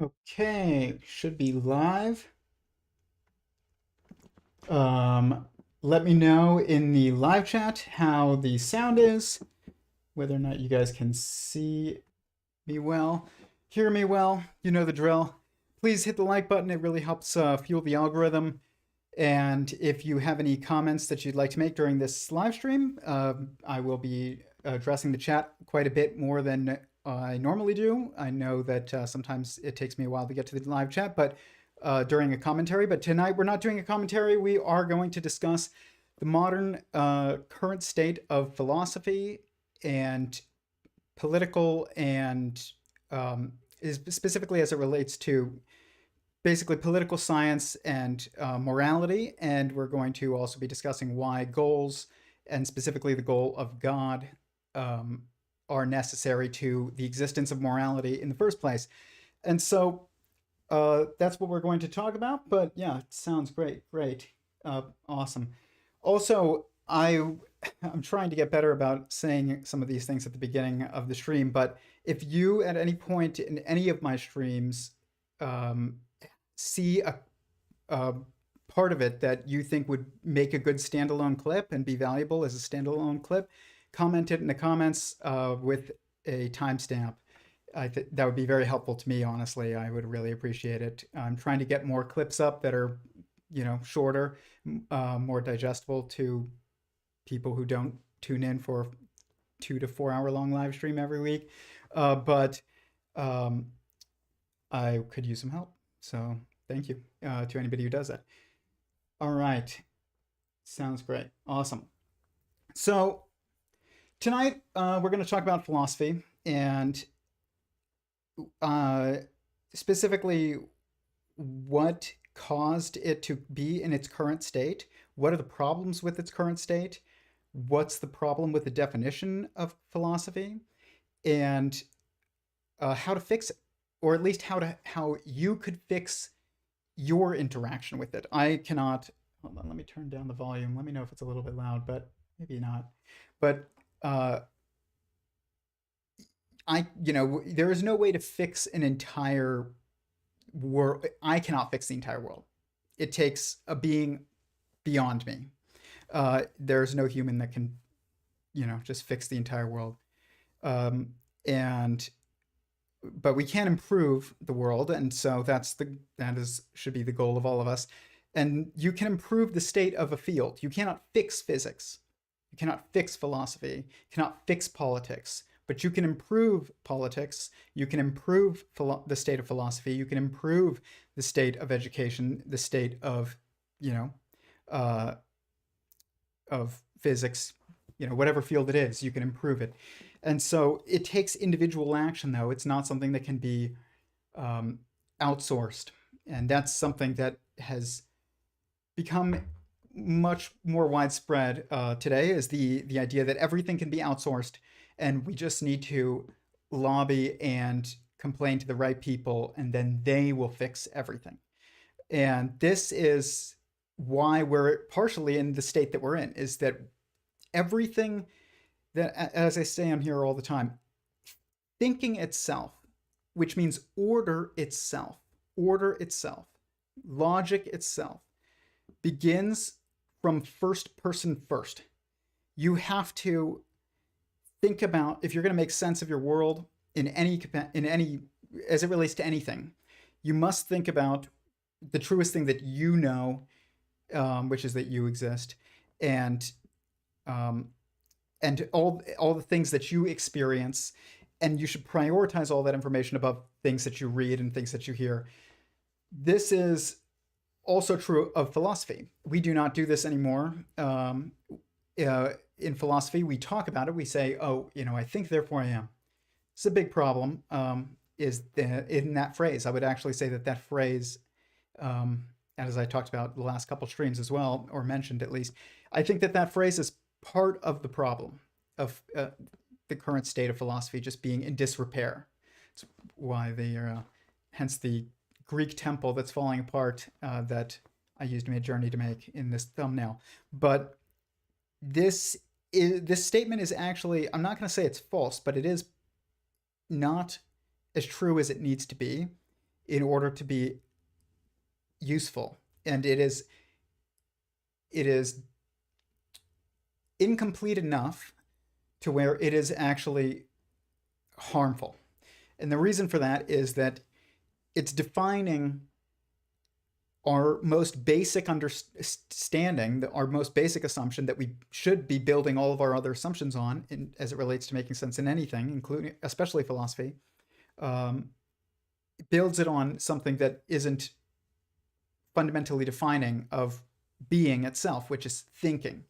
Okay, should be live. Um, Let me know in the live chat how the sound is, whether or not you guys can see me well, hear me well. You know the drill. Please hit the like button. It really helps fuel the algorithm. And if you have any comments that you'd like to make during this live stream, I will be addressing the chat quite a bit more than I normally do. I know that sometimes it takes me a while to get to the live chat, but during a commentary. But tonight we're not doing a commentary. We are going to discuss the modern current state of philosophy and political and is specifically as it relates to basically political science and morality. And we're going to also be discussing why goals, and specifically the goal of God, um, are necessary to the existence of morality in the first place. And so that's what we're going to talk about. But yeah, it sounds great. Great. Awesome. Also, I'm trying to get better about saying some of these things at the beginning of the stream, but if you at any point in any of my streams um, see a part of it that you think would make a good standalone clip and be valuable as a standalone clip, comment it in the comments with a timestamp. That would be very helpful to me, honestly. I would really appreciate it. I'm trying to get more clips up that are, shorter, more digestible to people who don't tune in for 2 to 4 hour long live stream every week. But um, I could use some help. So thank you to anybody who does that. All right. Sounds great. Awesome. So tonight we're going to talk about philosophy and uh, specifically what caused it to be in its current state. What are the problems with its current state? What's the problem with the definition of philosophy? And how to fix it, or at least how you could fix your interaction with it. I cannot. Hold on, let me turn down the volume. Let me know if it's a little bit loud, but maybe not. But there is no way to fix an entire world. I cannot fix the entire world. It takes a being beyond me. There's no human that can, just fix the entire world. Um, and but we can improve the world, and so should be the goal of all of us. And you can improve the state of a field. You cannot fix physics. You cannot fix philosophy. You cannot fix politics. But you can improve politics. You can improve the state of philosophy. You can improve the state of education, the state of, uh, of physics, whatever field it is, you can improve it. And so it takes individual action, though. It's not something that can be outsourced. And that's something that has become much more widespread today, is the idea that everything can be outsourced and we just need to lobby and complain to the right people and then they will fix everything. And this is why we're partially in the state that we're in, is that everything that, as I say on here all the time, thinking itself, which means order itself, logic itself, begins from first person first. You have to think about, if you're going to make sense of your world in any as it relates to anything, you must think about the truest thing that you know, which is that you exist, and um, all the things that you experience, and you should prioritize all that information above things that you read and things that you hear. This is also true of philosophy. We do not do this anymore. In philosophy, we talk about it. We say, "Oh, I think, therefore I am." It's a big problem. In that phrase, I would actually say that phrase, as I talked about the last couple streams as well, or mentioned at least, I think that phrase is part of the problem of the current state of philosophy just being in disrepair. It's why hence the Greek temple that's falling apart that I used Midjourney to make in this thumbnail. But this statement is actually, I'm not going to say it's false, but it is not as true as it needs to be. in order to be useful. And it is incomplete enough to where it is actually harmful. And the reason for that is that it's defining our most basic understanding, our most basic assumption that we should be building all of our other assumptions on, as it relates to making sense in anything, including especially philosophy, um, builds it on something that isn't fundamentally defining of being itself, which is thinking.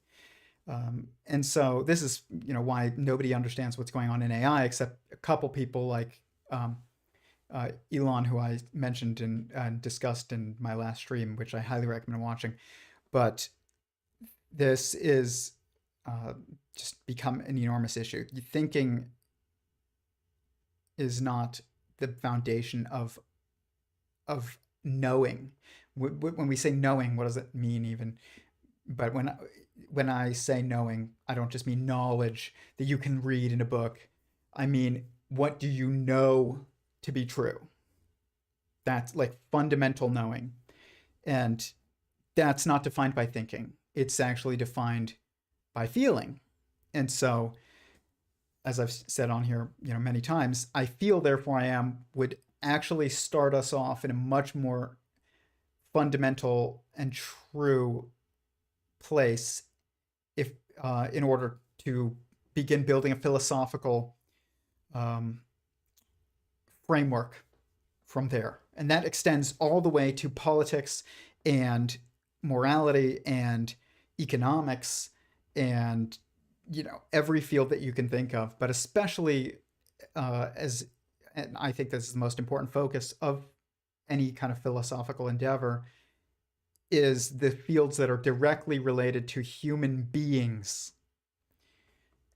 And so this is, why nobody understands what's going on in AI except a couple people like Elon, who I mentioned and discussed in my last stream, which I highly recommend watching. But this is just become an enormous issue. Thinking is not the foundation of knowing. When we say knowing, what does it mean even? But when I say knowing, I don't just mean knowledge that you can read in a book. I mean, what do you know to be true? That's like fundamental knowing. And that's not defined by thinking. It's actually defined by feeling. And so, as I've said on here, many times, I feel, therefore I am would actually start us off in a much more fundamental and true place if in order to begin building a philosophical framework from there. And that extends all the way to politics and morality and economics and every field that you can think of, but especially and I think this is the most important focus of any kind of philosophical endeavor, is the fields that are directly related to human beings.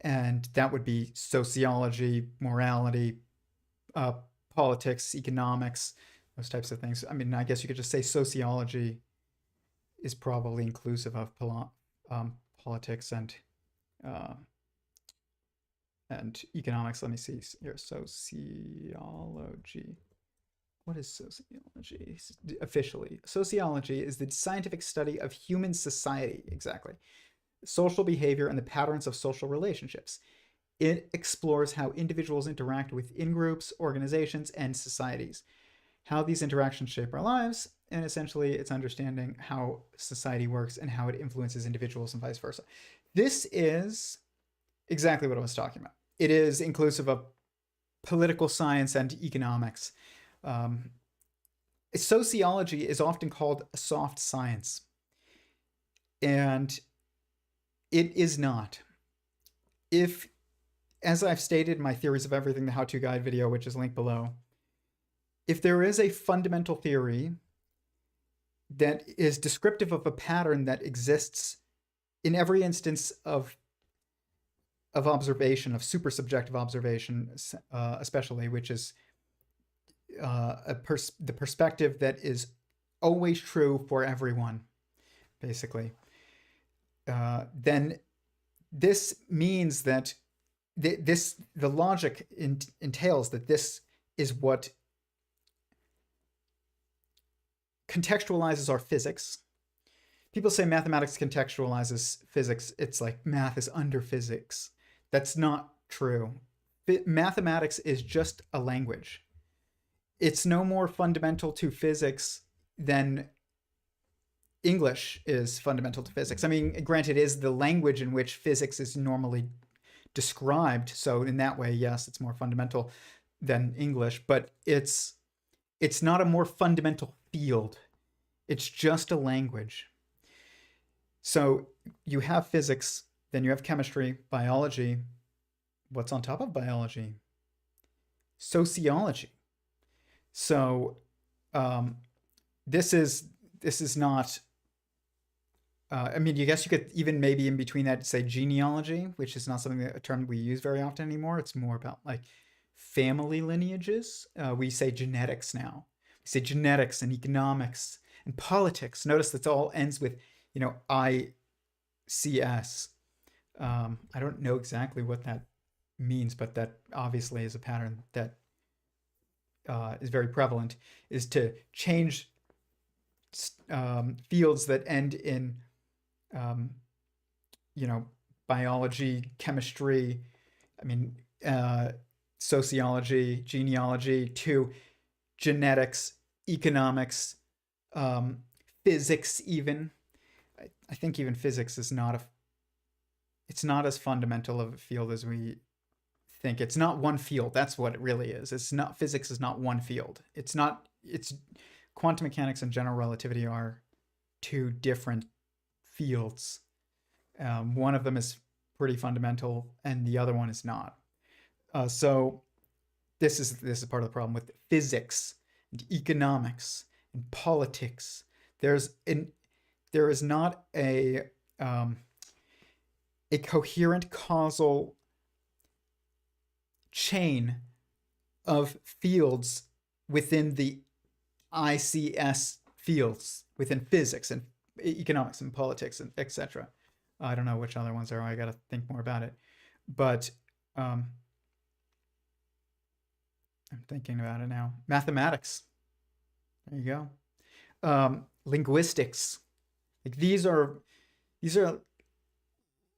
And that would be sociology, morality, politics, economics, those types of things. I mean, I guess you could just say sociology is probably inclusive of politics and economics. Let me see here. Sociology. What is sociology? Officially, sociology is the scientific study of human society, exactly, social behavior, and the patterns of social relationships. It explores how individuals interact within groups, organizations, and societies, how these interactions shape our lives, and essentially it's understanding how society works and how it influences individuals and vice versa. This is exactly what I was talking about. It is inclusive of political science and economics. Sociology is often called a soft science, and it is not. If, as I've stated in my Theories of Everything, the how-to guide video, which is linked below, if there is a fundamental theory that is descriptive of a pattern that exists in every instance of observation, of super subjective observation, especially, which is the perspective that is always true for everyone, basically, then this means that the logic entails that this is what contextualizes our physics. People say mathematics contextualizes physics. It's like math is under physics. That's not true. Mathematics is just a language. It's no more fundamental to physics than English is fundamental to physics. I mean, granted, it is the language in which physics is normally described. So in that way, yes, it's more fundamental than English, but it's not a more fundamental field. It's just a language. So you have physics, then you have chemistry, biology. What's on top of biology? Sociology. So this is not. I mean, I guess you could even maybe in between that say genealogy, which is not something a term we use very often anymore. It's more about like family lineages. We say genetics now. We say genetics and economics and politics. Notice that it all ends with ICS. I don't know exactly what that means, but that obviously is a pattern that is very prevalent, is to change fields that end in um, biology, chemistry, I mean, sociology, genealogy, to genetics, economics, um, physics. Even I think even physics is not it's not as fundamental of a field as we think. It's not one field. That's what it really is. It's not, physics is not one field. It's not. It's quantum mechanics and general relativity are two different fields. One of them is pretty fundamental, and the other one is not. So this is part of the problem with physics and economics and politics. There is not a coherent causal chain of fields within the ICS fields, within physics and economics and politics and etc. I don't know which other ones are. I got to think more about it. But I'm thinking about it now. Mathematics. There you go. Linguistics. Like these are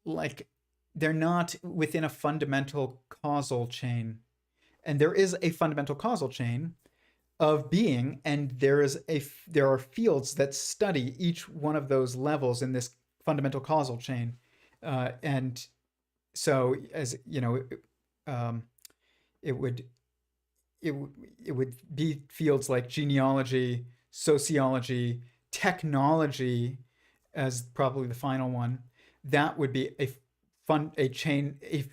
like, they're not within a fundamental causal chain. And there is a fundamental causal chain of being, and there are fields that study each one of those levels in this fundamental causal chain. And so, as you know, it would be fields like genealogy, sociology, technology, as probably the final one. That would be a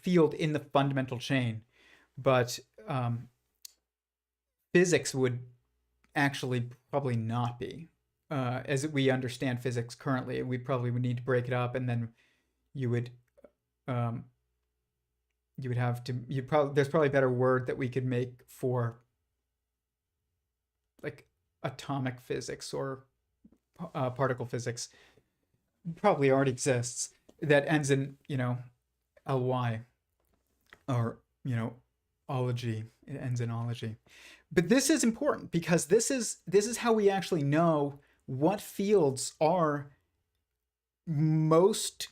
field in the fundamental chain. But physics would actually probably not be. As we understand physics currently, we probably would need to break it up, and then you would have to, there's probably a better word that we could make for like atomic physics or particle physics. Probably already exists, that ends in ly, or ology. It ends in ology. But this is important because this is how we actually know what fields are most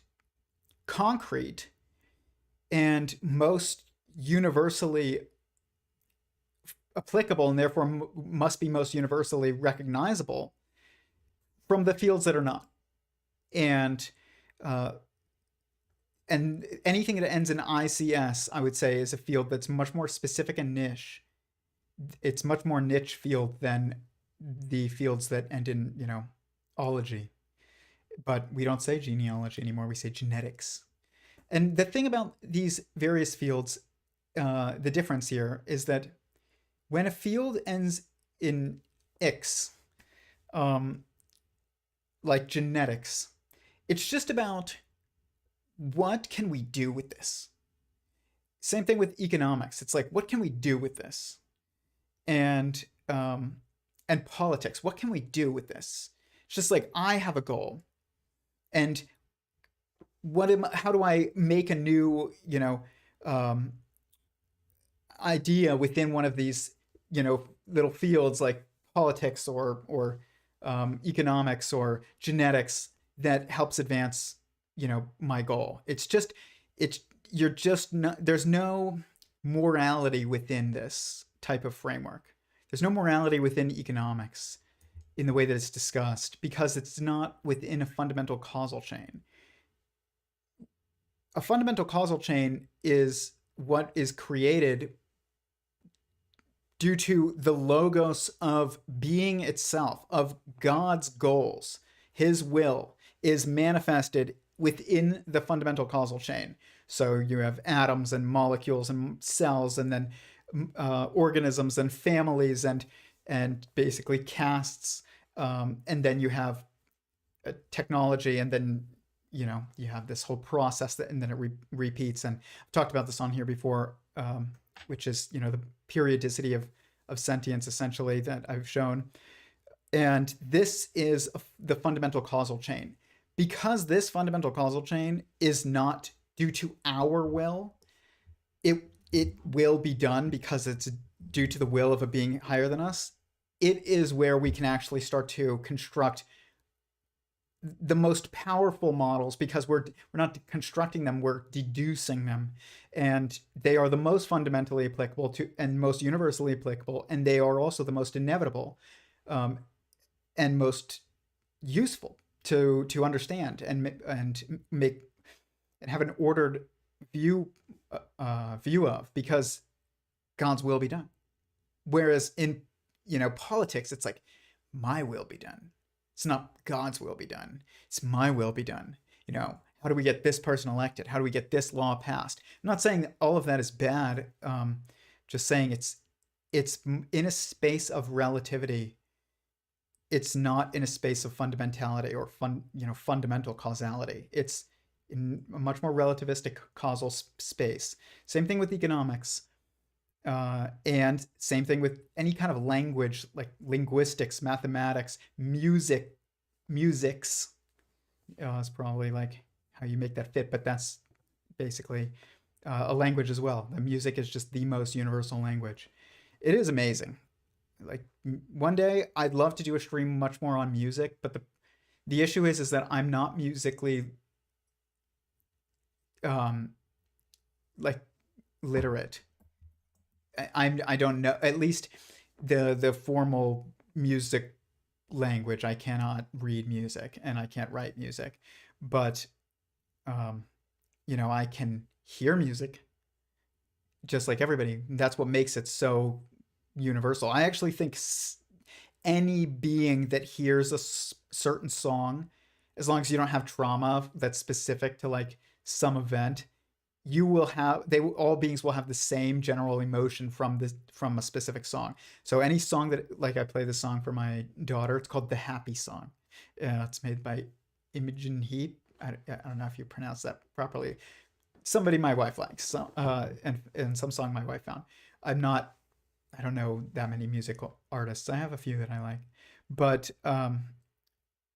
concrete and most universally applicable, and therefore must be most universally recognizable, from the fields that are not. And anything that ends in ICS, I would say, is a field that's much more specific and niche. It's much more niche field than the fields that end in, ology. But we don't say genealogy anymore. We say genetics. And the thing about these various fields, the difference here is that when a field ends in X, like genetics, it's just about what can we do with this? Same thing with economics. It's like, what can we do with this? And politics, what can we do with this? It's just like, I have a goal, and how do I make a new, idea within one of these, little fields like politics or economics or genetics that helps advance, my goal. You're just not, there's no morality within this type of framework. There's no morality within economics in the way that it's discussed, because it's not within a fundamental causal chain. A fundamental causal chain is what is created due to the logos of being itself, of God's goals. His will is manifested within the fundamental causal chain. So you have atoms and molecules and cells, and then organisms and families and basically castes, and then you have technology, and then you have this whole process and then it repeats. And I've talked about this on here before, which is the periodicity of sentience, essentially, that I've shown. And this is the fundamental causal chain. Because this fundamental causal chain is not due to our will, it will be done because it's due to the will of a being higher than us, it is where we can actually start to construct the most powerful models, because we're not constructing them, we're deducing them, and they are the most fundamentally applicable to and most universally applicable, and they are also the most inevitable, um, and most useful to understand and make and have an ordered view view of, because God's will be done. Whereas in politics, it's like, my will be done. It's not God's will be done. It's my will be done. How do we get this person elected? How do we get this law passed? I'm not saying that all of that is bad. Just saying it's in a space of relativity. It's not in a space of fundamentality or fundamental causality. It's in a much more relativistic causal space. Same thing with economics. And same thing with any kind of language, like linguistics, mathematics, musics. It's probably like how you make that fit, but that's basically a language as well. The music is just the most universal language. It is amazing. Like, one day I'd love to do a stream much more on music, but the issue is that I'm not musically like literate. I don't know, at least the formal music language. I cannot read music and I can't write music, but um, I can hear music just like everybody. That's what makes it so universal. I actually think any being that hears a certain song, as long as you don't have trauma that's specific to like some event, you will have all beings will have the same general emotion from a specific song. So any song that, like, I play this song for my daughter, it's called the Happy Song. It's made by Imogen Heap. I don't know if you pronounce that properly. Somebody my wife likes, so, and some song my wife found. I don't know that many musical artists. I have a few that I like, but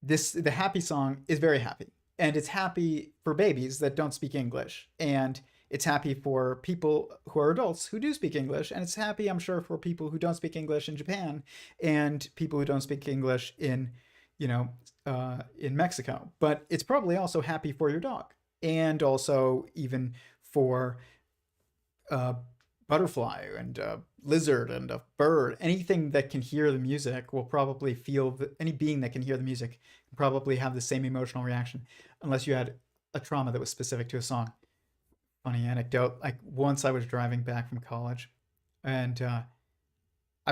the Happy Song is very happy, and it's happy for babies that don't speak English, and it's happy for people who are adults who do speak English, and it's happy, I'm sure, for people who don't speak English in Japan, and people who don't speak English in Mexico. But it's probably also happy for your dog, and also even for a butterfly and a lizard and a bird. Anything that can hear the music will probably any being that can hear the music can probably have the same emotional reaction, unless you had a trauma that was specific to a song. Funny anecdote, like, once I was driving back from college, and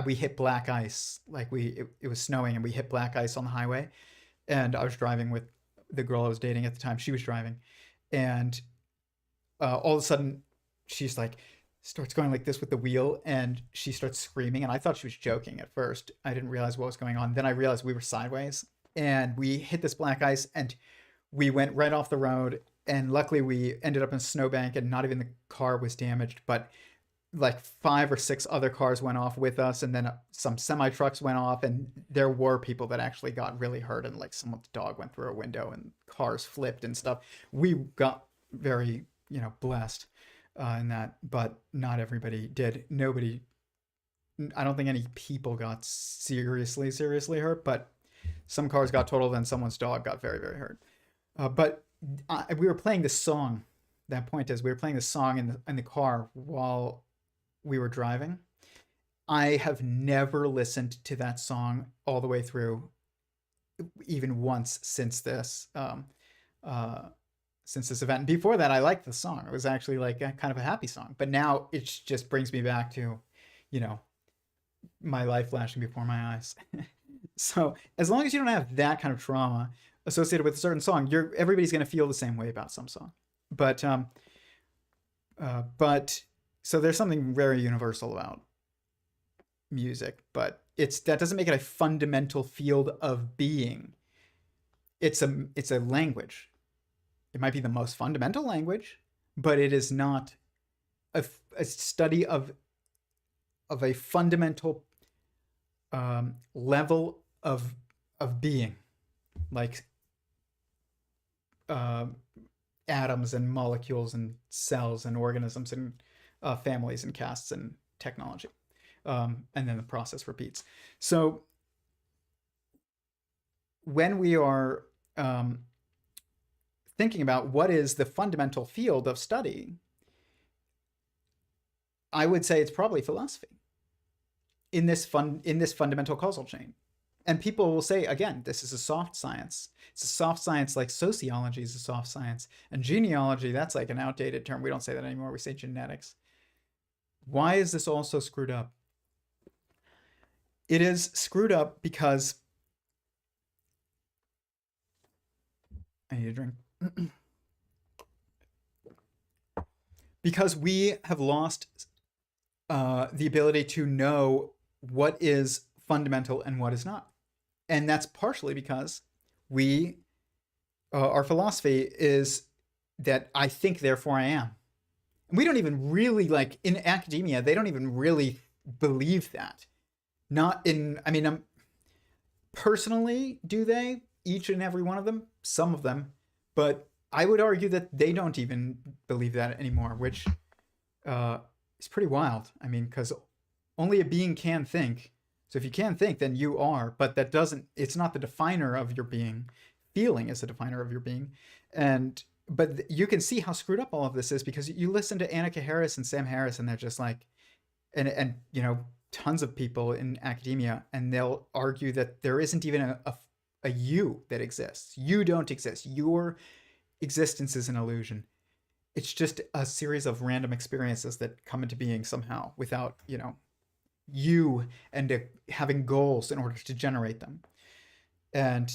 we hit black ice. Like, it was snowing and we hit black ice on the highway, and I was driving with the girl I was dating at the time. She was driving, and all of a sudden she's like, starts going like this with the wheel, and she starts screaming, and I thought she was joking at first. I didn't realize what was going on. Then I realized we were sideways, and we hit this black ice, and we went right off the road, and luckily we ended up in a snowbank, and not even the car was damaged, but like 5 or 6 other cars went off with us, and then some semi trucks went off, and there were people that actually got really hurt, and like someone's dog went through a window and cars flipped and stuff. We got very blessed in that, but not everybody did. Nobody, I don't think any people got seriously hurt, but some cars got totaled and someone's dog got very, very hurt. But we were playing this song. That point is, we were playing this song in the car while we were driving. I have never listened to that song all the way through, even once, since this event. And before that, I liked the song. It was actually like kind of a happy song. But now it just brings me back to, my life flashing before my eyes. So as long as you don't have that kind of trauma associated with a certain song, everybody's going to feel the same way about some song. But so there's something very universal about music, but that doesn't make it a fundamental field of being. It's a language. It might be the most fundamental language, but it is not a study of a fundamental level of being, like atoms and molecules and cells and organisms and families and castes and technology. and then the process repeats. So when we are thinking about what is the fundamental field of study, I would say it's probably philosophy in this fundamental causal chain. And people will say, again, this is a soft science. It's a soft science like sociology is a soft science. And genealogy, that's like an outdated term. We don't say that anymore. We say genetics. Why is this all so screwed up? It is screwed up because I need a drink. Because we have lost the ability to know what is fundamental and what is not. And that's partially because our philosophy is that I think, therefore I am. And we don't even really, like in academia, they don't even really believe that. Personally, do they? Each and every one of them? Some of them. But I would argue that they don't even believe that anymore, which is pretty wild. I mean, because only a being can think. So if you can think, then you are, but it's not the definer of your being. Feeling is the definer of your being. But you can see how screwed up all of this is because you listen to Annika Harris and Sam Harris and they're just like, and tons of people in academia, and they'll argue that there isn't even a you that exists. You don't exist. Your existence is an illusion. It's just a series of random experiences that come into being somehow without, you and having goals in order to generate them. And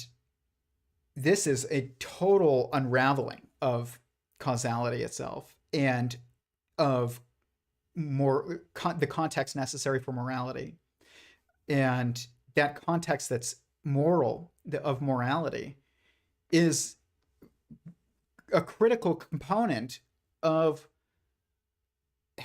this is a total unraveling of causality itself and of the context necessary for morality. And that context that's moral, of morality, is a critical component of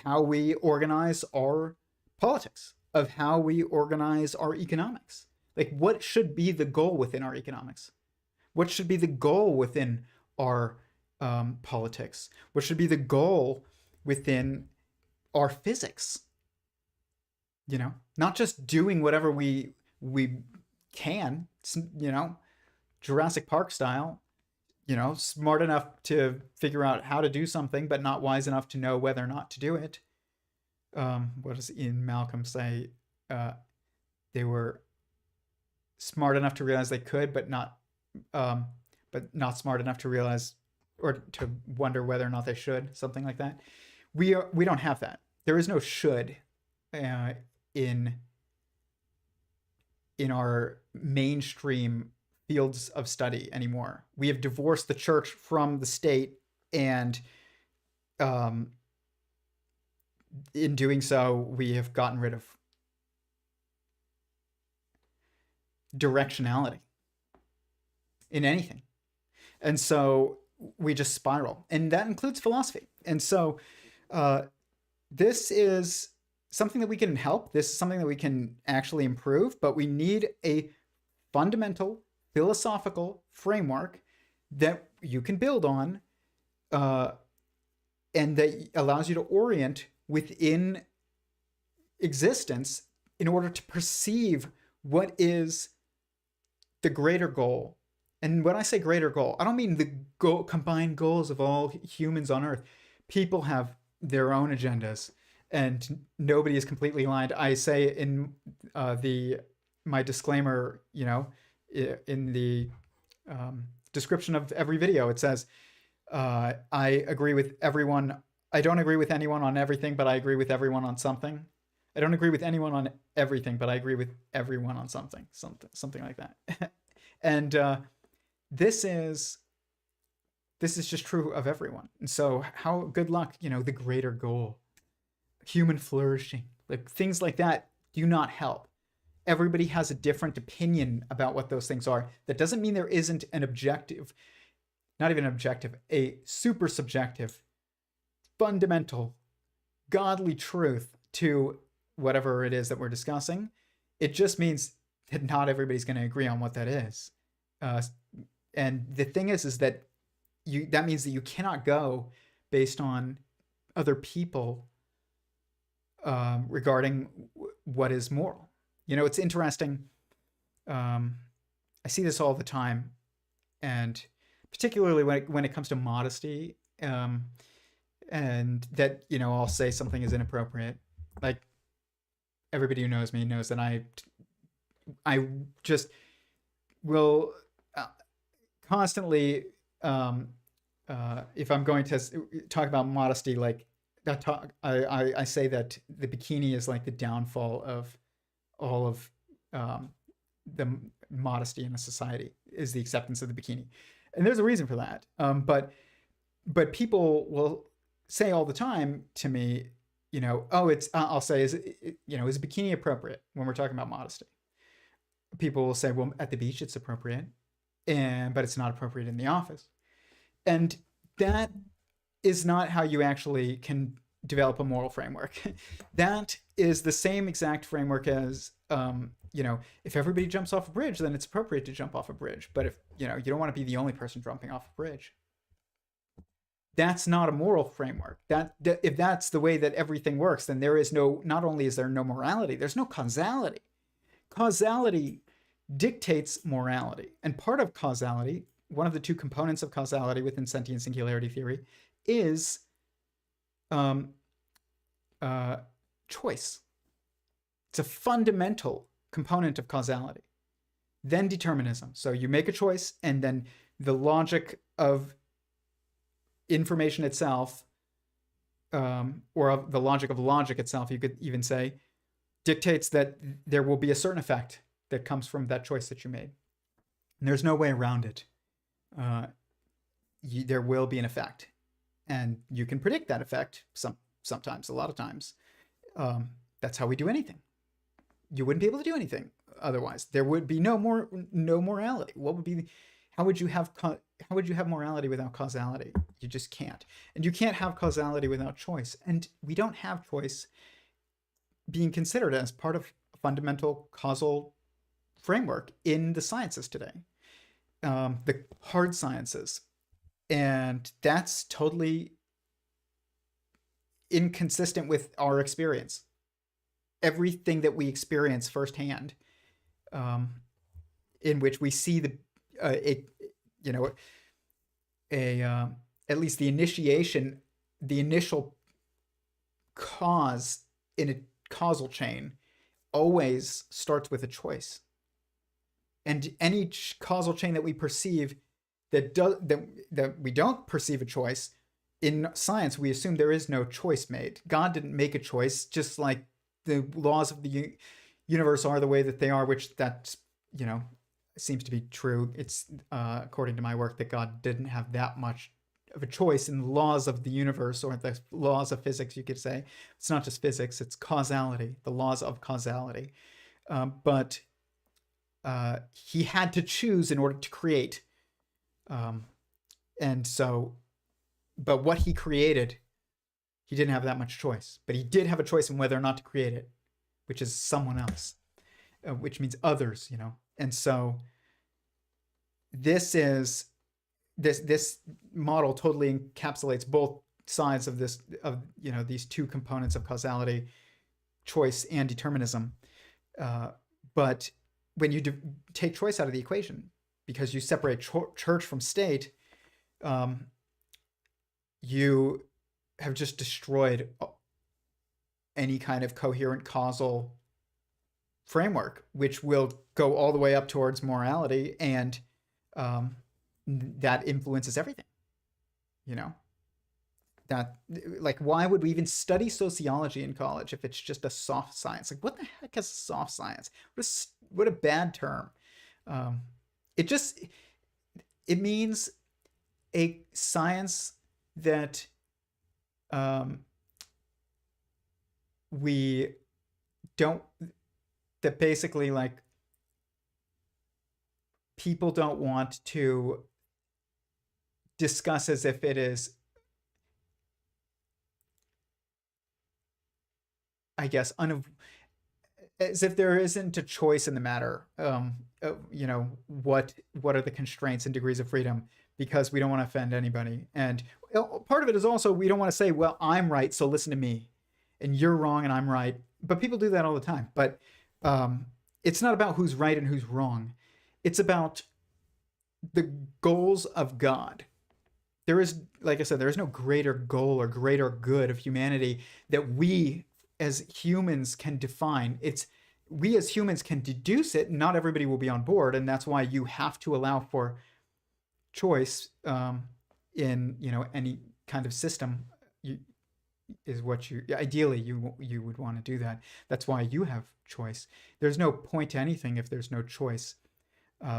how we organize our politics, of how we organize our economics. Like, what should be the goal within our economics? What should be the goal within our politics? What should be the goal within our physics? Not just doing whatever we can, Jurassic Park style, smart enough to figure out how to do something, but not wise enough to know whether or not to do it. What does Ian Malcolm say? They were smart enough to realize they could, but not smart enough to realize or to wonder whether or not they should. Something like that. We don't have that. There is no should in our mainstream fields of study anymore. We have divorced the church from the state, and in doing so, we have gotten rid of directionality in anything. And so we just spiral, and that includes philosophy. And so this is something that we can help. This is something that we can actually improve, but we need a fundamental philosophical framework that you can build on, and that allows you to orient within existence in order to perceive what is the greater goal. And when I say greater goal, I don't mean the combined goals of all humans on Earth. People have their own agendas, and nobody is completely aligned. I say in my disclaimer, in the description of every video, it says, I agree with everyone. I don't agree with anyone on everything, but I agree with everyone on something. I don't agree with anyone on everything, but I agree with everyone on something like that. And this is just true of everyone. And so how good luck, the greater goal, human flourishing, like things like that do not help. Everybody has a different opinion about what those things are. That doesn't mean there isn't an objective, not even objective, a super subjective, fundamental, godly truth to whatever it is that we're discussing. It just means that not everybody's going to agree on what that is. And the thing is that that means that you cannot go based on other people regarding what is moral. You know, it's interesting. I see this all the time, and particularly when it comes to modesty, and that, you know, I'll say something is inappropriate. Like, everybody who knows me knows that I just will constantly, if I'm going to talk about modesty, like that talk, I say that the bikini is like the downfall of all of the modesty in a society, is the acceptance of the bikini, and there's a reason for that. But people will say all the time to me, you know, oh, it's I'll say, is it, you know, is a bikini appropriate when we're talking about modesty? People will say, well, at the beach it's appropriate, but it's not appropriate in the office. And that is not how you actually can develop a moral framework. That is the same exact framework as, you know, if everybody jumps off a bridge, then it's appropriate to jump off a bridge. But if, you know, you don't want to be the only person jumping off a bridge, that's not a moral framework. That if that's the way that everything works, then there is no, not only is there no morality, there's no causality. Causality dictates morality. And part of causality, one of the two components of causality within sentient singularity theory, is choice. It's a fundamental component of causality. Then determinism. So you make a choice, and then the logic of information itself, or of the logic of logic itself, you could even say, dictates that there will be a certain effect that comes from that choice that you made. And there's no way around it. There will be an effect. And you can predict that effect sometimes, a lot of times. That's how we do anything. You wouldn't be able to do anything otherwise. There would be no morality. How would you have morality without causality? You just can't. And you can't have causality without choice. And we don't have choice being considered as part of a fundamental causal framework in the sciences today, the hard sciences. And that's totally inconsistent with our experience. Everything that we experience firsthand, in which we see at least the initial cause in a causal chain always starts with a choice. And any causal chain that we perceive that we don't perceive a choice, in science we assume there is no choice made. God didn't make a choice, just like the laws of the universe are the way that they are, which that, you know, seems to be true. It's according to my work that God didn't have that much of a choice in the laws of the universe, or the laws of physics, you could say. It's not just physics, it's causality, the laws of causality. But he had to choose in order to create. And so, but what he created, he didn't have that much choice. But he did have a choice in whether or not to create it, which is someone else, which means others, you know. And so this model totally encapsulates both sides of this, of, you know, these two components of causality, choice and determinism. But when you take choice out of the equation, because you separate church from state, you have just destroyed any kind of coherent causal framework, which will go all the way up towards morality, and that influences everything. You know, that, like, why would we even study sociology in college if it's just a soft science? Like, what the heck is soft science? What a bad term. It means a science that that basically, like, people don't want to discuss as if it is, I guess, as if there isn't a choice in the matter. You know, what are the constraints and degrees of freedom, because we don't want to offend anybody. And part of it is also, we don't want to say, well, I'm right, so listen to me, and you're wrong and I'm right, but people do that all the time. But it's not about who's right and who's wrong. It's about the goals of God. There is, like I said, there is no greater goal or greater good of humanity that we as humans can define. It's we as humans can deduce it. Not everybody will be on board, and that's why you have to allow for choice in any kind of system. You, is what you ideally you would want to do that. That's why you have choice. There's no point to anything if there's no choice.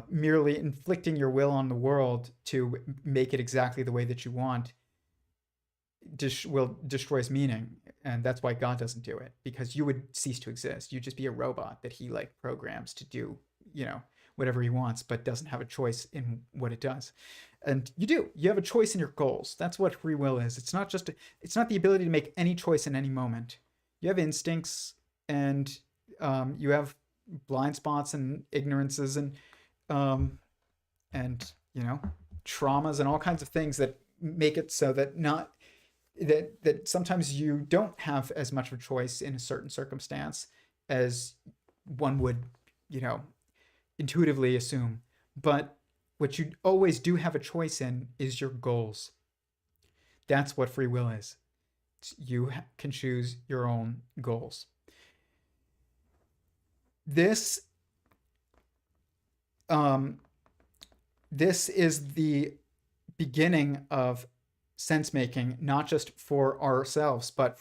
Merely inflicting your will on the world to make it exactly the way that you want destroys meaning, and that's why God doesn't do it, because you would cease to exist. You'd just be a robot that he like programs to do whatever he wants, but doesn't have a choice in what it does. And you have a choice in your goals. That's what free will is. It's not the ability to make any choice in any moment. You have instincts, and you have blind spots and ignorances and traumas and all kinds of things that make it so that that sometimes you don't have as much of a choice in a certain circumstance as one would, intuitively assume. But what you always do have a choice in is your goals. That's what free will is. You can choose your own goals. This is the beginning of sense making, not just for ourselves, but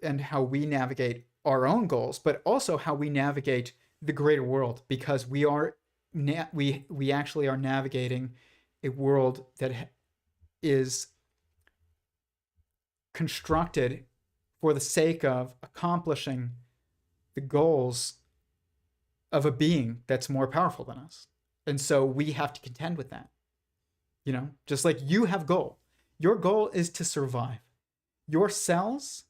and how we navigate our own goals, but also how we navigate the greater world, because we actually are navigating a world that is constructed for the sake of accomplishing the goals of a being that's more powerful than us. And so we have to contend with that. Just like you have goal. Your goal is to survive. Your cells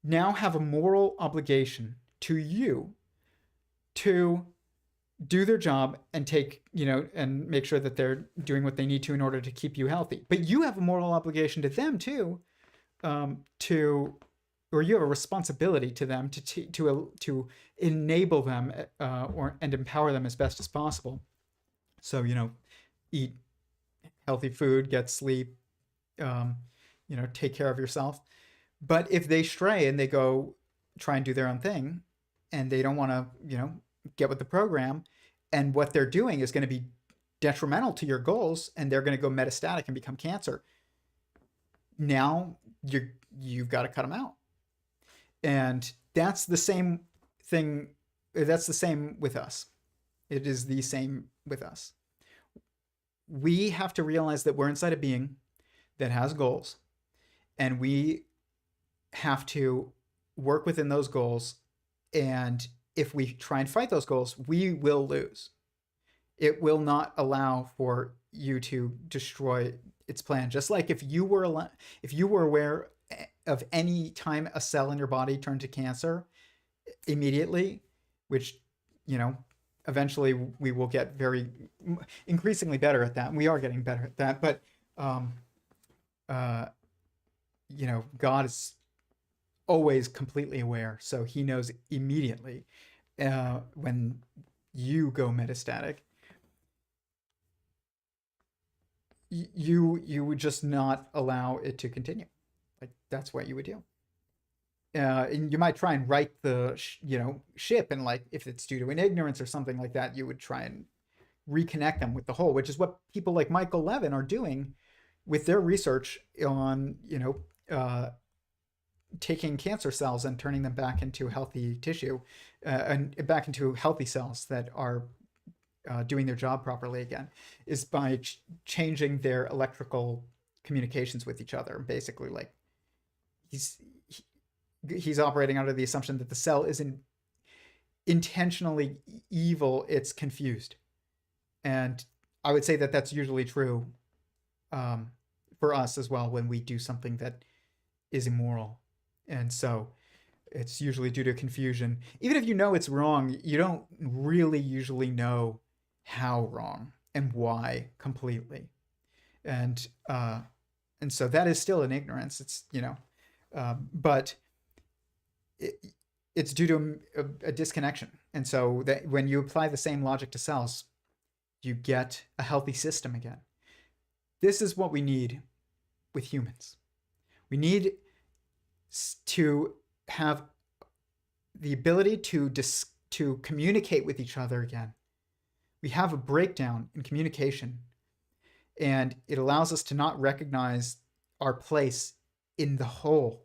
now have a moral obligation to you to do their job and and make sure that they're doing what they need to in order to keep you healthy. But you have a moral obligation to them too, or you have a responsibility to them to enable them and empower them as best as possible. So eat healthy food, get sleep, take care of yourself. But if they stray and they go try and do their own thing, and they don't want to get with the program, and what they're doing is going to be detrimental to your goals, and they're going to go metastatic and become cancer, now you've got to cut them out. And that's the same thing. That's the same with us. It is the same with us. We have to realize that we're inside a being that has goals, and we have to work within those goals. And if we try and fight those goals, we will lose. It will not allow for you to destroy its plan. Just like if you were aware of any time a cell in your body turned to cancer immediately, which eventually we will get increasingly better at that. And we are getting better at that. But God is always completely aware, so he knows immediately when you go metastatic. You would just not allow it to continue. Like, that's what you would do. And you might try and right the ship, and like if it's due to an ignorance or something like that, you would try and reconnect them with the whole, which is what people like Michael Levin are doing with their research on taking cancer cells and turning them back into healthy tissue, and back into healthy cells that are doing their job properly again, is by changing their electrical communications with each other. Basically, like he's operating under the assumption that the cell isn't intentionally evil, it's confused. And I would say that that's usually true for us as well when we do something that is immoral. And so it's usually due to confusion. Even if you know it's wrong, you don't really usually know how wrong and why completely. And so that is still an ignorance. It's but it's due to a disconnection. And so that when you apply the same logic to cells, you get a healthy system again. This is what we need with humans. We need to have the ability to communicate with each other again. We have a breakdown in communication, and it allows us to not recognize our place in the whole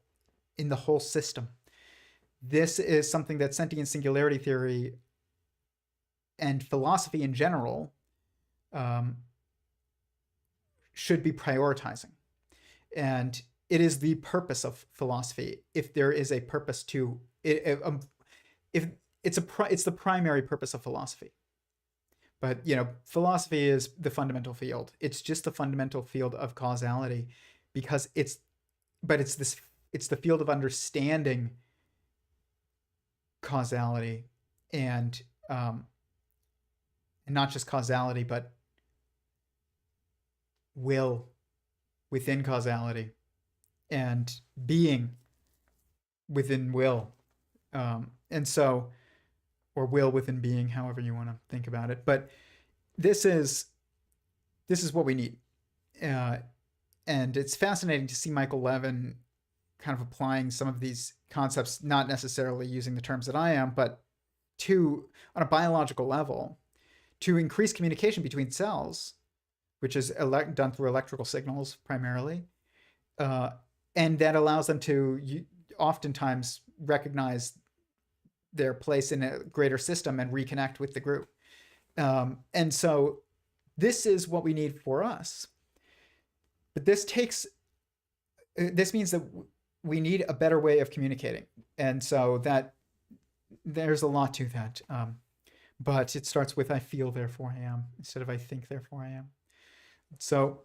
system. This is something that sentient singularity theory and philosophy in general should be prioritizing. And it is the purpose of philosophy, if there is a purpose to it. If it's the primary purpose of philosophy. But philosophy is the fundamental field. It's just the fundamental field of causality, because it's the field of understanding causality, and not just causality, but will within causality, and being within will, and so, or will within being, however you want to think about it. But this is what we need, and it's fascinating to see Michael Levin kind of applying some of these concepts, not necessarily using the terms that I am, but on a biological level, to increase communication between cells, which is done through electrical signals primarily, and that allows them to oftentimes recognize their place in a greater system and reconnect with the group. And so this is what we need for us. But this means that we need a better way of communicating. And so that there's a lot to that. But it starts with I feel, therefore I am, instead of I think, therefore I am. So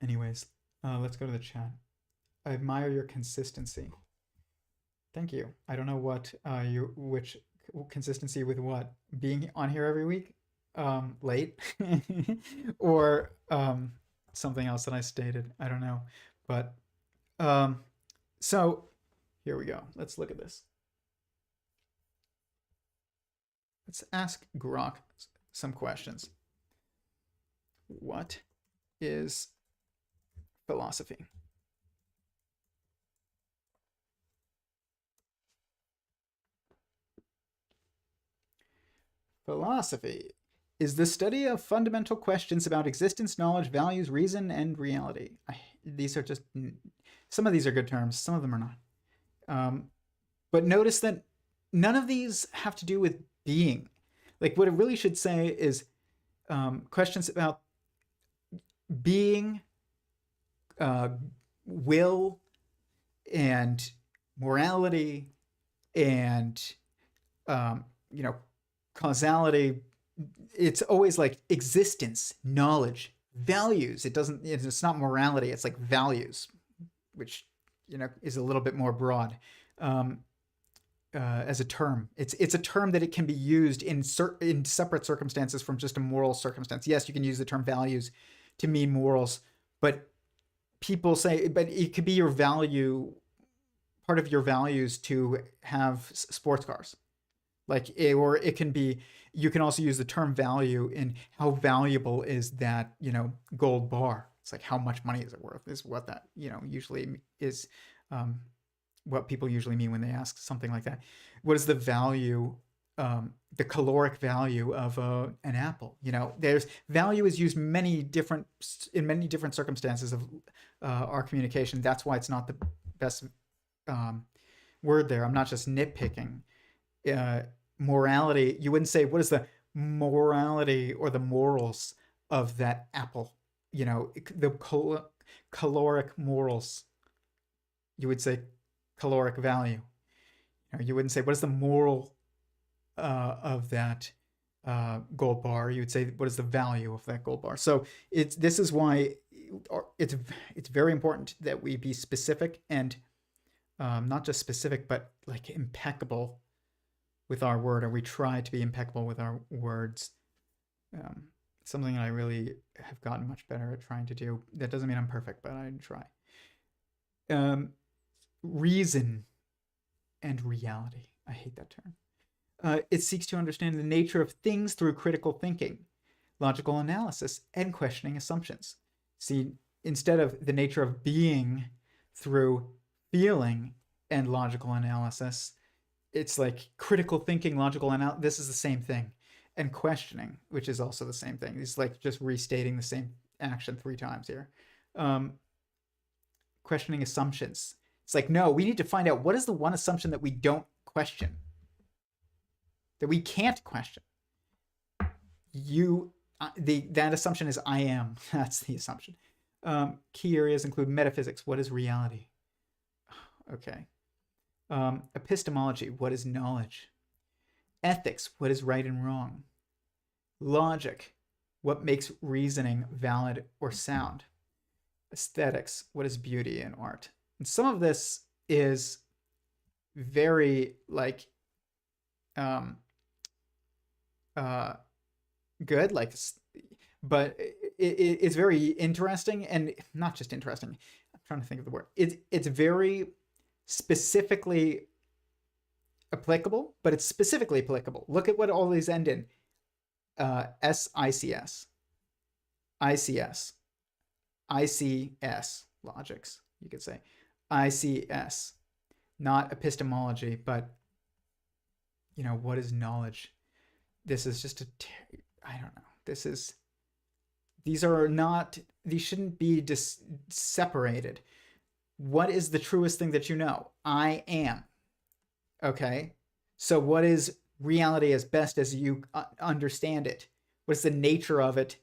anyways, let's go to the chat. I admire your consistency. Thank you. I don't know which consistency with what? Being on here every week, late, or something else that I stated. I don't know. But so here we go. Let's look at this. Let's ask Grok some questions. What is philosophy? Philosophy is the study of fundamental questions about existence, knowledge, values, reason, and reality. These are just, some of these are good terms, some of them are not. But notice that none of these have to do with being. Like, what it really should say is questions about being, will, and morality, and causality. It's always like existence, knowledge, values. It's not morality, it's like values, which is a little bit more broad as a term. It's a term that it can be used in separate circumstances from just a moral circumstance. Yes, you can use the term values to mean morals, but people say, but it could be your value, part of your values to have sports cars. Or it can be, you can also use the term value in how valuable is that, gold bar. It's like, how much money is it worth, is what that, usually is, what people usually mean when they ask something like that. What is the value, the caloric value of an apple? There's value is used in many different circumstances of our communication. That's why it's not the best word there. I'm not just nitpicking. Morality, you wouldn't say, what is the morality or the morals of that apple? The caloric morals. You would say caloric value. You wouldn't say, what is the moral of that gold bar? You would say, what is the value of that gold bar? So this is why it's very important that we be specific, and not just specific, but like impeccable with our word, or we try to be impeccable with our words. Something that I really have gotten much better at trying to do. That doesn't mean I'm perfect, but I try. Reason and reality. I hate that term. It seeks to understand the nature of things through critical thinking, logical analysis, and questioning assumptions. See, instead of the nature of being through feeling and logical analysis, it's like critical thinking, logical analysis. This is the same thing. And questioning, which is also the same thing. It's like just restating the same action 3 times here. Questioning assumptions. It's like, no, we need to find out what is the one assumption that we don't question, that we can't question. That assumption is I am. That's the assumption. Key areas include metaphysics. What is reality? Okay. Epistemology. What is knowledge? Ethics. What is right and wrong? Logic. What makes reasoning valid or sound? Aesthetics. What is beauty and art? And some of this is very like good, like, but it's very interesting, and not just interesting. I'm trying to think of the word. It's very specifically applicable, but it's specifically applicable. Look at what all these end in. SICS, ICS, ICS, logics, you could say. ICS, not epistemology, but, you know, what is knowledge? This is just I don't know. These shouldn't be separated. What is the truest thing that you know? I am. Okay. So what is reality as best as you understand it? What is the nature of it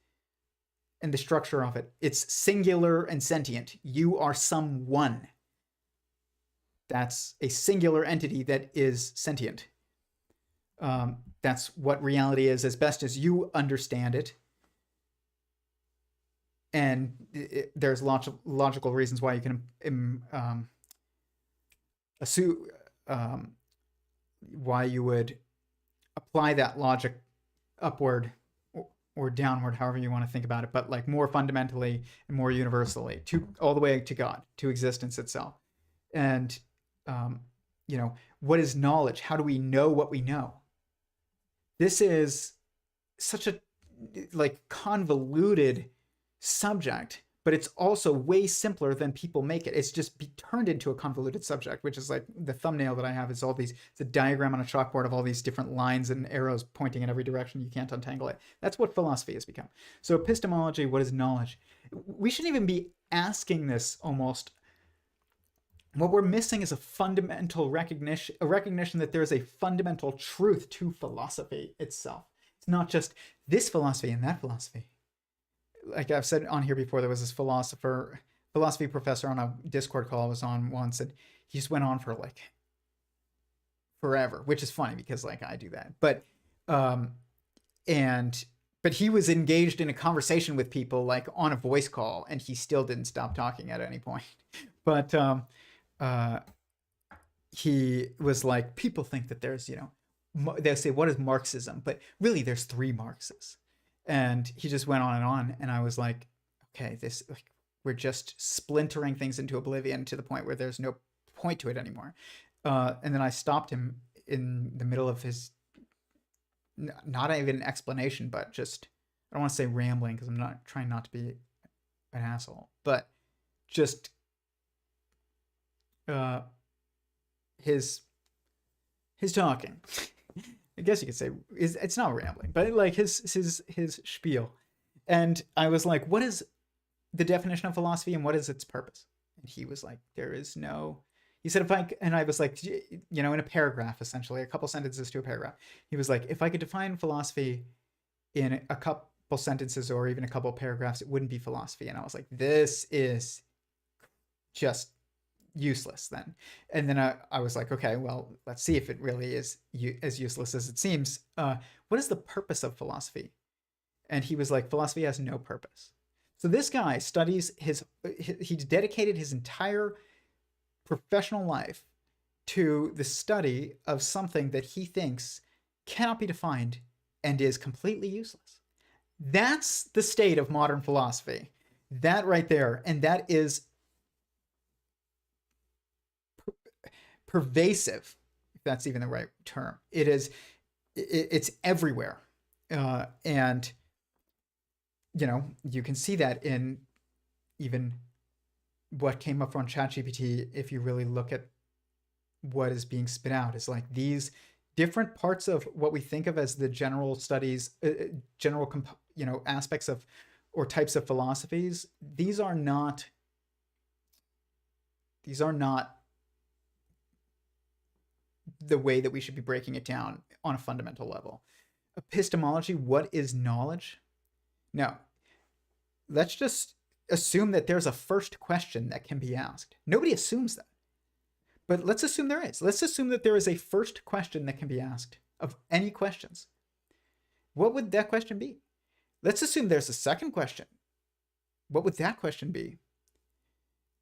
and the structure of it? It's singular and sentient. You are someone. That's a singular entity that is sentient. That's what reality is as best as you understand it. And there's logical reasons why you can assume why you would apply that logic upward or downward, however you want to think about it, but like more fundamentally and more universally all the way to God, to existence itself. And you know, what is knowledge? How do we know what we know? This is such a like convoluted subject, but it's also way simpler than people make it. It's just turned into a convoluted subject, which is like the thumbnail that I have is it's a diagram on a chalkboard of all these different lines and arrows pointing in every direction. You can't untangle it. That's what philosophy has become. So epistemology, what is knowledge? We shouldn't even be asking this almost. What we're missing is a fundamental recognition that there is a fundamental truth to philosophy itself. It's not just this philosophy and that philosophy. Like I've said on here before, there was this philosophy professor on a Discord call I was on once, and he just went on for like forever, which is funny because like I do that. But he was engaged in a conversation with people like on a voice call, and he still didn't stop talking at any point. But he was like, people think that there's, you know, they'll say, what is Marxism? But really there's 3 Marxes. And he just went on, and I was like, okay, we're just splintering things into oblivion to the point where there's no point to it anymore. And then I stopped him in the middle of his, not even an explanation, but just, I don't want to say rambling because I'm not trying not to be an asshole, but just his talking. I guess you could say it's not rambling, but like his spiel. And I was like, what is the definition of philosophy and what is its purpose? And he was like, there is no, he said, and I was like, you know, in a paragraph, essentially, a couple sentences to a paragraph. He was like, if I could define philosophy in a couple sentences or even a couple paragraphs, it wouldn't be philosophy. And I was like, this is just useless then. And then I was like, okay, well, let's see if it really is as useless as it seems. What is the purpose of philosophy? And he was like, philosophy has no purpose. So this guy studies he's dedicated his entire professional life to the study of something that he thinks cannot be defined and is completely useless. That's the state of modern philosophy. That right there. And that is pervasive, if that's even the right term. It's everywhere. And, you can see that in even what came up on ChatGPT. If you really look at what is being spit out, is like these different parts of what we think of as the general studies, aspects of or types of philosophies. These are not the way that we should be breaking it down on a fundamental level. Epistemology, what is knowledge? Now, let's just assume that there's a first question that can be asked. Nobody assumes that. But let's assume there is. Let's assume that there is a first question that can be asked of any questions. What would that question be? Let's assume there's a second question. What would that question be?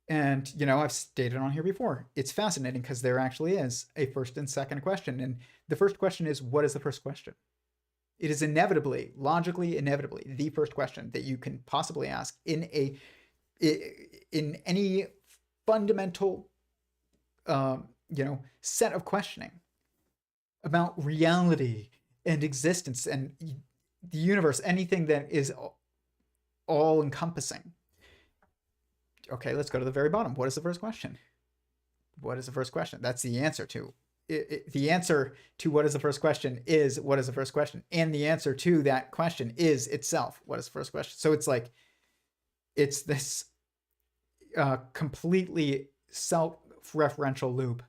And, I've stated on here before, it's fascinating because there actually is a first and second question. And the first question is, what is the first question? It is logically inevitably, the first question that you can possibly ask in any fundamental, set of questioning about reality and existence and the universe, anything that is all encompassing. Okay, let's go to the very bottom. What is the first question? What is the first question? That's the answer to the answer to what is the first question is what is the first question, and the answer to that question is itself what is the first question. So it's this completely self-referential loop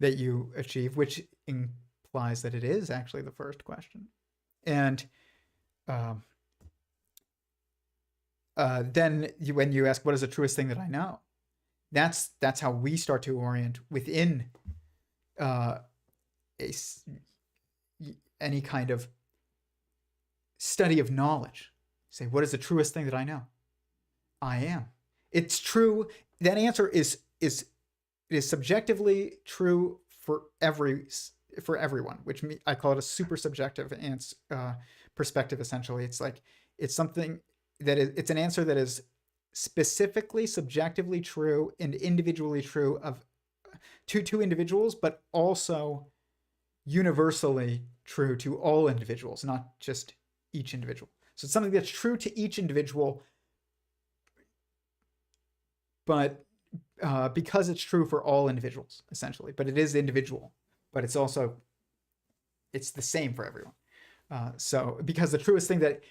that you achieve, which implies that it is actually the first question. And then when you ask, what is the truest thing that I know? That's how we start to orient within any kind of study of knowledge. Say, what is the truest thing that I know? I am. It's true. That answer is subjectively true for everyone, which I call it a super subjective perspective. Essentially, it's something that it's an answer that is specifically subjectively true and individually true of two individuals, but also universally true to all individuals, not just each individual. So it's something that's true to each individual, but because it's true for all individuals, essentially. But it is individual, but it's the same for everyone. So because the truest thing that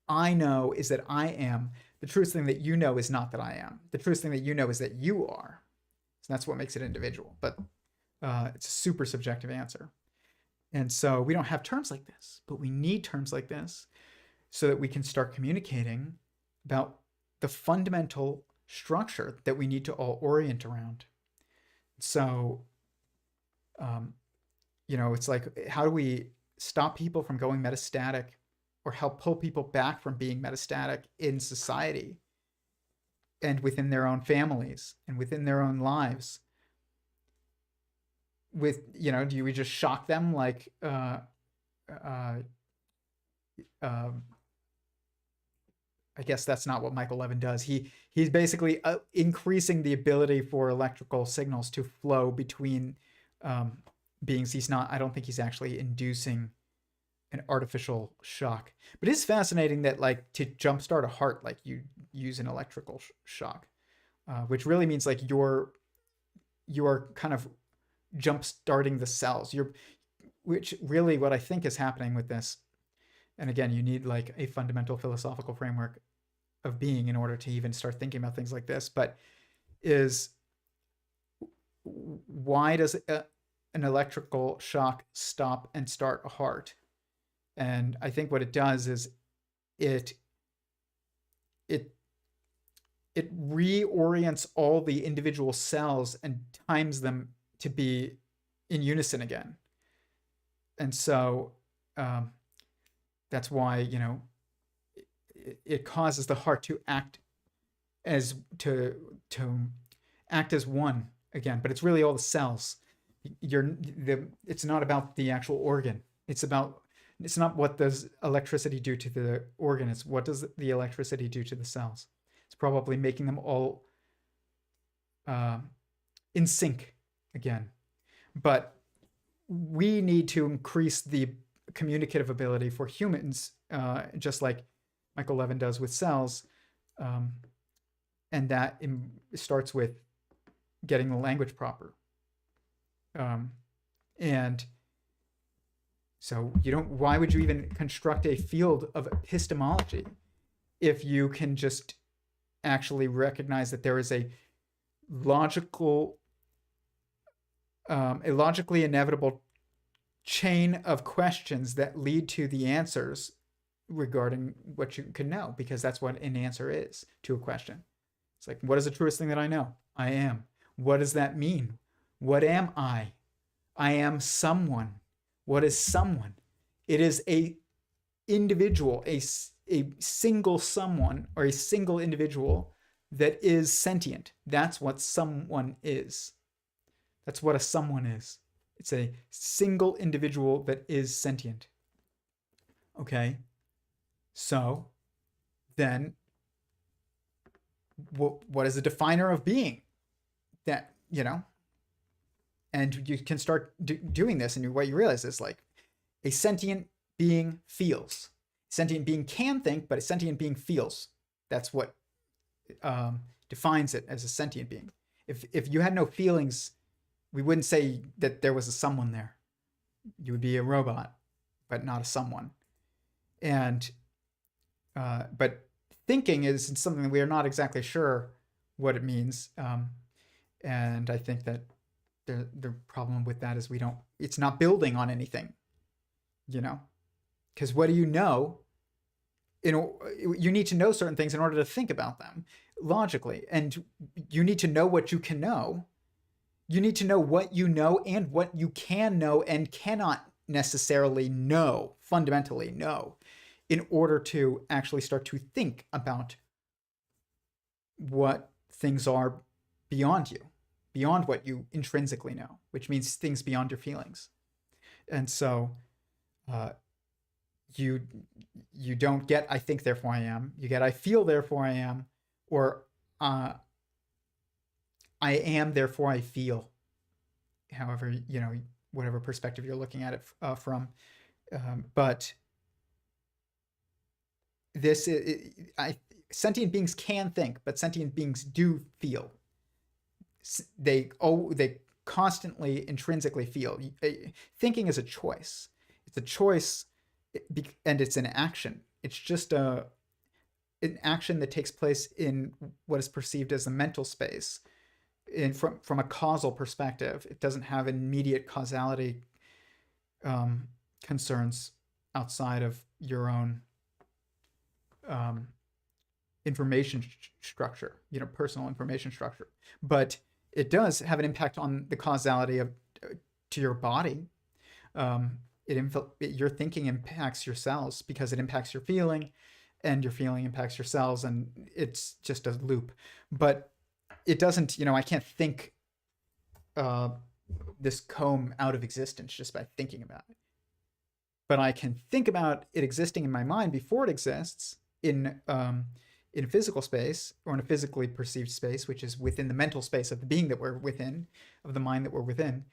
I know is that I am, the truest thing that you know is not that I am. The truest thing that you know is that you are. So that's what makes it individual. But it's a super subjective answer. And so we don't have terms like this, but we need terms like this so that we can start communicating about the fundamental structure that we need to all orient around. So, it's like, how do we stop people from going metastatic or help pull people back from being metastatic in society and within their own families and within their own lives? Do we just shock them like I guess that's not what Michael Levin does. He's basically increasing the ability for electrical signals to flow between beings. I don't think he's actually inducing an artificial shock. But it is fascinating that, like, to jumpstart a heart, like, you use an electrical shock, which really means like you're kind of jumpstarting the cells. Which really what I think is happening with this. And again, you need like a fundamental philosophical framework of being in order to even start thinking about things like this. But why does an electrical shock stop and start a heart? And I think what it does is it reorients all the individual cells and times them to be in unison again. And so that's why, it causes the heart to act as one again, but it's really all the cells. It's not about the actual organ. It's not what does electricity do to the organ. It's what does the electricity do to the cells. It's probably making them all in sync again. But we need to increase the communicative ability for humans, just like Michael Levin does with cells. And that starts with getting the language proper. And so why would you even construct a field of epistemology if you can just actually recognize that there is a logically inevitable chain of questions that lead to the answers regarding what you can know, because that's what an answer is to a question. It's like, what is the truest thing that I know? I am. What does that mean? What am I? I am someone. What is someone? It is a individual, a single someone or a single individual that is sentient. That's what someone is. That's what a someone is. It's a single individual that is sentient. Okay? So then what is the definer of being? That, and you can start doing this, and what you realize is like a sentient being feels. Sentient being can think, but a sentient being feels. That's what defines it as a sentient being. If you had no feelings, we wouldn't say that there was a someone there. You would be a robot, but not a someone. And but thinking is something that we are not exactly sure what it means. And I think that the problem with that is it's not building on anything, because what do you know? You need to know certain things in order to think about them logically, and you need to know what you can know. You need to know what you know and what you can know and cannot necessarily know, fundamentally know, in order to actually start to think about what things are beyond you, beyond what you intrinsically know, which means things beyond your feelings. And so you don't get I think therefore I am. You get I feel therefore I am, or I am therefore I feel. However, whatever perspective you're looking at it from. But this sentient beings can think, but sentient beings do feel. They constantly intrinsically feel. Thinking is a choice. It's a choice, and it's an action. It's just an action that takes place in what is perceived as the mental space. From a causal perspective, it doesn't have immediate causality concerns outside of your own information structure, personal information structure. But it does have an impact on the causality to your body. Your thinking impacts your cells because it impacts your feeling, and your feeling impacts your cells, and it's just a loop. But it doesn't, I can't think this comb out of existence just by thinking about it. But I can think about it existing in my mind before it exists in physical space, or in a physically perceived space, which is within the mental space of the being that we're within, of the mind that we're within.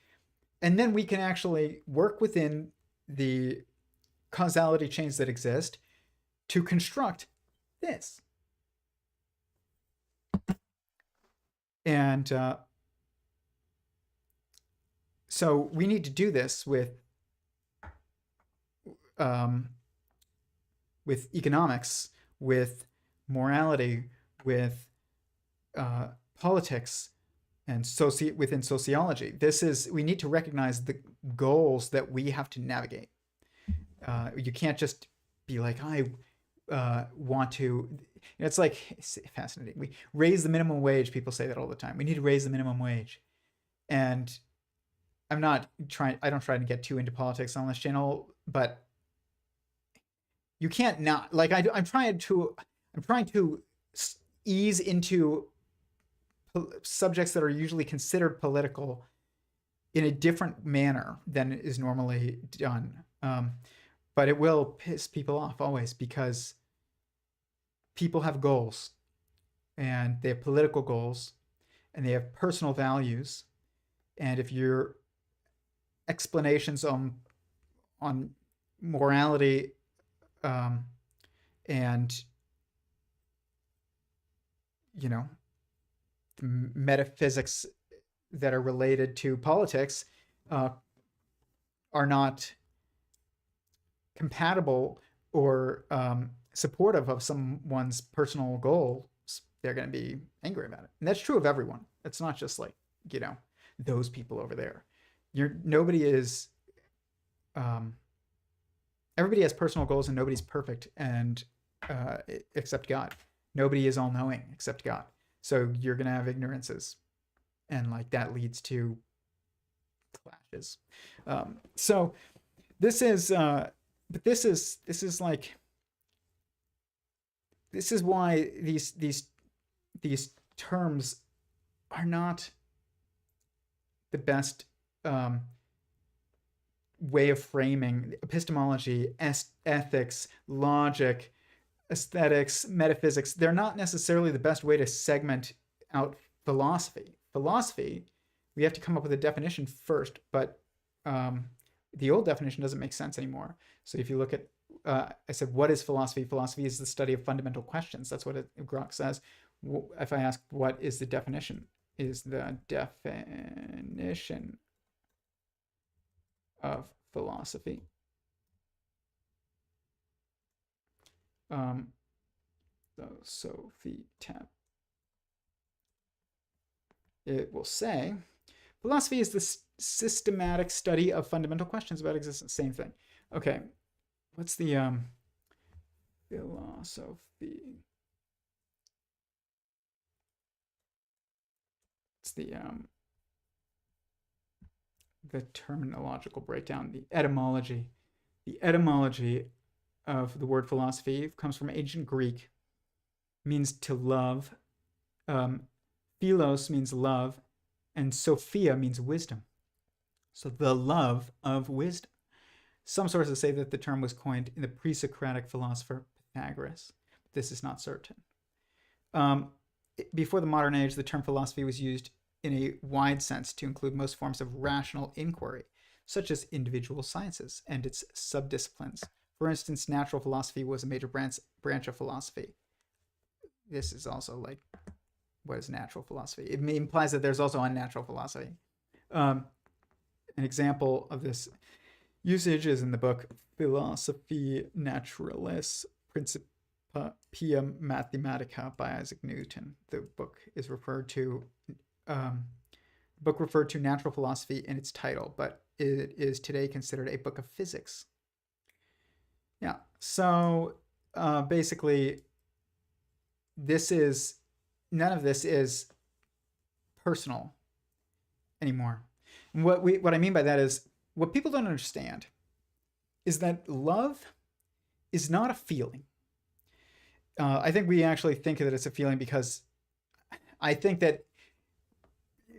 And then we can actually work within the causality chains that exist to construct this. And so we need to do this with economics, with morality, with politics, and within sociology. We need to recognize the goals that we have to navigate. You can't just be like, I want to. It's fascinating. We raise the minimum wage. People say that all the time. We need to raise the minimum wage, and I don't try to get too into politics on this channel, but you can't not I'm trying to ease into subjects that are usually considered political in a different manner than is normally done. But it will piss people off always, because people have goals, and they have political goals, and they have personal values. And if you're explanations on morality, and you know, metaphysics that are related to politics uh, are not compatible or supportive of someone's personal goals, they're going to be angry about it. And that's true of everyone. It's not just like, you know, those people over there. Nobody is, um, everybody has personal goals and nobody's perfect and except God. Nobody is all knowing except God. So you're going to have ignorances. And like that leads to clashes. So this is, but this is like, this is why these terms are not the best way of framing epistemology, ethics, logic, aesthetics, metaphysics. They're not necessarily the best way to segment out philosophy. Philosophy, we have to come up with a definition first, but the old definition doesn't make sense anymore. So if you look at, I said, what is philosophy? Philosophy is the study of fundamental questions. That's what Grok says. If I ask, what is the definition? Is the definition of philosophy? Sophie tab. It will say, philosophy is the systematic study of fundamental questions about existence. Same thing. Okay, what's the philosophy? It's the terminological breakdown, the etymology. The etymology of the word philosophy comes from ancient Greek, means to love. Philos means love, and Sophia means wisdom. So the love of wisdom. Some sources say that the term was coined in the pre-Socratic philosopher Pythagoras. This is not certain. Before the modern age, the term philosophy was used in a wide sense to include most forms of rational inquiry, such as individual sciences and its subdisciplines. For instance, natural philosophy was a major branch of philosophy. This is also like, what is natural philosophy? It implies that there's also unnatural philosophy. An example of this usage is in the book Philosophiae Naturalis Principia Mathematica by Isaac Newton. The book is referred to natural philosophy in its title, but it is today considered a book of physics. Yeah, so basically, none of this is personal anymore. And what I mean by that is, what people don't understand is that love is not a feeling. I think we actually think that it's a feeling because I think that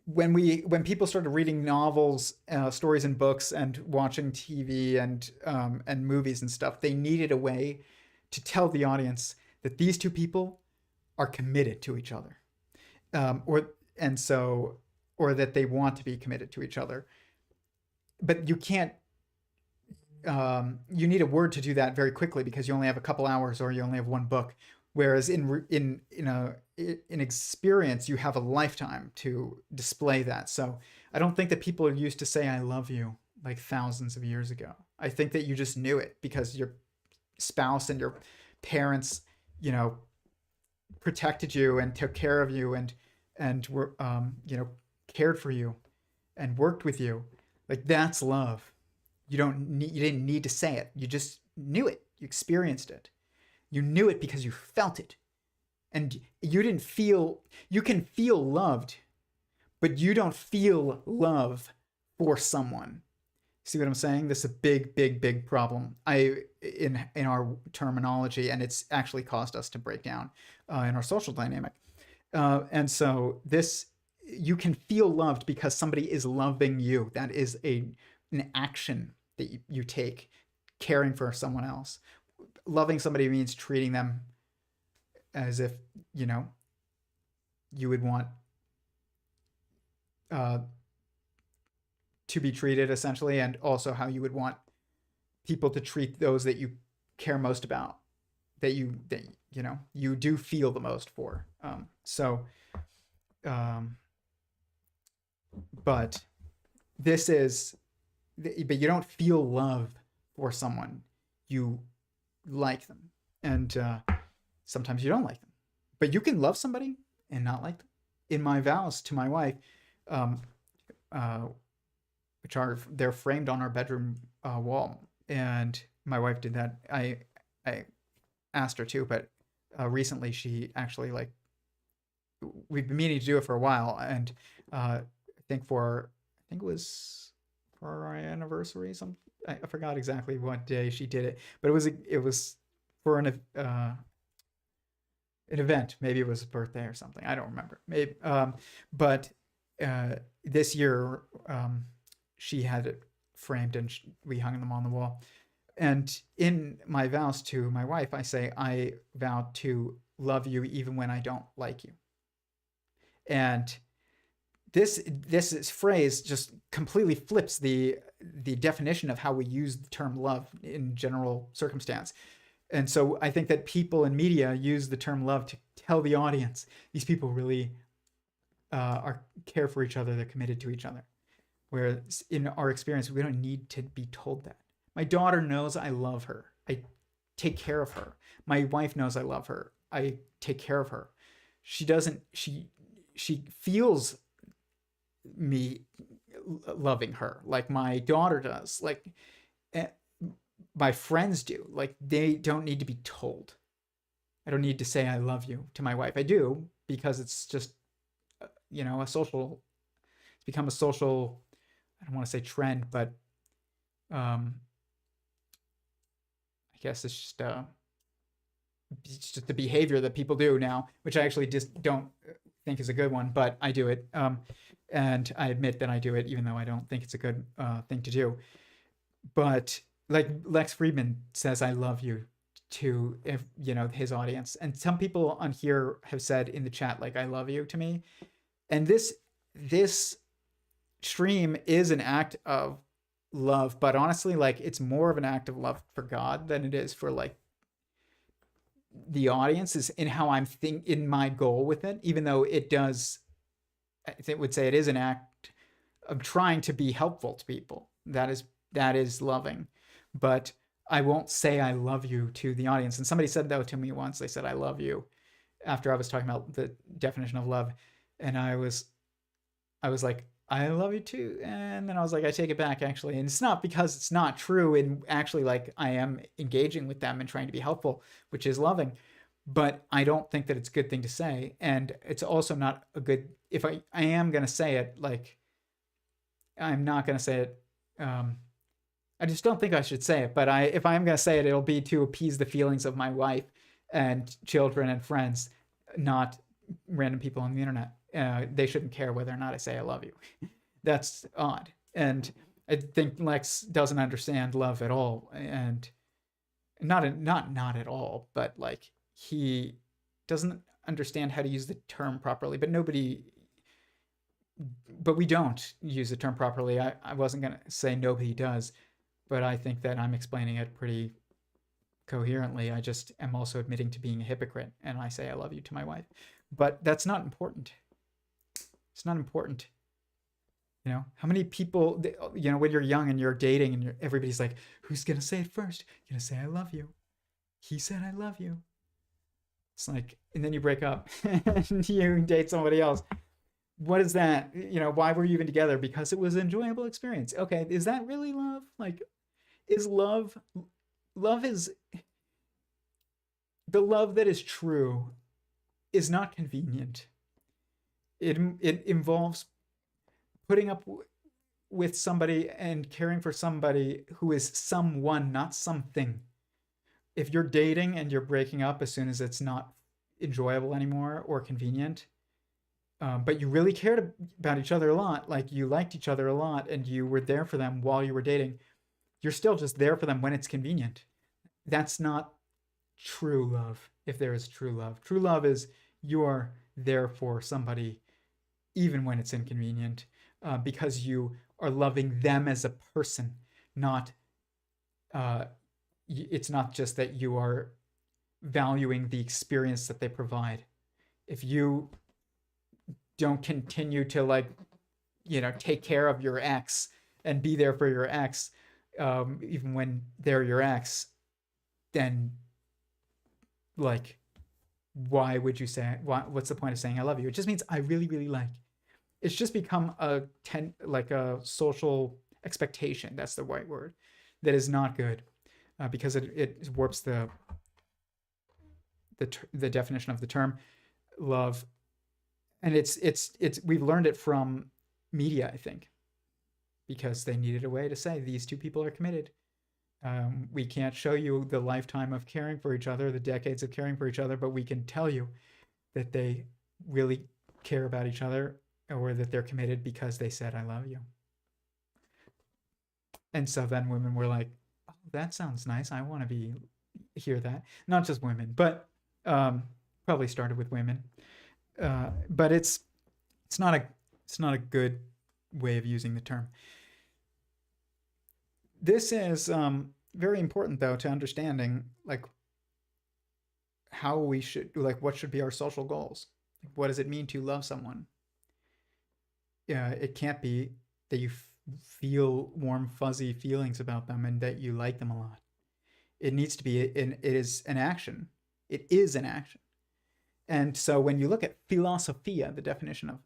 when people started reading novels, stories and books, and watching TV and movies and stuff, they needed a way to tell the audience that these two people are committed to each other, or that they want to be committed to each other. But you can't. You need a word to do that very quickly because you only have a couple hours or you only have one book. Whereas in experience, you have a lifetime to display that. So I don't think that people are used to say "I love you" like thousands of years ago. I think that you just knew it because your spouse and your parents, protected you and took care of you and were cared for you and worked with you. Like, that's love. You didn't need to say it. You just knew it. You experienced it. You knew it because you felt it. And you can feel loved, but you don't feel love for someone. See what I'm saying? This is a big, big, big problem in our terminology, and it's actually caused us to break down in our social dynamic. And so you can feel loved because somebody is loving you. That is an action that you take, caring for someone else. Loving somebody means treating them as if, you would want to be treated, essentially, and also how you would want people to treat those that you care most about, that you do feel the most for. Um, but this is, but you don't feel love for someone. You like them, and sometimes you don't like them. But you can love somebody and not like them. In my vows to my wife, um, which they're framed on our bedroom wall, and my wife did that. I asked her to, but recently she actually like, we've been meaning to do it for a while, and I think it was for our anniversary. I forgot exactly what day she did it, but it was for an event. Maybe it was a birthday or something. I don't remember. Maybe, but this year she had it framed, and we hung them on the wall. And in my vows to my wife, I say, I vow to love you even when I don't like you. And this phrase just completely flips the definition of how we use the term love in general circumstance. And so I think that people in media use the term love to tell the audience these people really are care for each other, they're committed to each other. Whereas in our experience, we don't need to be told that. My daughter knows I love her. I take care of her. My wife knows I love her. I take care of her. She doesn't. She feels me loving her like my daughter does. Like my friends do. Like they don't need to be told. I don't need to say I love you to my wife. I do, because it's just a social. It's become a social. I don't want to say trend, but I guess it's just the behavior that people do now, which I actually just don't think is a good one, but I do it. And I admit that I do it, even though I don't think it's a good thing to do. But like Lex Friedman says, I love you to, his audience. And some people on here have said in the chat, like, I love you to me. And this stream is an act of love, but honestly, like, it's more of an act of love for God than it is for like the audience, is in how I'm in my goal with it, even though it does, I would say it is an act of trying to be helpful to people. That is loving. But I won't say I love you to the audience. And somebody said that to me once. They said, I love you, after I was talking about the definition of love. And I was like, I love you too. And then I was like, I take it back, actually. And it's not because it's not true. And actually, like, I am engaging with them and trying to be helpful, which is loving. But I don't think that it's a good thing to say. And it's also not a good, if I am going to say it, like, I'm not going to say it. I just don't think I should say it. But if I am going to say it, it'll be to appease the feelings of my wife and children and friends, not random people on the internet. They shouldn't care whether or not I say I love you. That's odd. And I think Lex doesn't understand love at all. And not at all, but like, he doesn't understand how to use the term properly. But we don't use the term properly. I wasn't going to say nobody does, but I think that I'm explaining it pretty coherently. I just am also admitting to being a hypocrite, and I say I love you to my wife. But that's not important. It's not important. How many people, when you're young and you're dating and everybody's like, who's going to say it first? You're going to say, I love you. He said, I love you. It's like, and then you break up and you date somebody else. What is that? Why were you even together? Because it was an enjoyable experience. Okay. Is that really love? Like, is love is the love that is true is not convenient. It involves putting up with somebody and caring for somebody who is someone, not something. If you're dating and you're breaking up as soon as it's not enjoyable anymore or convenient, but you really cared about each other a lot, like you liked each other a lot and you were there for them while you were dating, you're still just there for them when it's convenient. That's not true love, if there is true love. True love is you're there for somebody even when it's inconvenient. because you are loving them as a person, not it's not just that you are valuing the experience that they provide. If you don't continue to, like, take care of your ex and be there for your ex, even when they're your ex, then, like, why would you say, what's the point of saying I love you? It just means I really, really like. It's just become like a social expectation. That's the right word. That is not good, because it warps the definition of the term love. And it's we've learned it from media, I think, because they needed a way to say these two people are committed. We can't show you the lifetime of caring for each other, the decades of caring for each other, but we can tell you that they really care about each other, or that they're committed because they said, I love you. And so then women were like, oh, that sounds nice. I want to hear that. Not just women, but probably started with women. But it's not a good way of using the term. This is very important, though, to understanding, like, how we should, like, what should be our social goals. What does it mean to love someone? It can't be that you feel warm, fuzzy feelings about them and that you like them a lot. It needs to be it is an action. It is an action. And so when you look at philosophia, the definition of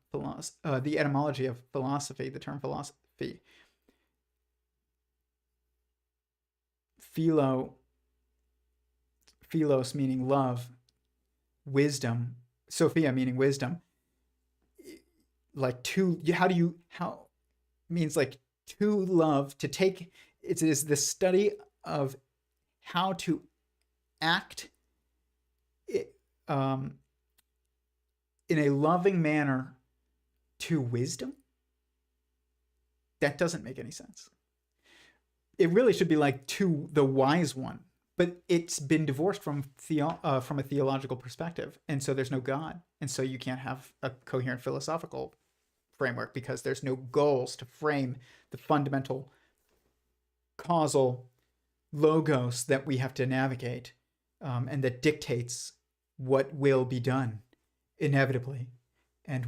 the etymology of philosophy, the term philosophy, philos meaning love, wisdom, Sophia meaning wisdom, like how means like to love, to take. It is the study of how to act in a loving manner to wisdom. That doesn't make any sense. It really should be like to the wise one, but it's been divorced from a theological perspective, and so there's no God, and so you can't have a coherent philosophical framework because there's no goals to frame the fundamental causal logos that we have to navigate, and that dictates what will be done inevitably, and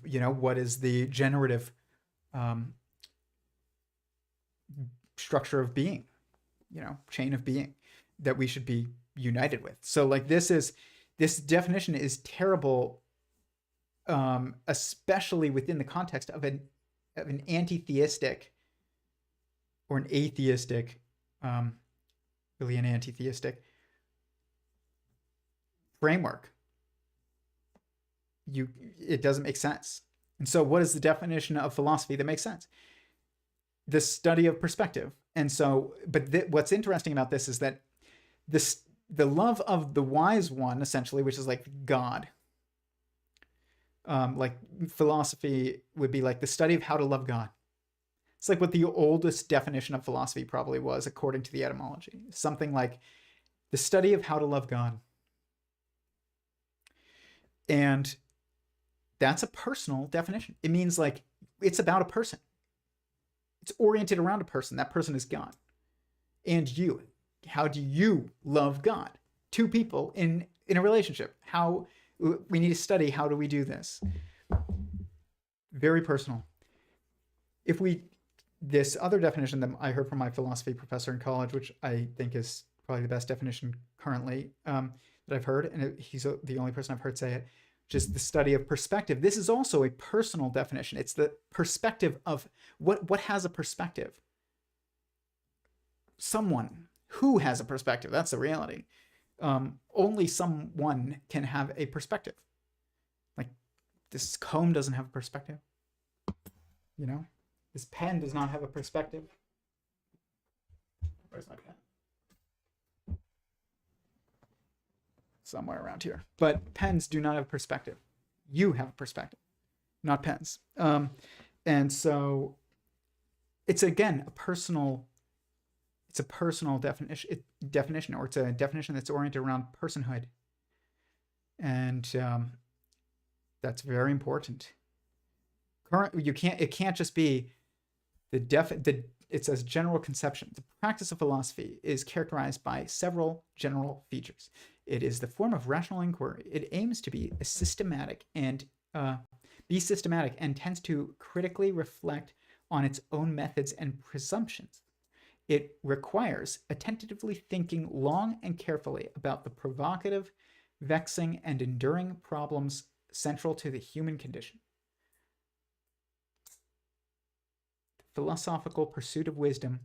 what is the generative structure of being, chain of being that we should be united with. So, like, this definition is terrible, especially within the context of an anti-theistic or an atheistic, really an anti-theistic framework. It doesn't make sense. And so what is the definition of philosophy that makes sense? The study of perspective. And so, but what's interesting about this is that the love of the wise one, essentially, which is like God, like philosophy would be like the study of how to love God. It's like what the oldest definition of philosophy probably was, according to the etymology. Something like the study of how to love God. And that's a personal definition. It means, like, it's about a person. It's oriented around a person. That person is God. And you. How do you love God? Two people in a relationship. How we need to study, how do we do this? Very personal. This other definition that I heard from my philosophy professor in college, which I think is probably the best definition currently that I've heard, and he's the only person I've heard say it, just the study of perspective. This is also a personal definition. It's the perspective of what has a perspective. Someone who has a perspective. That's the reality. Only someone can have a perspective. Like, this comb doesn't have a perspective. This pen does not have a perspective. Where's my pen? Somewhere around here. But pens do not have perspective. You have a perspective, not pens. And so it's, again, a personal definition, or it's a definition that's oriented around personhood. And that's very important. It can't just be it says general conception. The practice of philosophy is characterized by several general features. It is the form of rational inquiry. It aims to be systematic and tends to critically reflect on its own methods and presumptions. It requires attentively thinking long and carefully about the provocative, vexing, and enduring problems central to the human condition. Philosophical pursuit of wisdom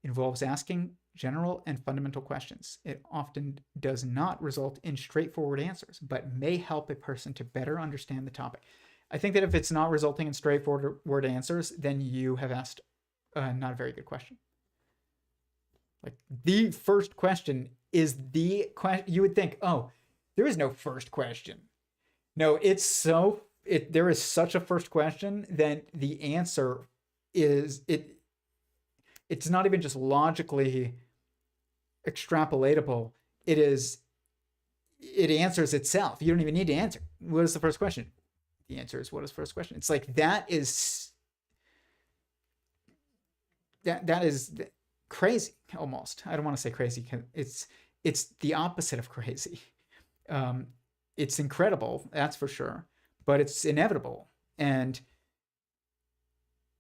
involves asking general and fundamental questions. It often does not result in straightforward answers, but may help a person to better understand the topic. I think that if it's not resulting in straightforward answers, then you have asked not a very good question. Like, the first question is the question. You would think, oh, there is no first question. No, there is such a first question that the answer is it's not even just logically extrapolatable. It answers itself. You don't even need to answer. What is the first question? The answer is, what is the first question? It's like, that is crazy, almost. I don't want to say crazy. It's the opposite of crazy. It's incredible, that's for sure, but it's inevitable, and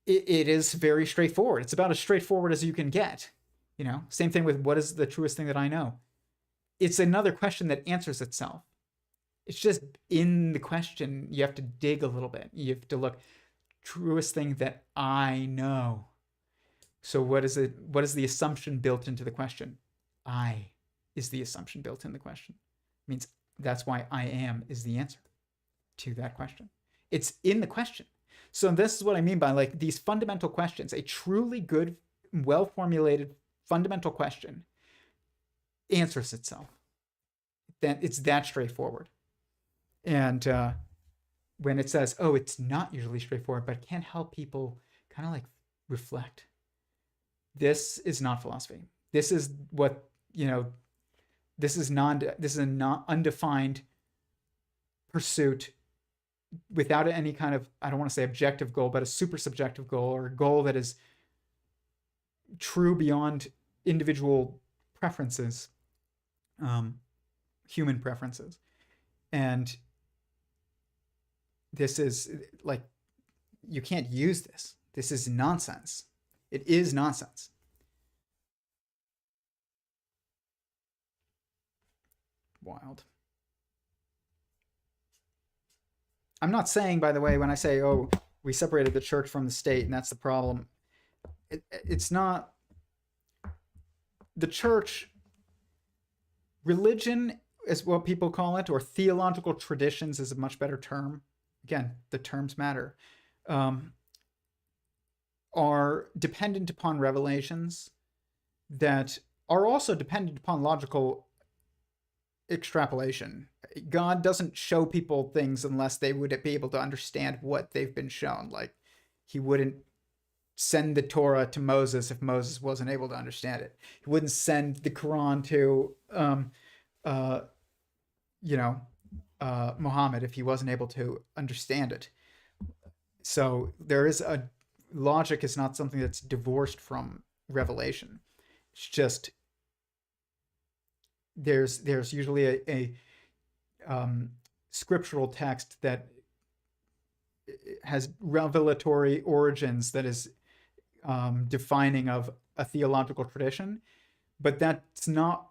it is very straightforward. It's about as straightforward as you can get. Same thing with, what is the truest thing that I know? It's another question that answers itself. It's just in the question, you have to dig a little bit. You have to look, truest thing that I know. So what is the assumption built into the question? I is the assumption built in the question. It means that's why I am is the answer to that question. It's in the question. So this is what I mean by, like, these fundamental questions. A truly good, well-formulated fundamental question answers itself. Then it's that straightforward. And when it says, oh, it's not usually straightforward, but it can help people kind of like reflect. This is not philosophy. This is what, this is a not undefined pursuit without any kind of, I don't want to say objective goal, but a super subjective goal, or a goal that is true beyond individual preferences, human preferences. And this is like, you can't use this. This is nonsense. It is nonsense. Wild. I'm not saying, by the way, when I say, oh, we separated the church from the state and that's the problem, it's not. The church, religion is what people call it, or theological traditions is a much better term. Again, the terms matter. Are dependent upon revelations that are also dependent upon logical extrapolation. God doesn't show people things unless they would be able to understand what they've been shown. Like, he wouldn't send the Torah to Moses if Moses wasn't able to understand it. He wouldn't send the Quran to Muhammad if he wasn't able to understand it. So there is logic is not something that's divorced from revelation. It's just there's usually a scriptural text that has revelatory origins, that is defining of a theological tradition, but that's not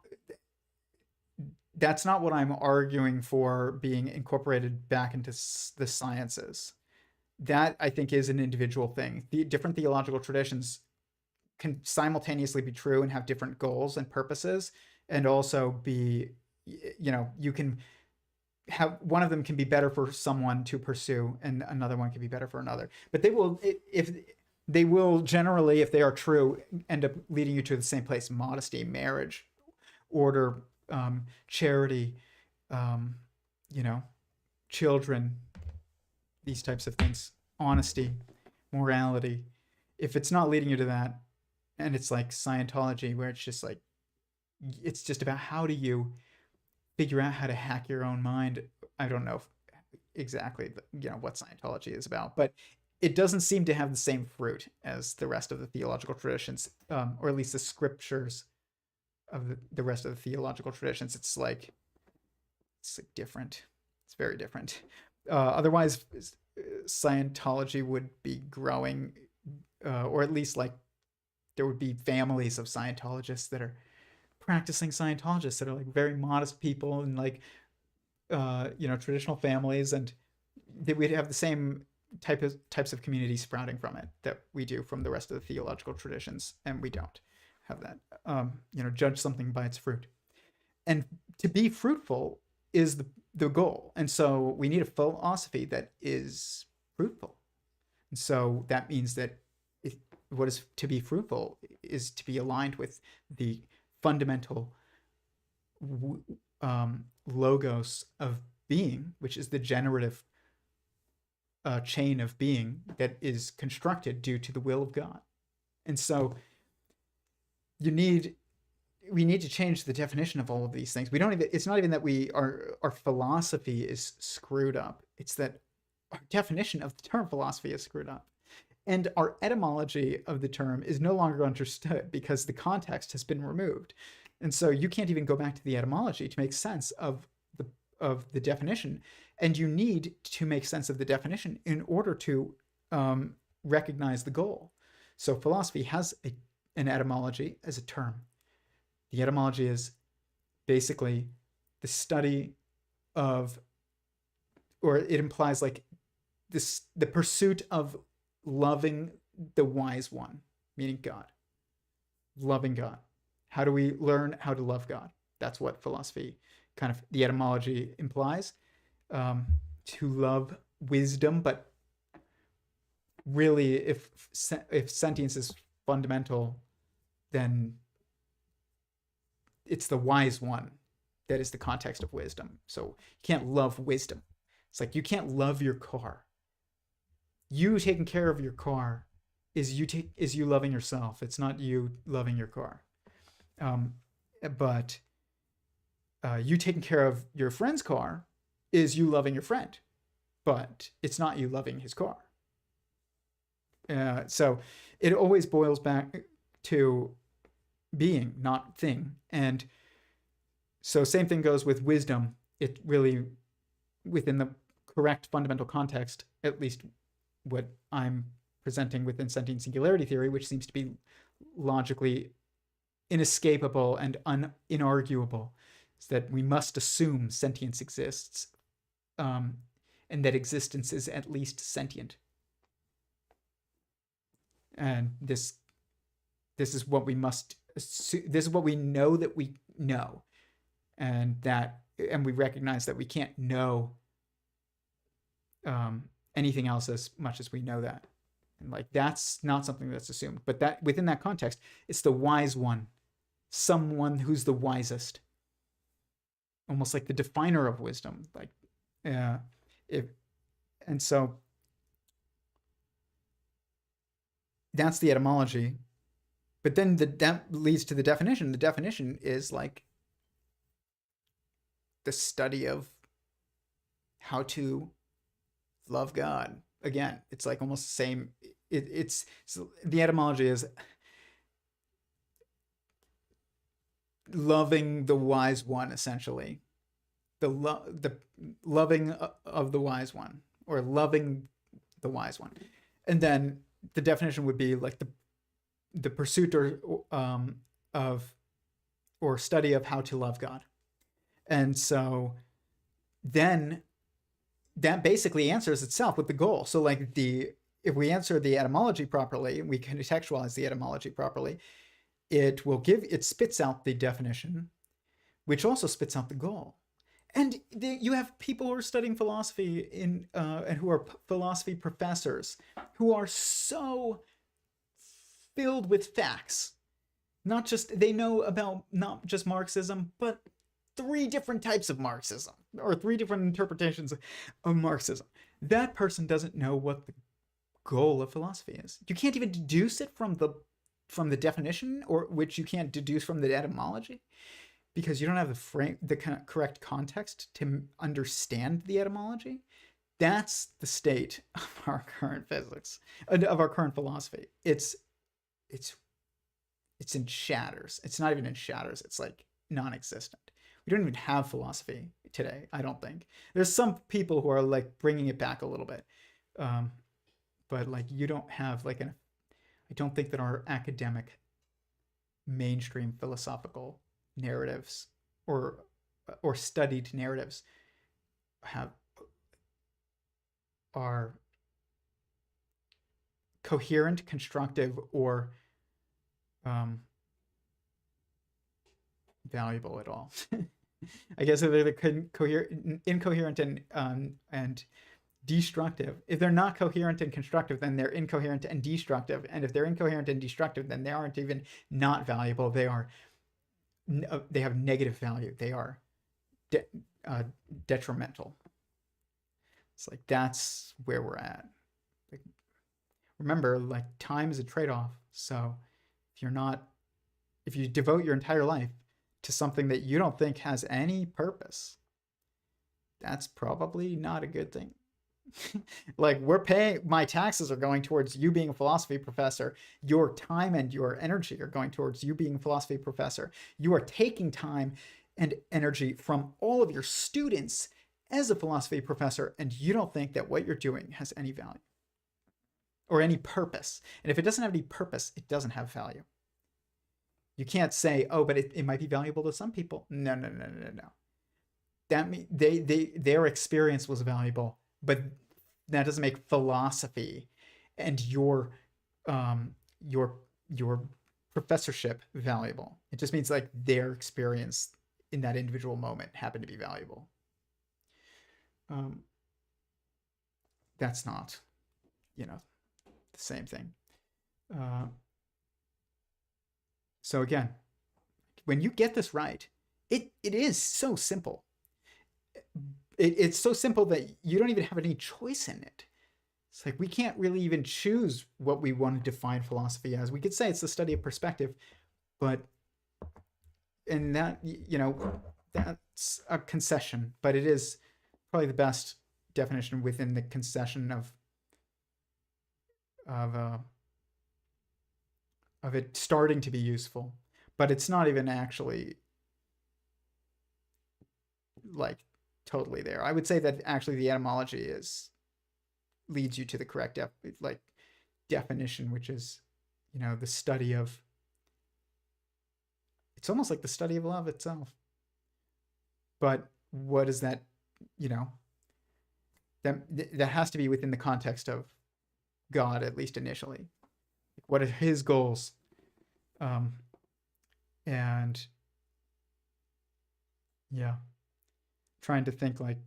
what I'm arguing for being incorporated back into the sciences. That, I think, is an individual thing. The different theological traditions can simultaneously be true and have different goals and purposes, and also be, you can have, one of them can be better for someone to pursue and another one can be better for another. But they will generally, if they are true, end up leading you to the same place: modesty, marriage, order, charity, children, these types of things, honesty, morality. If it's not leading you to that, and it's like Scientology, where it's just like, it's just about how do you figure out how to hack your own mind. I don't know exactly what Scientology is about, but it doesn't seem to have the same fruit as the rest of the theological traditions, or at least the scriptures of the rest of the theological traditions. It's like different. It's very different. Otherwise, Scientology would be growing, or at least like there would be families of Scientologists that are practicing Scientologists that are like very modest people and like traditional families, and that we'd have the same types of communities sprouting from it that we do from the rest of the theological traditions, and we don't have that. Judge something by its fruit, and to be fruitful is the goal, and so we need a philosophy that is fruitful, and so that means that what is to be fruitful is to be aligned with the fundamental logos of being, which is the generative chain of being that is constructed due to the will of God. And so we need to change the definition of all of these things. It's not even that our philosophy is screwed up. It's that our definition of the term philosophy is screwed up. And our etymology of the term is no longer understood because the context has been removed. And so you can't even go back to the etymology to make sense of the definition. And you need to make sense of the definition in order to recognize the goal. So philosophy has an etymology as a term. The etymology is basically the study of, or it implies like the pursuit of loving the wise one, meaning God. Loving God. How do we learn how to love God? That's what philosophy kind of, the etymology implies. To love wisdom, but really if sentience is fundamental, then it's the wise one that is the context of wisdom. So you can't love wisdom. It's like you can't love your car. You taking care of your car is you loving yourself. It's not you loving your car. But you taking care of your friend's car is you loving your friend, but it's not you loving his car. So it always boils back to being, not thing. And so same thing goes with wisdom. It really, within the correct fundamental context, at least what I'm presenting within Sentient Singularity Theory, which seems to be logically inescapable and inarguable, is that we must assume sentience exists, and that existence is at least sentient. And this is what we must assume, this is what we know that we know, and we recognize that we can't know anything else as much as we know that. And like that's not something that's assumed, but that within that context, it's the wise one, someone who's the wisest, almost like the definer of wisdom. Like, and so that's the etymology. But then that leads to the definition. The definition is like the study of how to love God. Again, it's like almost the same. It's the etymology is loving the wise one, essentially. The loving of the wise one, or loving the wise one. And then the definition would be like the pursuit or study of how to love God. And so then that basically answers itself with the goal. So like if we answer the etymology properly, we contextualize the etymology properly, it spits out the definition, which also spits out the goal. And you have people who are studying philosophy and who are philosophy professors who are so filled with facts. They know about not just Marxism, but 3 different types of Marxism, or 3 different interpretations of Marxism. That person doesn't know what the goal of philosophy is. You can't even deduce it from the definition, or which you can't deduce from the etymology, because you don't have the correct context to understand the etymology. That's the state of our current physics, of our current philosophy. It's in shatters. It's not even in shatters. It's like non-existent. We don't even have philosophy today, I don't think. There's some people who are like bringing it back a little bit. But like you don't have like I don't think that our academic mainstream philosophical narratives or studied narratives are coherent, constructive, or valuable at all. I guess if they're incoherent and destructive. If they're not coherent and constructive, then they're incoherent and destructive. And if they're incoherent and destructive, then they aren't even not valuable. They have negative value. They are detrimental. It's like that's where we're at. Like, remember, like time is a trade-off. So if you devote your entire life to something that you don't think has any purpose, that's probably not a good thing. Like we're paying, my taxes are going towards you being a philosophy professor. Your time and your energy are going towards you being a philosophy professor. You are taking time and energy from all of your students as a philosophy professor, and you don't think that what you're doing has any value or any purpose. And if it doesn't have any purpose, it doesn't have value. You can't say, oh, but it might be valuable to some people. No. That mean their experience was valuable, but that doesn't make philosophy and your professorship valuable. It just means like their experience in that individual moment happened to be valuable. That's not, the same thing. So again, when you get this right, it is so simple. It's so simple that you don't even have any choice in it. It's like we can't really even choose what we want to define philosophy as. We could say it's the study of perspective, but and that that's a concession, but it is probably the best definition within the concession of it starting to be useful, but it's not even actually like totally there. I would say that actually the etymology leads you to the correct definition, which is, the study of, it's almost like the study of love itself. But what is that, that has to be within the context of God, at least initially. What are his goals? And yeah, trying to think like,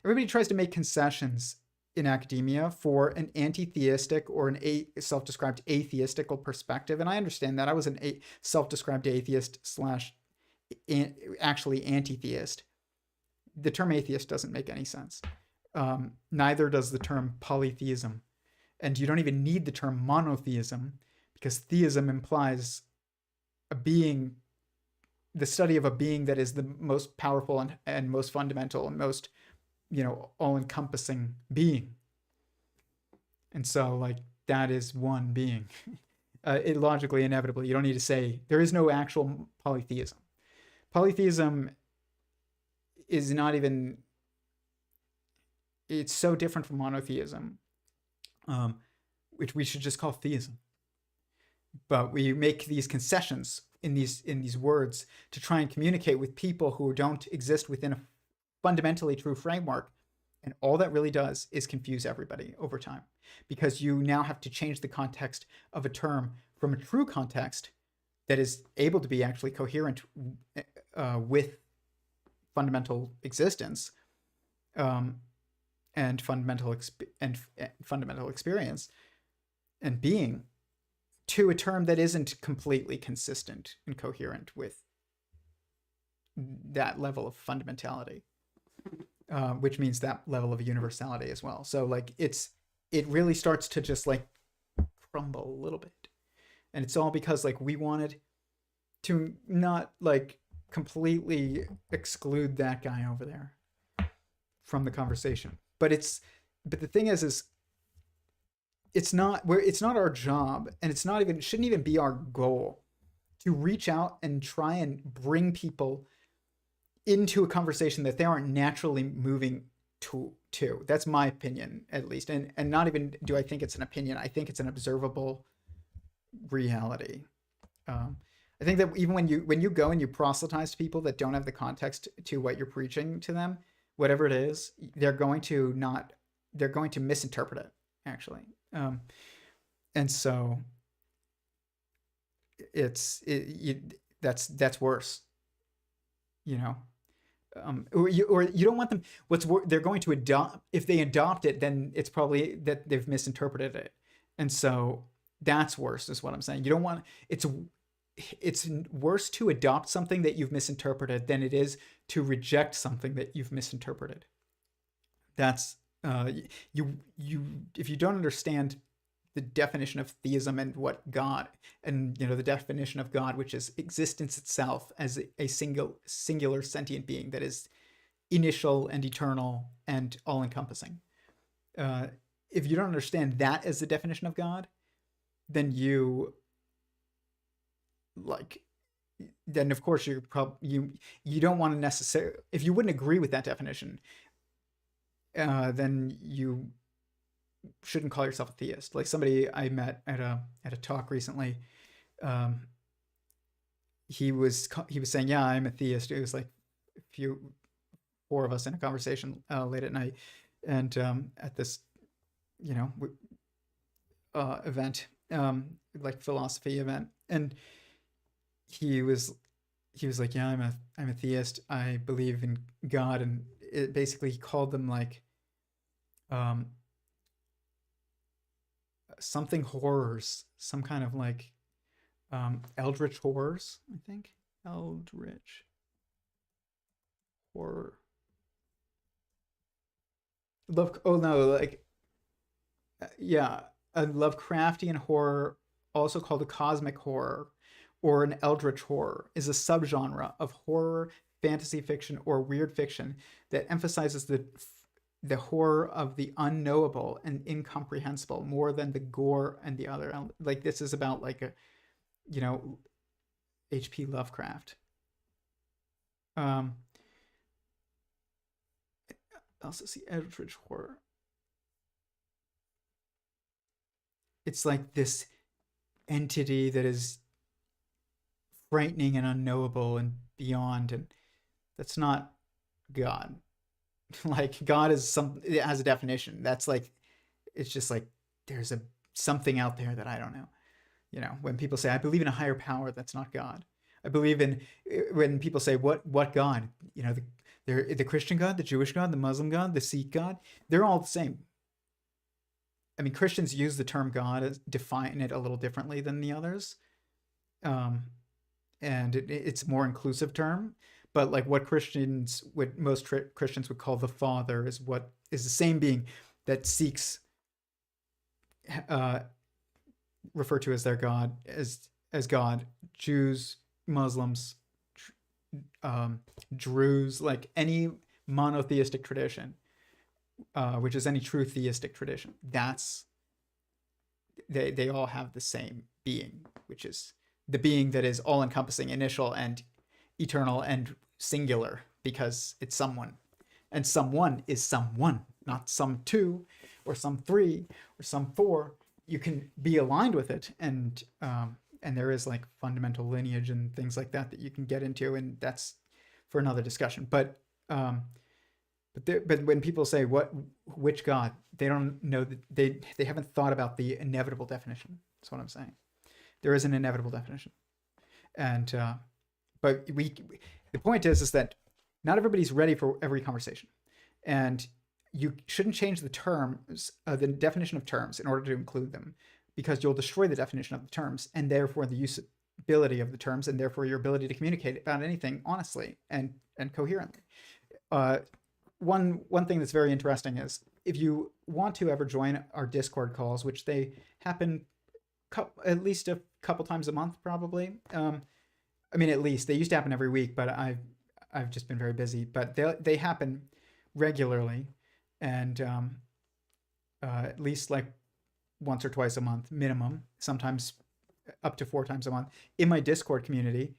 everybody tries to make concessions in academia for an anti-theistic or an self-described atheistical perspective. And I understand that. I was a self-described atheist / actually anti-theist. The term atheist doesn't make any sense. Neither does the term polytheism. And you don't even need the term monotheism, because theism implies a being, the study of a being that is the most powerful and most fundamental and most, all-encompassing being. And so, like, that is one being. It logically, inevitably, you don't need to say, there is no actual polytheism. Polytheism is not even, it's so different from monotheism, which we should just call theism. But we make these concessions in these words to try and communicate with people who don't exist within a fundamentally true framework. And all that really does is confuse everybody over time, because you now have to change the context of a term from a true context that is able to be actually coherent with fundamental existence and fundamental experience and being, to a term that isn't completely consistent and coherent with that level of fundamentality, which means that level of universality as well. So like it really starts to just like crumble a little bit. And it's all because like we wanted to not like completely exclude that guy over there from the conversation. but the thing is it's not our job, and it shouldn't even be our goal to reach out and try and bring people into a conversation that they aren't naturally moving to. That's my opinion, at least. And not even do I think it's an opinion. I think it's an observable reality. I think that even when you go and you proselytize to people that don't have the context to what you're preaching to them, whatever it is, they're going to misinterpret it, actually. And so that's worse, you know. Or you don't want them. They're going to adopt. If they adopt it, then it's probably that they've misinterpreted it, and so that's worse. Is what I'm saying. You don't want. It's worse to adopt something that you've misinterpreted than it is to reject something that you've misinterpreted. That's you. If you don't understand the definition of theism and what God, and the definition of God, which is existence itself as a singular sentient being that is initial and eternal and all-encompassing. If you don't understand that as the definition of God, then then of course you don't want to necessarily, if you wouldn't agree with that definition, then you shouldn't call yourself a theist. Like somebody I met at a talk recently, he was saying, yeah, I'm a theist. It was like four of us in a conversation late at night, and at this event, like philosophy event, and he was like, yeah, I'm a theist. I believe in God. And basically he called them like something horrors, some kind of like eldritch horrors, I think. Eldritch horror. Yeah, a Lovecraftian horror, also called a cosmic horror or an eldritch horror, is a subgenre of horror, fantasy fiction, or weird fiction that emphasizes the horror of the unknowable and incomprehensible more than the gore and the other. Like this is about like H.P. Lovecraft. I also see eldritch horror. It's like this entity that is frightening and unknowable and beyond, and that's not God. Like God is it has a definition. That's like, it's just like there's something out there that I don't know. When people say I believe in a higher power, that's not God. I believe in, when people say what God, the Christian God, the Jewish God, the Muslim God, the Sikh God, they're all the same. I mean, Christians use the term God, define it a little differently than the others. And it's a more inclusive term, but like what most Christians would call the Father is the same being that Sikhs refer to as their God, as God. Jews, Muslims, Druze, like any monotheistic tradition, which is any true theistic tradition, they all have the same being, which is the being that is all-encompassing, initial, and eternal, and singular, because it's someone. And someone is someone, not some two, or some three, or some four. You can be aligned with it, and there is like fundamental lineage and things like that you can get into, and that's for another discussion. But when people say which God, they don't know that they haven't thought about the inevitable definition. That's what I'm saying. There is an inevitable definition, and but the point is that not everybody's ready for every conversation, and you shouldn't change the terms, the definition of terms, in order to include them, because you'll destroy the definition of the terms, and therefore the usability of the terms, and therefore your ability to communicate about anything honestly and coherently. One thing that's very interesting is, if you want to ever join our Discord calls, which they happen at least a couple times a month, probably. I mean, at least they used to happen every week, but I've just been very busy. But they happen regularly. and at least like once or twice a month minimum, sometimes up to 4 times a month in my Discord community.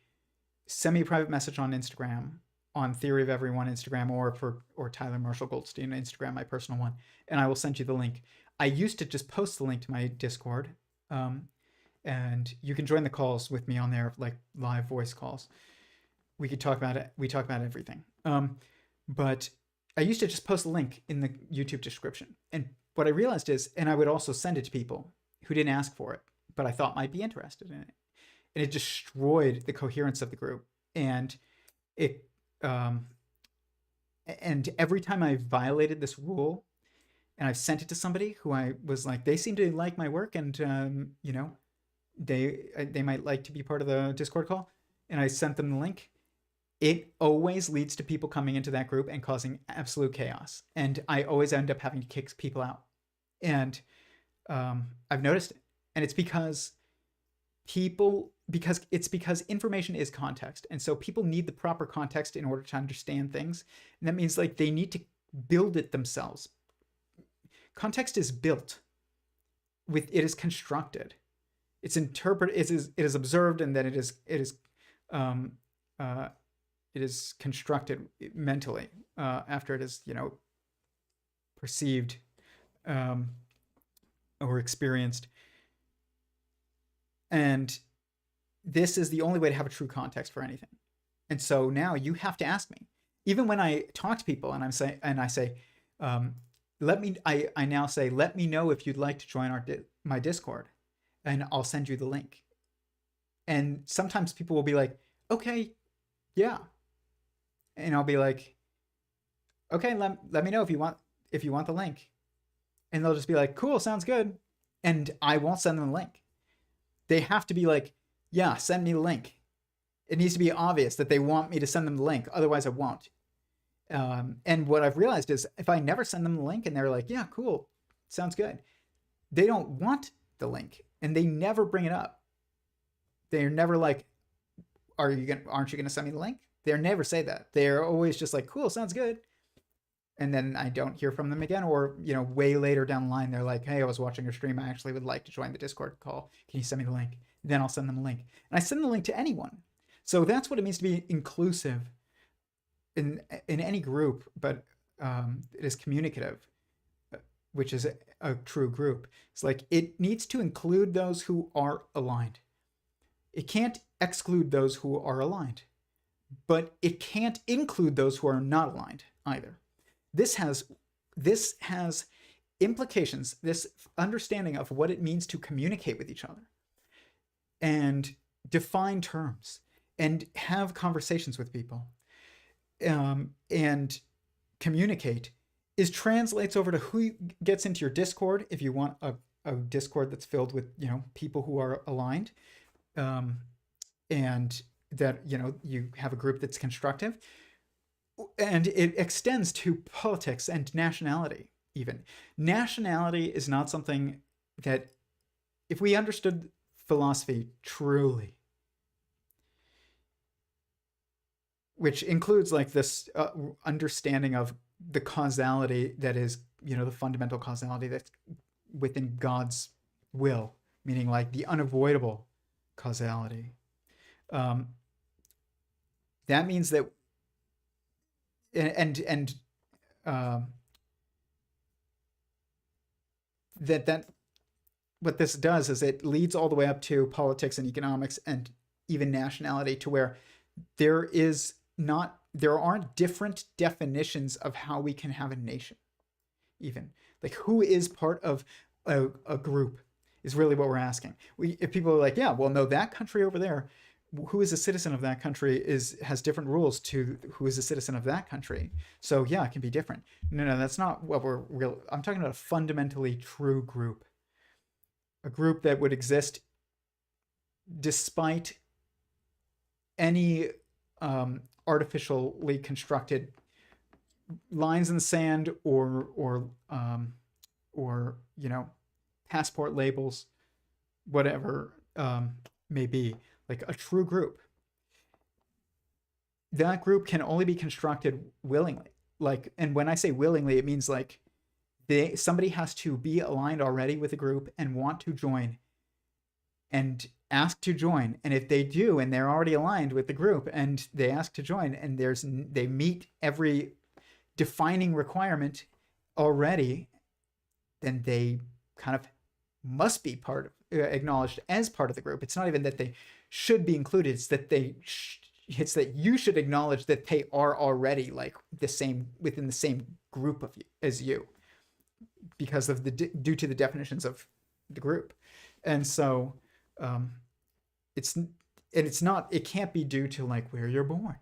Send me a private message on Instagram, on Theory of Everyone Instagram, or Tyler Marshall Goldstein Instagram, my personal one, and I will send you the link. I used to just post the link to my Discord, and you can join the calls with me on there, like live voice calls. We could talk about it. We talk about everything. But I used to just post a link in the YouTube description, and what I realized is, and I would also send it to people who didn't ask for it, but I thought might be interested in it, and it destroyed the coherence of the group. And it and every time I violated this rule and I've sent it to somebody who I was like, they seem to like my work, and they might like to be part of the Discord call, and I sent them the link, it always leads to people coming into that group and causing absolute chaos, and I always end up having to kick people out. And I've noticed it, and it's because information is context, and so people need the proper context in order to understand things, and that means like they need to build it themselves. Context is built. It is constructed. It's interpreted. It is observed, and then it is constructed mentally after it is perceived or experienced. And this is the only way to have a true context for anything. And so now you have to ask me, even when I talk to people and I say, let me know if you'd like to join my Discord, and I'll send you the link. And sometimes people will be like, okay, yeah. And I'll be like, okay, let me know if you want the link. And they'll just be like, cool, sounds good. And I won't send them the link. They have to be like, yeah, send me the link. It needs to be obvious that they want me to send them the link. Otherwise I won't. And what I've realized is if I never send them the link and they're like, yeah, cool, sounds good, they don't want the link, and they never bring it up. They're never like, aren't you gonna send me the link? They never say that. They're always just like, cool, sounds good. And then I don't hear from them again. Or, way later down the line, they're like, hey, I was watching your stream. I actually would like to join the Discord call. Can you send me the link? Then I'll send them the link. And I send the link to anyone. So that's what it means to be inclusive in any group, but it is communicative, which is a true group. It's like it needs to include those who are aligned. It can't exclude those who are aligned, but it can't include those who are not aligned either. This has implications, this understanding of what it means to communicate with each other and define terms and have conversations with people and communicate translates over to who gets into your Discord. If you want a Discord that's filled with people who are aligned, and that you have a group that's constructive, and it extends to politics and nationality. Even nationality is not something that, if we understood philosophy truly, which includes like this understanding of the causality that is, the fundamental causality that's within God's will, meaning like the unavoidable causality. That means that, that what this does is it leads all the way up to politics and economics and even nationality, to where there aren't different definitions of how we can have a nation. Even like who is part of a group is really what we're asking. If people are like, yeah, well, no, that country over there, who is a citizen of that country has different rules to who is a citizen of that country. So yeah, it can be different. No, that's not what I'm talking about a fundamentally true group. A group that would exist despite any artificially constructed lines in the sand or passport labels, whatever may be. Like a true group, that group can only be constructed willingly. Like, and when I say willingly, it means like somebody has to be aligned already with a group and want to join and ask to join. And if they do, and they're already aligned with the group and they ask to join, and they meet every defining requirement already, then they kind of must be acknowledged as part of the group. It's not even that they should be included. It's that it's that you should acknowledge that they are already like the same within the same group of you as you, because of due to the definitions of the group. And so it can't be due to like where you're born.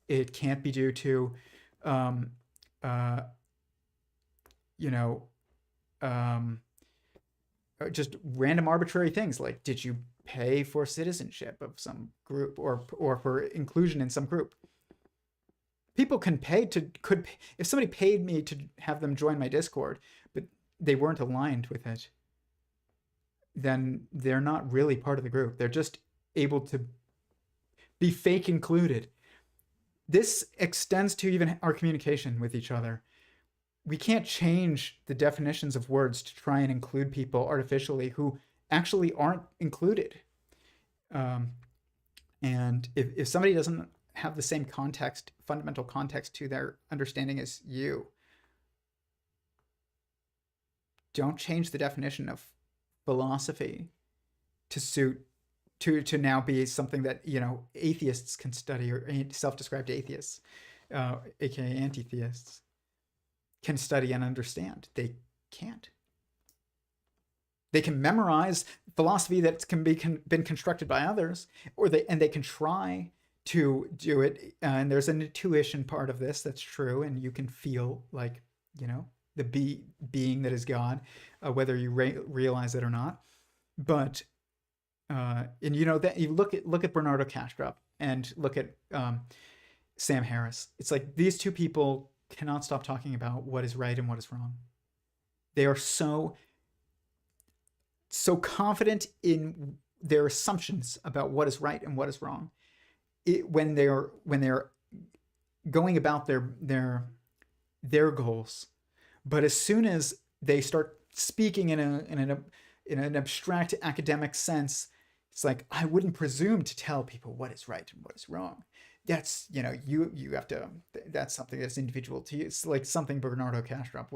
It can't be due to just random arbitrary things like, did you pay for citizenship of some group or for inclusion in some group? People could if somebody paid me to have them join my Discord, but they weren't aligned with it, then they're not really part of the group. They're just able to be fake included. This extends to even our communication with each other. We can't change the definitions of words to try and include people artificially who actually aren't included. And if somebody doesn't have the same fundamental context to their understanding as you, don't change the definition of philosophy to now be something that atheists can study, or self-described atheists, aka anti-theists, can study and understand. They can't. They can memorize philosophy that's been constructed by others, and they can try to do it. And there's an intuition part of this that's true, and you can feel like the being that is God, whether you realize it or not. But and that you look at Bernardo Kastrup and look at Sam Harris. It's like these two people cannot stop talking about what is right and what is wrong. They are so confident in their assumptions about what is right and what is wrong. When they're going about their goals, but as soon as they start speaking in an abstract academic sense, it's like, I wouldn't presume to tell people what is right and what is wrong. That's you have to. That's something that's individual to you. It's like something Bernardo Kastrup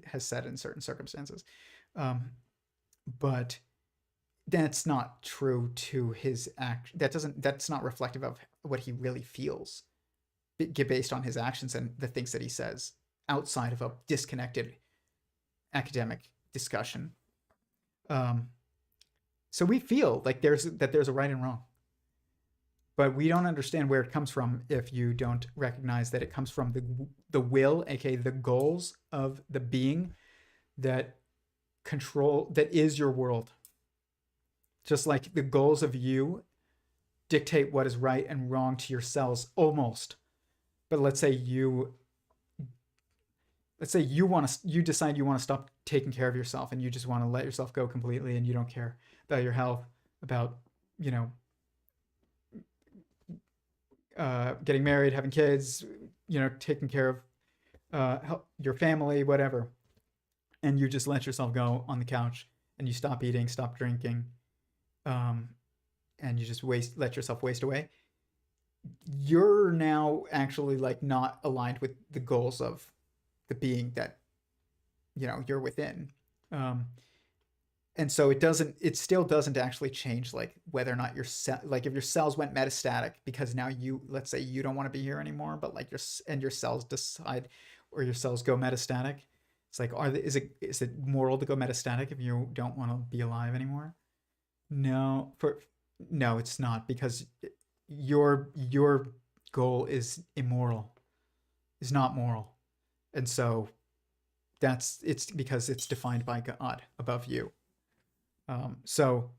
has said in certain circumstances, but that's not true to his act. That's not reflective of what he really feels, based on his actions and the things that he says outside of a disconnected academic discussion. So we feel like there's a right and wrong, but we don't understand where it comes from if you don't recognize that it comes from the will, aka the goals of the being that is your world. Just like the goals of you dictate what is right and wrong to your cells, almost. But let's say you decide you want to stop taking care of yourself, and you just want to let yourself go completely, and you don't care about your health, about getting married, having kids, taking care of your family, whatever, and you just let yourself go on the couch, and you stop eating, stop drinking, and you just let yourself waste away. You're now actually like not aligned with the goals of the being that you're within, and so it still doesn't actually change like whether or not your if your cells went metastatic because now let's say you don't want to be here anymore, but like your cells decide, or your cells go metastatic. It's like, is it moral to go metastatic if you don't want to be alive anymore? No, it's not, because your goal is immoral, is not moral. And so it's because it's defined by God above you. So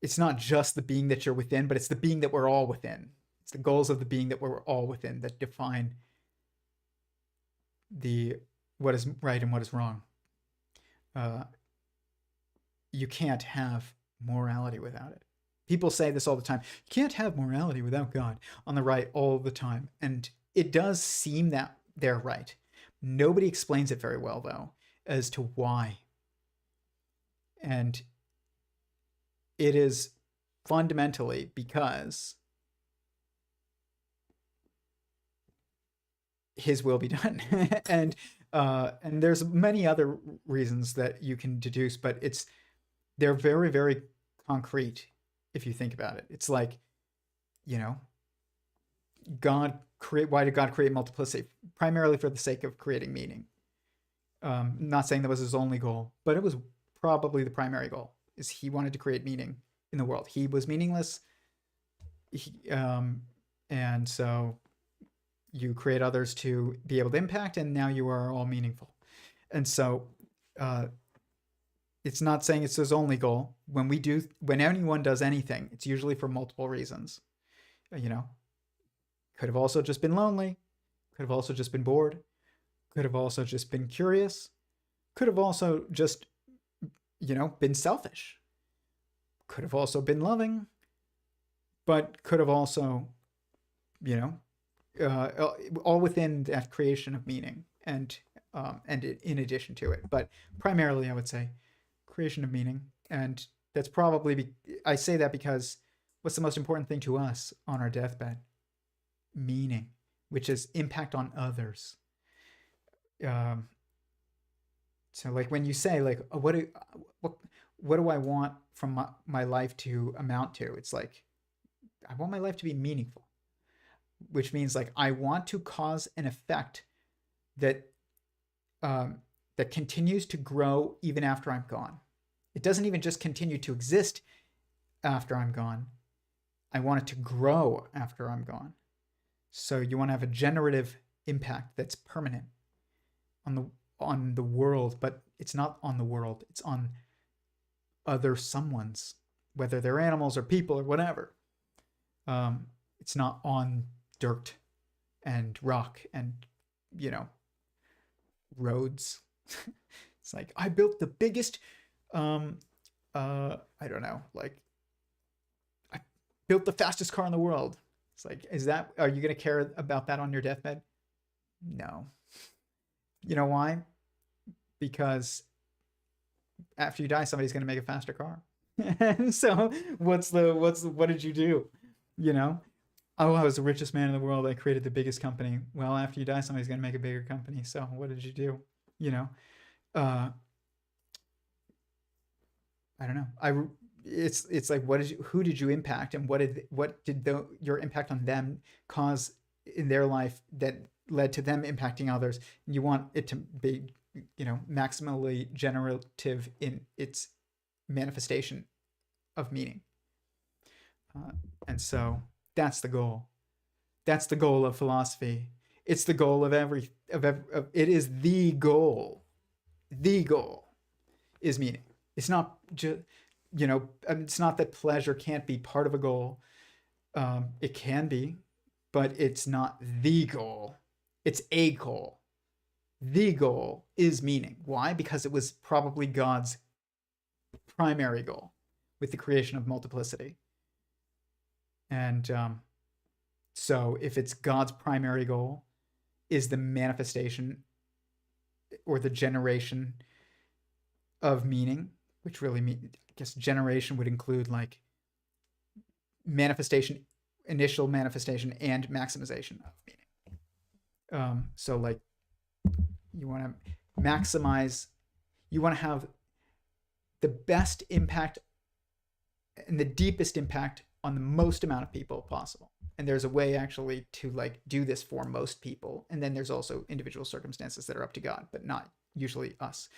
it's not just the being that you're within, but it's the being that we're all within. It's the goals of the being that we're all within that define what is right and what is wrong. You can't have morality without it. People say this all the time. You can't have morality without God, on the right all the time. And it does seem that they're right. Nobody explains it very well, though, as to why. And it is fundamentally because his will be done. And there's many other reasons that you can deduce, but they're very, very concrete if you think about it. It's like, you know, why did God create multiplicity? Primarily for the sake of creating meaning. Not saying that was his only goal, but it was probably the primary goal, is he wanted to create meaning in the world. He was meaningless. And so you create others to be able to impact, and now you are all meaningful. And so it's not saying it's his only goal. When anyone does anything, it's usually for multiple reasons. You know, could have also just been lonely, could have also just been bored, could have also just been curious, could have also just, been selfish, could have also been loving, but could have also, all within that creation of meaning and in addition to it. But primarily, I would say creation of meaning. And that's probably, I say that because what's the most important thing to us on our deathbed? Meaning, which is impact on others. So like when you say like, what do I want from my life to amount to? It's like, I want my life to be meaningful, which means like I want to cause an effect that that continues to grow even after I'm gone. It doesn't even just continue to exist after I'm gone. I want it to grow after I'm gone. So you want to have a generative impact that's permanent on the world, but it's not on the world. It's on other someones, whether they're animals or people or whatever. It's not on dirt and rock and, roads. It's like, I built the biggest, I don't know, like, I built the fastest car in the world. It's like, are you going to care about that on your deathbed? No. You know why? Because after you die, somebody's going to make a faster car. And so what did you do? Oh, I was the richest man in the world. I created the biggest company. Well, after you die, somebody's going to make a bigger company. So what did you do? I don't know. It's like, who did you impact, and what did your impact on them cause in their life that led to them impacting others? And you want it to be, maximally generative in its manifestation of meaning. And so that's the goal. That's the goal of philosophy. It's the goal of it is the goal. The goal is meaning. It's not just, it's not that pleasure can't be part of a goal. It can be, but it's not the goal. It's a goal. The goal is meaning. Why? Because it was probably God's primary goal with the creation of multiplicity. And so if it's God's primary goal is the manifestation or the generation of meaning, which really I guess generation would include like manifestation, initial manifestation, and maximization of meaning. So like you want to maximize, you want to have the best impact and the deepest impact on the most amount of people possible. And there's a way actually to like do this for most people. And then there's also individual circumstances that are up to God, but not usually us.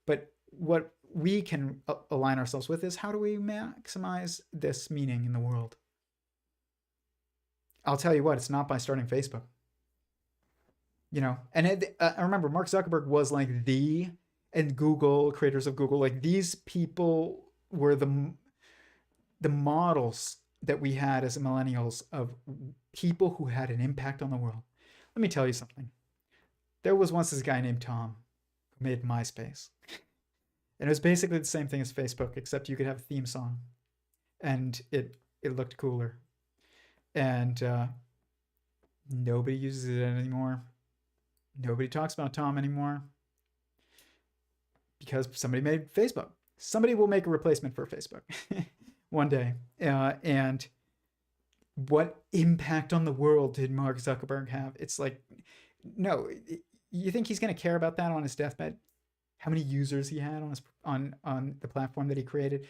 But what we can align ourselves with is, how do we maximize this meaning in the world? I'll tell you what, it's not by starting Facebook. And I remember Mark Zuckerberg was like and Google, creators of Google, like these people were the models that we had as millennials of people who had an impact on the world. Let me tell you something. There was once this guy named Tom who made MySpace. And it was basically the same thing as Facebook, except you could have a theme song. And it looked cooler. And nobody uses it anymore. Nobody talks about Tom anymore because somebody made Facebook. Somebody will make a replacement for Facebook one day. And what impact on the world did Mark Zuckerberg have? It's like, no, you think he's going to care about that on his deathbed? How many users he had on the platform that he created?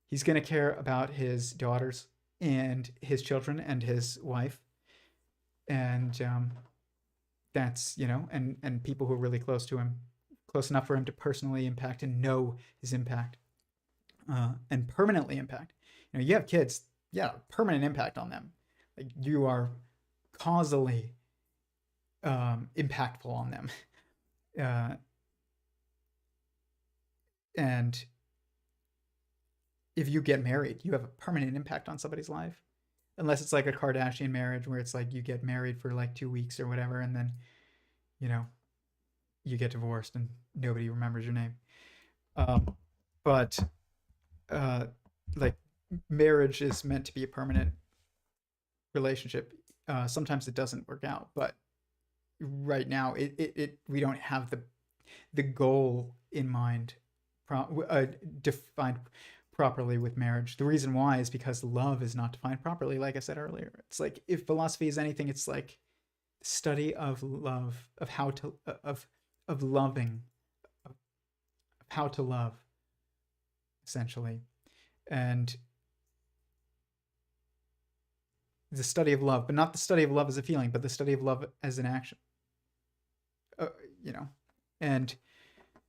He's going to care about his daughters and his children and his wife, and that's, and people who are really close to him, close enough for him to personally impact and know his impact, and permanently impact. You have kids, yeah, permanent impact on them. Like, you are causally impactful on them, and if you get married, you have a permanent impact on somebody's life. Unless it's like a Kardashian marriage where it's like you get married for like 2 weeks or whatever, and then, you get divorced and nobody remembers your name. But like, marriage is meant to be a permanent relationship. Sometimes it doesn't work out, but right now we don't have the goal in mind, defined properly with marriage. The reason why is because love is not defined properly. Like I said earlier, it's like, if philosophy is anything, it's like study of love, of how to of loving, of how to love, essentially. And the study of love, but not the study of love as a feeling, but the study of love as an action. And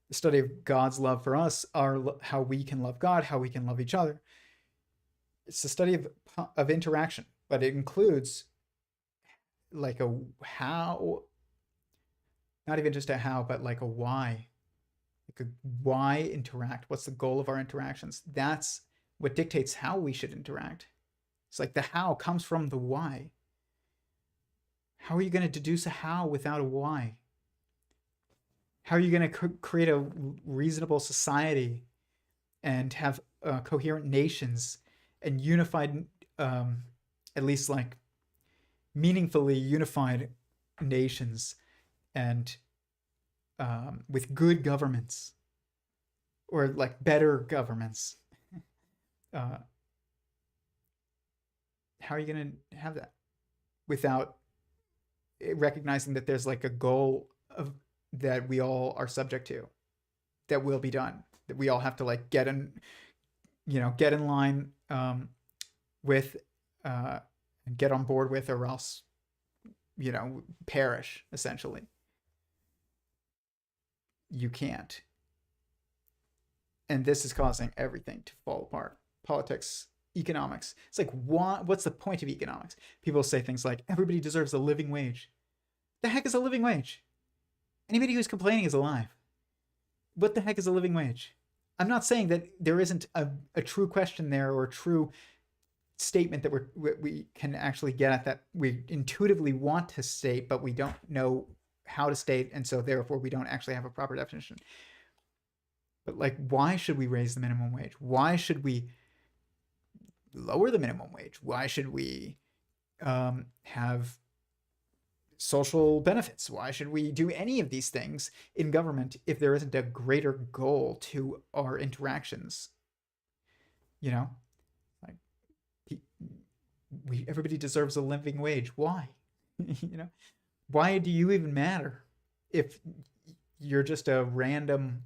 the study of God's love for us, how we can love God, how we can love each other. It's the study of interaction, but it includes like a how, not even just a how, but like a why. Like, a why interact? What's the goal of our interactions? That's what dictates how we should interact. It's like the how comes from the why. How are you going to deduce a how without a why? How are you going to create a reasonable society and have coherent nations and unified, at least like meaningfully unified nations, and with good governments, or like better governments? How are you going to have that without recognizing that there's like a goal that we all are subject to, that will be done, that we all have to like get in line with, and get on board with, or else perish, essentially. You can't. And this is causing everything to fall apart. Politics, economics. It's like, what's the point of economics? People say things like, everybody deserves a living wage. The heck is a living wage? Anybody who's complaining is alive. What the heck is a living wage? I'm not saying that there isn't a true question there, or a true statement that we can actually get at, that we intuitively want to state, but we don't know how to state, and so therefore we don't actually have a proper definition. But like, why should we raise the minimum wage? Why should we lower the minimum wage? Why should we have social benefits? Why should we do any of these things in government if there isn't a greater goal to our interactions? Like, everybody deserves a living wage. Why? Why do you even matter if you're just a random,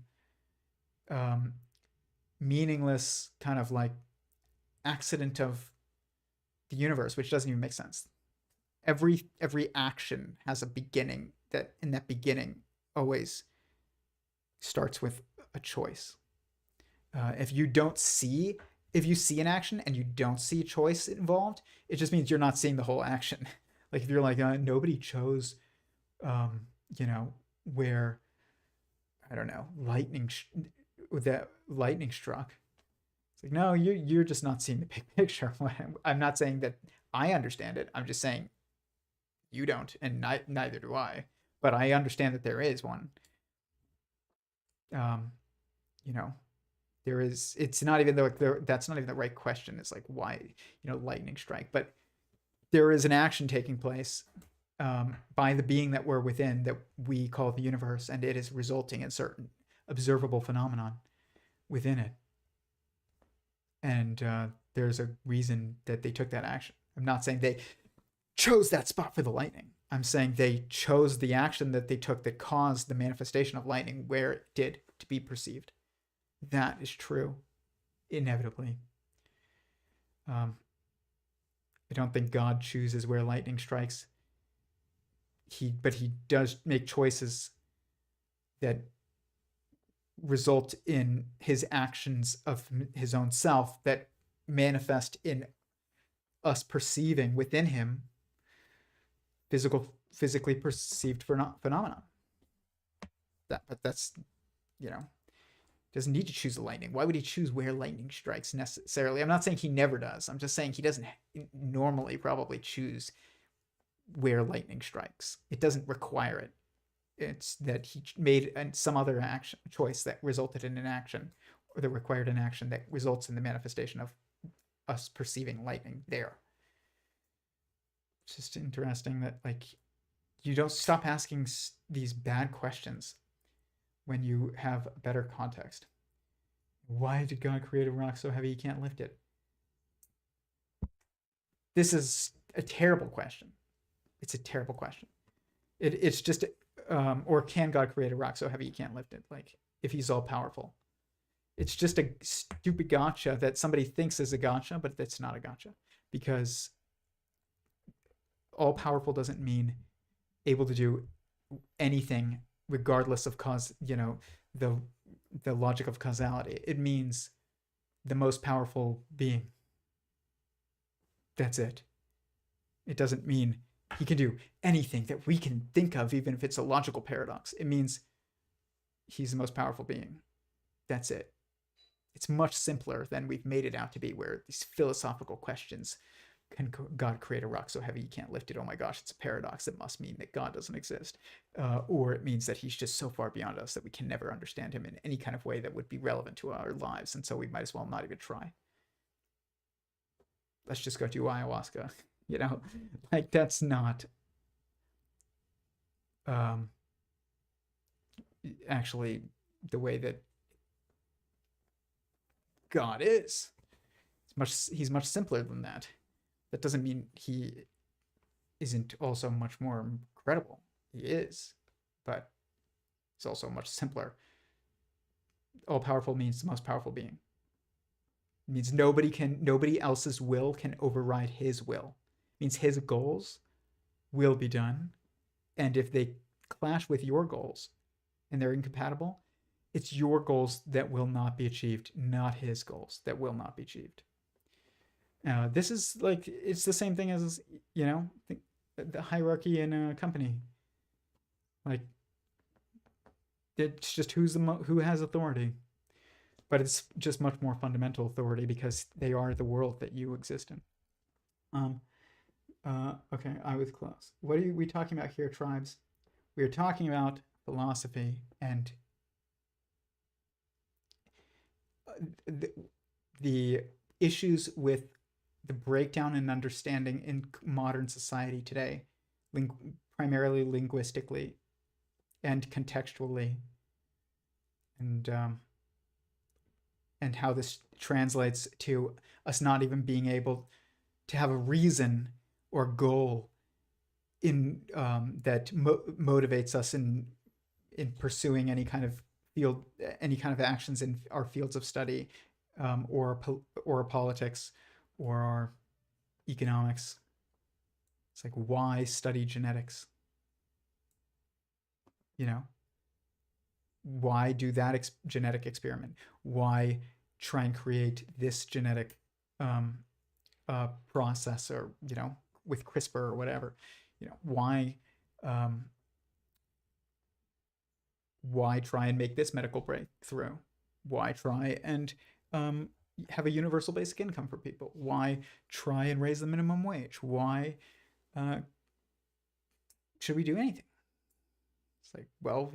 meaningless kind of like accident of the universe, which doesn't even make sense? Every action has a beginning, that in that beginning always starts with a choice. If you see an action and you don't see a choice involved, it just means you're not seeing the whole action. Like, if you're like, nobody chose, where, I don't know, that lightning struck. It's like, no, you're just not seeing the big picture. I'm not saying that I understand it. I'm just saying you don't, and neither do I. But I understand that there is one. There is. It's not even that's not even the right question. It's like, why, lightning strike? But there is an action taking place by the being that we're within, that we call the universe, and it is resulting in certain observable phenomenon within it. And there's a reason that they took that action. I'm not saying they chose that spot for the lightning. I'm saying they chose the action that they took that caused the manifestation of lightning where it did to be perceived. That is true, inevitably. I don't think God chooses where lightning strikes. But he does make choices that result in his actions of his own self that manifest in us perceiving within him physically perceived phenomena. But that's, doesn't need to choose the lightning. Why would he choose where lightning strikes necessarily? I'm not saying he never does. I'm just saying he doesn't normally probably choose where lightning strikes. It doesn't require it. It's that he made some other choice that resulted in an action, or that required an action that results in the manifestation of us perceiving lightning there. It's just interesting that, like, you don't stop asking these bad questions when you have better context. Why did God create a rock so heavy he can't lift it? This is a terrible question. It's a terrible question. It's just, or can God create a rock so heavy he can't lift it? Like, if he's all powerful. It's just a stupid gotcha that somebody thinks is a gotcha, but that's not a gotcha. Because all powerful doesn't mean able to do anything regardless of the logic of causality. It means the most powerful being. That's it. It doesn't mean he can do anything that we can think of, even if it's a logical paradox. It means he's the most powerful being. That's it. It's much simpler than we've made it out to be, where these philosophical questions, can God create a rock so heavy you can't lift it? Oh my gosh, it's a paradox. It must mean that God doesn't exist. Or it means that he's just so far beyond us that we can never understand him in any kind of way that would be relevant to our lives. And so we might as well not even try. Let's just go do ayahuasca. Like, that's not actually the way that God is. He's much simpler than that. That doesn't mean he isn't also much more incredible. He is, but he's also much simpler. All powerful means the most powerful being. It means nobody else's will can override his will. It means his goals will be done. And if they clash with your goals and they're incompatible, it's your goals that will not be achieved, not his goals that will not be achieved. This is like, it's the same thing as, the hierarchy in a company. Like, it's just who has authority. But it's just much more fundamental authority because they are the world that you exist in. Okay, I was close. What are we talking about here, tribes? We are talking about philosophy and the issues with the breakdown in understanding in modern society today, primarily linguistically and contextually, and how this translates to us not even being able to have a reason or goal in that motivates us in pursuing any kind of field, any kind of actions in our fields of study, or politics, or our economics. It's like, why study genetics? Why do that genetic experiment? Why try and create this genetic process, or with CRISPR or whatever? Why try and make this medical breakthrough? Why try and have a universal basic income for people? Why try and raise the minimum wage? Why should we do anything? It's like, well,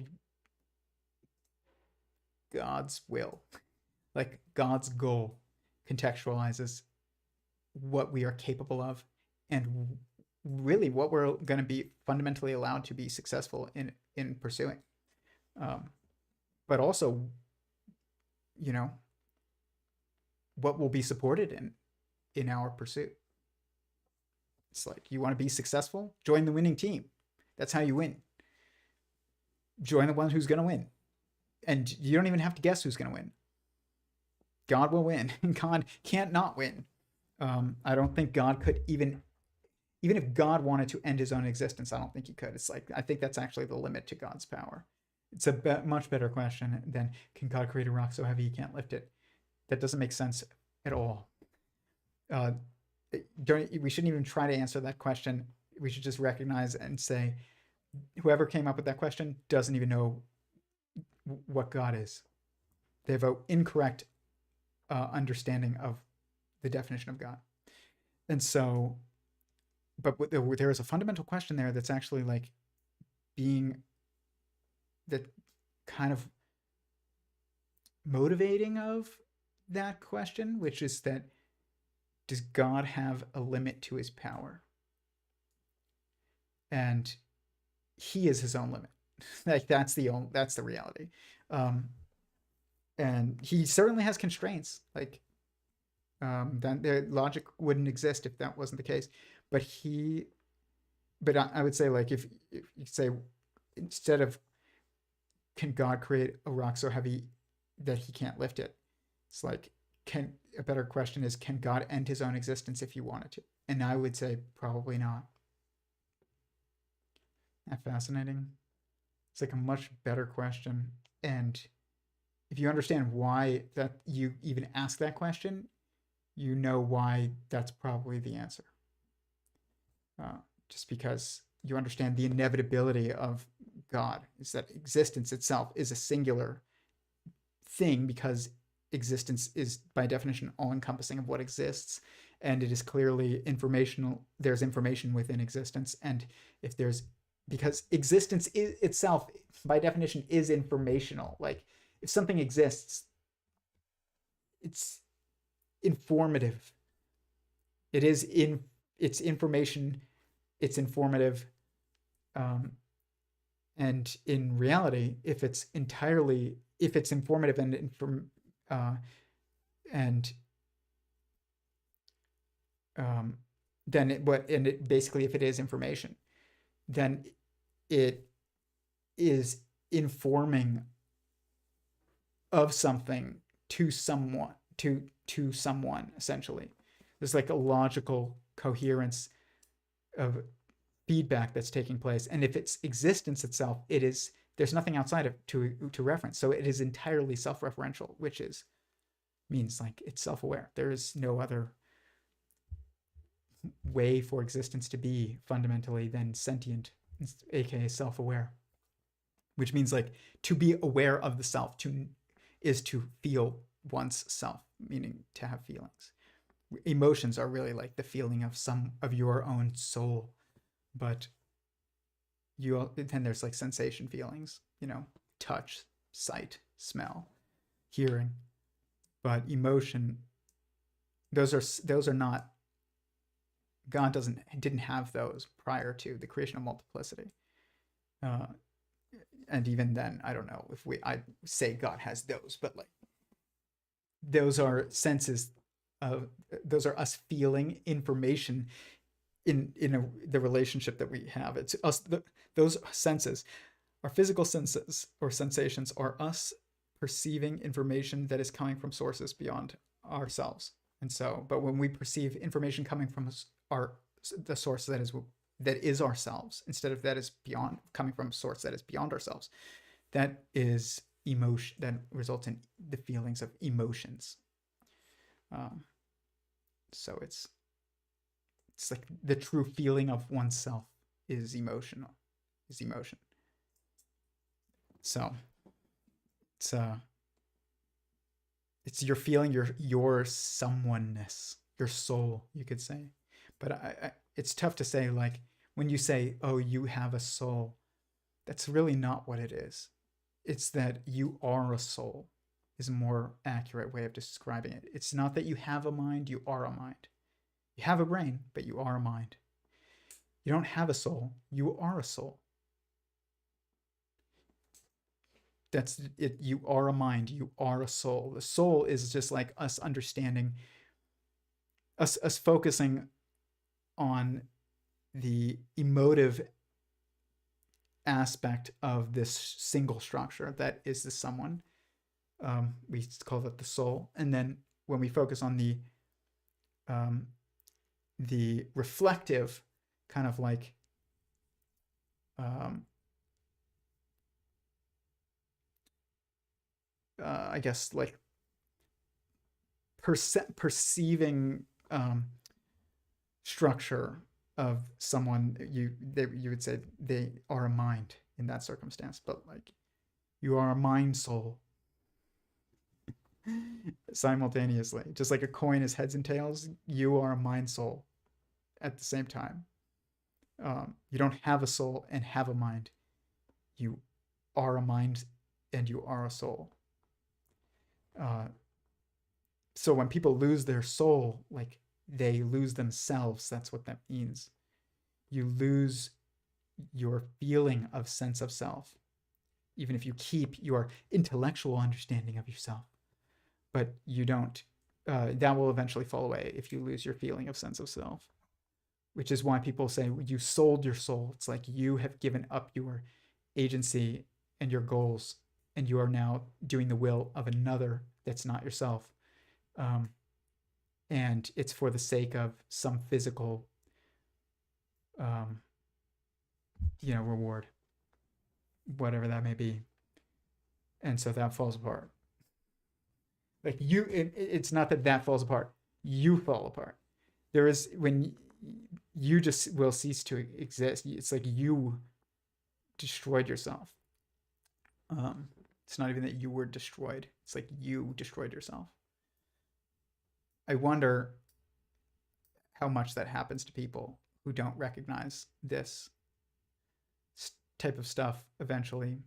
God's will, like God's goal, contextualizes what we are capable of and really what we're going to be fundamentally allowed to be successful in pursuing. But also, you know, what will be supported in our pursuit. It's like, you want to be successful? Join the winning team. That's how you win. Join the one who's going to win. And you don't even have to guess who's going to win. God will win. God can't not win. I don't think God could even if God wanted to end his own existence, I don't think he could. It's like, I think that's actually the limit to God's power. It's a much better question than, can God create a rock so heavy he can't lift it? That doesn't make sense at all. We shouldn't even try to answer that question. We should just recognize and say, whoever came up with that question doesn't even know what God is. They have an incorrect understanding of the definition of God. And so, but there is a fundamental question there that's actually like being that kind of motivating of that question, which is that, does God have a limit to his power? And he is his own limit. Like, that's the reality. And he certainly has constraints. Like, that their logic wouldn't exist if that wasn't the case. But I would say, like, if you say, instead of, can God create a rock so heavy that he can't lift it? It's like, a better question is, can God end his own existence if he wanted to? And I would say probably not. Isn't that fascinating? It's like a much better question. And if you understand why that you even ask that question, you know why that's probably the answer. Just because you understand the inevitability of God, is that existence itself is a singular thing, because existence is by definition all encompassing of what exists, and it is clearly informational. There's information within existence, and because existence itself by definition is informational. Like, if something exists, it's informative. It's information, it's informative. And in reality, if it's informative then basically, if it is information, then it is informing of something to someone, essentially. There's like a logical coherence of feedback that's taking place. And if it's existence itself, there's nothing outside of to reference. So it is entirely self-referential, which means like it's self-aware. There is no other way for existence to be fundamentally than sentient, aka self-aware, which means like to be aware of the self is to feel one's self, meaning to have feelings. Emotions are really like the feeling of your own soul, but then there's like sensation feelings, touch, sight, smell, hearing. But emotion, those are not, God didn't have those prior to the creation of multiplicity. And even then, I don't know if I say God has those, but like, those are senses. Those are us feeling information in the relationship that we have. It's us. Those senses, our physical senses or sensations, are us perceiving information that is coming from sources beyond ourselves. And so, but when we perceive information coming from the source that is ourselves, instead of coming from a source that is beyond ourselves, that is emotion. That results in the feelings of emotions. So it's like the true feeling of oneself is emotion. So it's your feeling, your someoneness, your soul, you could say. But it's tough to say, like, when you say, oh, you have a soul, that's really not what it is. It's that you are a soul, is a more accurate way of describing it. It's not that you have a mind, you are a mind. You have a brain, but you are a mind. You don't have a soul. You are a soul. That's it. You are a mind. You are a soul. The soul is just like us understanding, us focusing on the emotive aspect of this single structure that is the someone. We call it the soul. And then when we focus on the reflective kind of like I guess like perceiving structure of someone, you would say they are a mind in that circumstance, but like you are a mind soul simultaneously, just like a coin is heads and tails. You are a mind soul at the same time. You don't have a soul and have a mind. You are a mind and you are a soul. So when people lose their soul, like they lose themselves, that's what that means. You lose your feeling of sense of self, even if you keep your intellectual understanding of yourself. But you don't, that will eventually fall away if you lose your feeling of sense of self, which is why people say you sold your soul. It's like you have given up your agency and your goals, and you are now doing the will of another that's not yourself. And it's for the sake of some physical, reward, whatever that may be. And so that falls apart. Like it's not that falls apart. You fall apart. There is when you just will cease to exist. It's like you destroyed yourself. It's not even that you were destroyed. It's like you destroyed yourself. I wonder how much that happens to people who don't recognize this type of stuff eventually,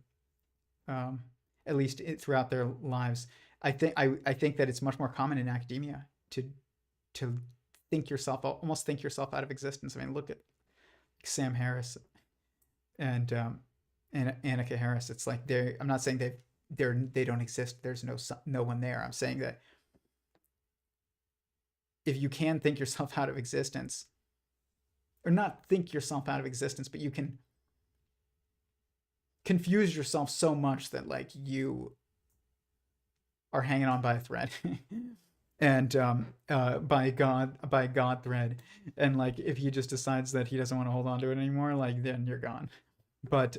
at least throughout their lives. I think that it's much more common in academia to almost think yourself out of existence. I mean, look at Sam Harris and Annika Harris. It's like I'm not saying they don't exist. There's no one there. I'm saying that if you can think yourself out of existence, or not think yourself out of existence, but you can confuse yourself so much that like you are hanging on by a thread and by God thread, and like if he just decides that he doesn't want to hold on to it anymore, like then you're gone. But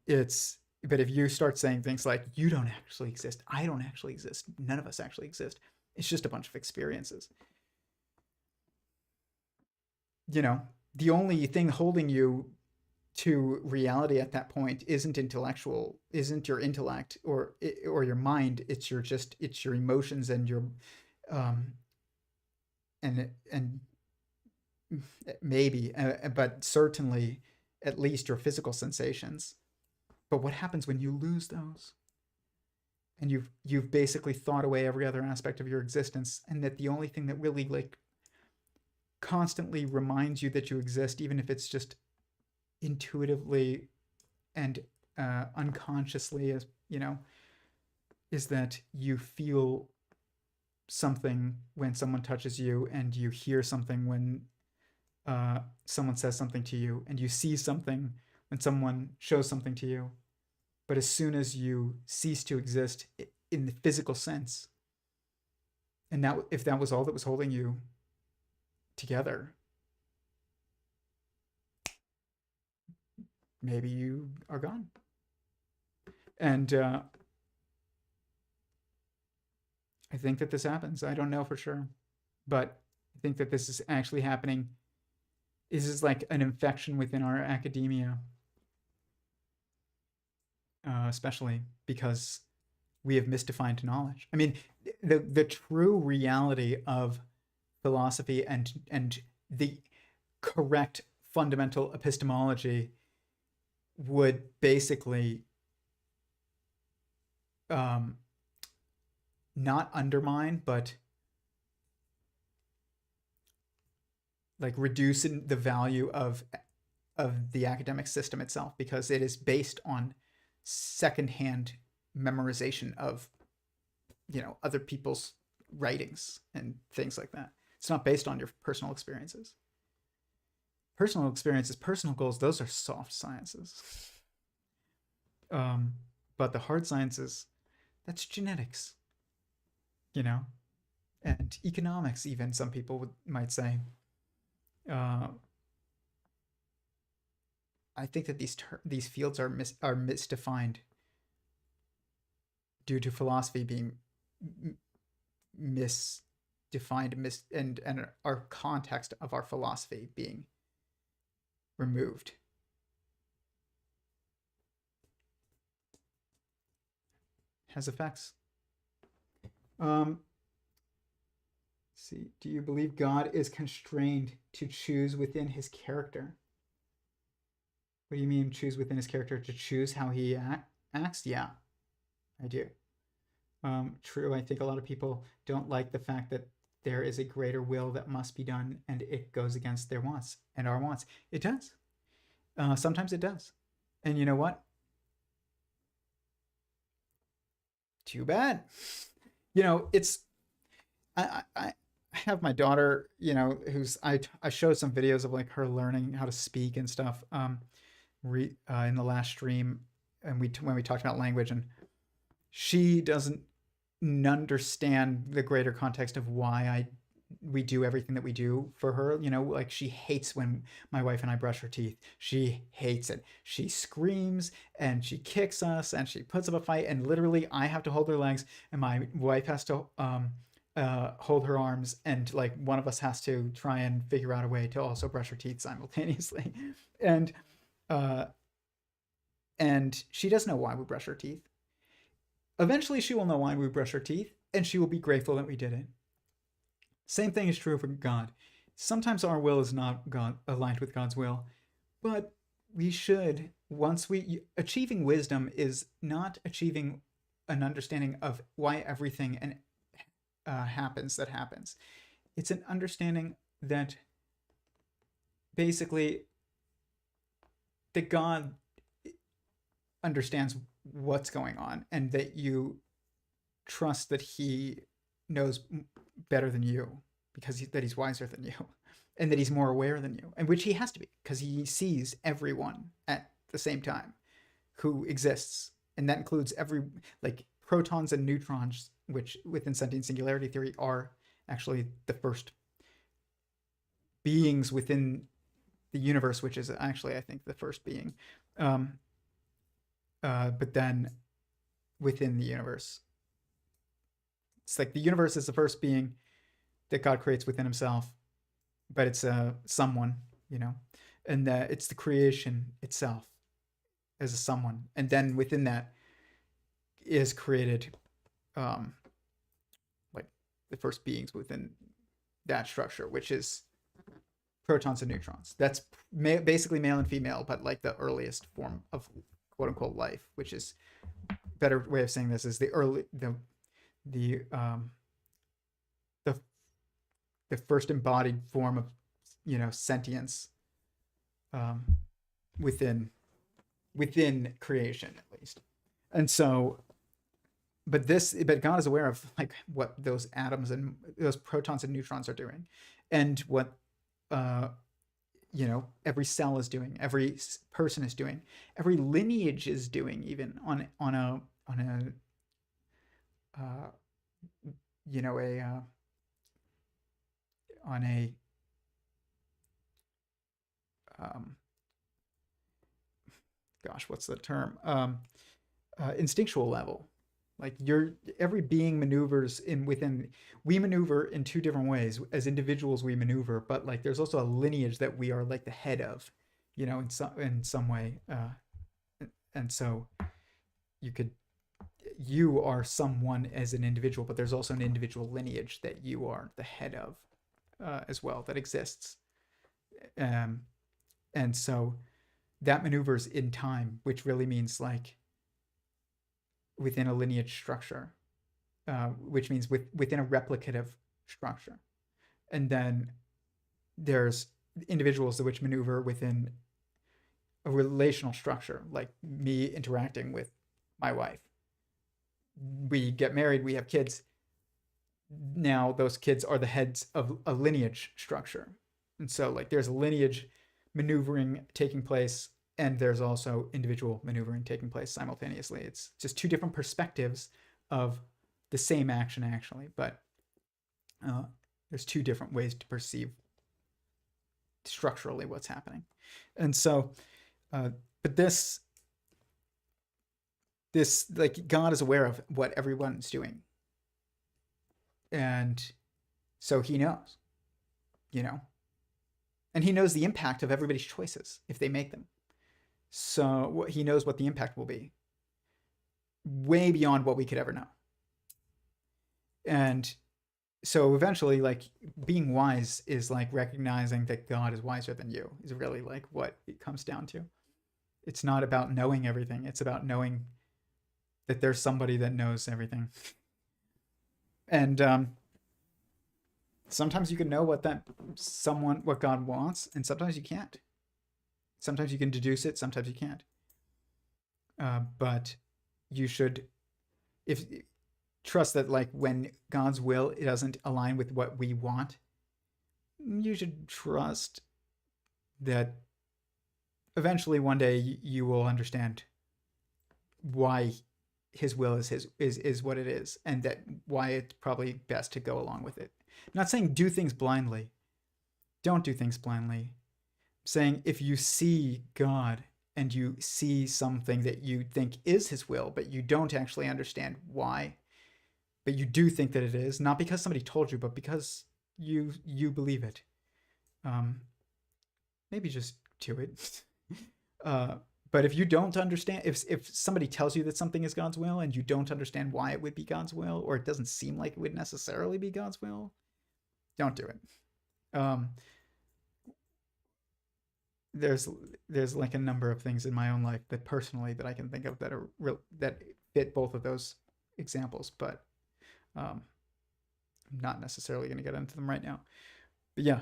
if you start saying things like you don't actually exist, I don't actually exist, none of us actually exist, it's just a bunch of experiences. The only thing holding you to reality at that point isn't your intellect or your mind. It's your emotions and your and maybe but certainly at least your physical sensations. But what happens when you lose those? And you've basically thought away every other aspect of your existence, and that the only thing that really like constantly reminds you that you exist, even if it's just intuitively and unconsciously, as is that you feel something when someone touches you, and you hear something when someone says something to you, and you see something when someone shows something to you. But as soon as you cease to exist in the physical sense, and that if that was all that was holding you together, maybe you are gone. And I think that this happens. I don't know for sure, but I think that this is actually happening. This is like an infection within our academia, especially because we have misdefined knowledge. I mean, the true reality of philosophy and the correct fundamental epistemology would basically not undermine, but like reducing the value of the academic system itself, because it is based on secondhand memorization of, other people's writings and things like that. It's not based on your personal experiences. Personal experiences, personal goals, those are soft sciences. But the hard sciences, that's genetics, and economics, even some people might say. I think that these fields are misdefined due to philosophy being misdefined, and our context of our philosophy being removed. Has effects. See, do you believe God is constrained to choose within his character? What do you mean, choose within his character? To choose how he acts? Yeah, I do. True, I think a lot of people don't like the fact that there is a greater will that must be done, and it goes against their wants and our wants. It does. Sometimes it does. And you know what? Too bad. It's I have my daughter, who's I showed some videos of like her learning how to speak and stuff in the last stream, and when we talked about language, and she doesn't understand the greater context of why we do everything that we do for her. Like, she hates when my wife and I brush her teeth. She hates it. She screams and she kicks us and she puts up a fight, and literally I have to hold her legs and my wife has to hold her arms, and like one of us has to try and figure out a way to also brush her teeth simultaneously. And she doesn't know why we brush her teeth. Eventually she will know why we brush her teeth, and she will be grateful that we did it. Same thing is true for God. Sometimes our will is not aligned with God's will, but we should, achieving wisdom is not achieving an understanding of why everything happens that happens. It's an understanding that basically that God understands what's going on, and that you trust that he knows better than you, because that he's wiser than you, and that he's more aware than you, and which he has to be, because he sees everyone at the same time who exists, and that includes like protons and neutrons, which within Sentient Singularity Theory are actually the first beings within the universe, which is actually, I think, the first being. But then within the universe, it's like the universe is the first being that God creates within himself, but it's someone, and it's the creation itself as a someone, and then within that is created like the first beings within that structure, which is protons and neutrons. That's basically male and female, but like the earliest form of quote unquote life, which is, better way of saying this is the first embodied form of sentience within creation, at least. And so, but God is aware of like what those atoms and those protons and neutrons are doing, and what every cell is doing, every person is doing, every lineage is doing, even on a what's the term? Instinctual level. Like every being maneuvers we maneuver in two different ways. As individuals, we maneuver, but like there's also a lineage that we are like the head of, in some way. And so you are someone as an individual, but there's also an individual lineage that you are the head of as well, that exists. And so that maneuvers in time, which really means like within a lineage structure, which means within a replicative structure. And then there's individuals which maneuver within a relational structure, like me interacting with my wife. We get married, we have kids. Now those kids are the heads of a lineage structure. And so like there's a lineage maneuvering taking place, and there's also individual maneuvering taking place simultaneously. It's just two different perspectives of the same action actually, but there's two different ways to perceive structurally what's happening. And so but this like God is aware of what everyone's doing, and so he knows, you know, and he knows the impact of everybody's choices if they make them. So he knows what the impact will be, way beyond what we could ever know. And so eventually, like, being wise is like recognizing that God is wiser than you, is really like what it comes down to. It's not about knowing everything. It's about knowing that there's somebody that knows everything. And sometimes you can know what God wants, and sometimes you can't. Sometimes you can deduce it, sometimes you can't. But you should, if trust that, like, when God's will it doesn't align with what we want, you should trust that eventually one day you will understand why his will is what it is, and that why it's probably best to go along with it. I'm not saying do things blindly. Don't do things blindly. I'm saying if you see God and you see something that you think is his will, but you don't actually understand why, but you do think that it is, not because somebody told you, but because you believe it. Maybe just do it. But if you don't understand, if somebody tells you that something is God's will and you don't understand why it would be God's will, or it doesn't seem like it would necessarily be God's will, don't do it. There's like a number of things in my own life that personally that I can think of that are that fit both of those examples, but I'm not necessarily going to get into them right now. But yeah,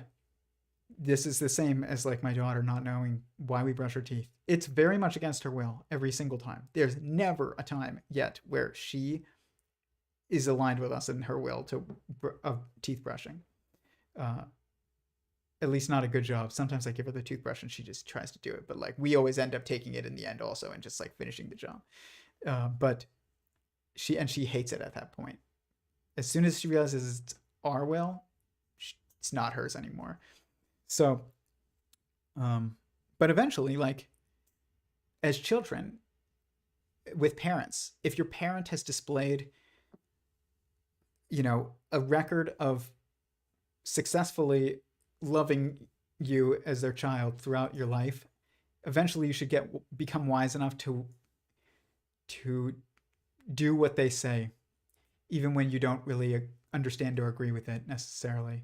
this is the same as like my daughter not knowing why we brush her teeth. It's very much against her will every single time. There's never a time yet where she is aligned with us in her will of teeth brushing. At least not a good job. Sometimes I give her the toothbrush and she just tries to do it, but like we always end up taking it in the end also and just like finishing the job. But she hates it at that point. As soon as she realizes it's our will, it's not hers anymore. So, but eventually, like, as children, with parents, if your parent has displayed, you know, a record of successfully loving you as their child throughout your life, eventually you should become wise enough to do what they say, even when you don't really understand or agree with it necessarily.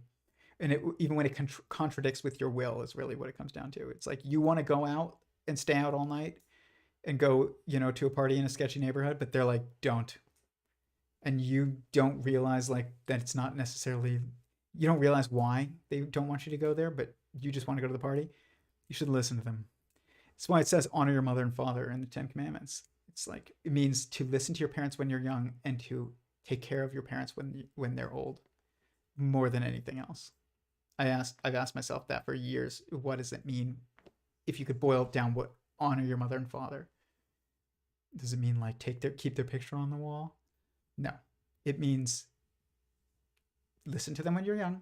And even when it contradicts with your will is really what it comes down to. It's like you want to go out and stay out all night and go, you know, to a party in a sketchy neighborhood, but they're like, don't. And you don't realize like that it's not necessarily, you don't realize why they don't want you to go there, but you just want to go to the party. You should listen to them. That's why it says honor your mother and father in the 10 Commandments. It's like, it means to listen to your parents when you're young and to take care of your parents when they're old, more than anything else. I've asked myself that for years. What does it mean if you could boil down what honor your mother and father? Does it mean like keep their picture on the wall? No. It means listen to them when you're young,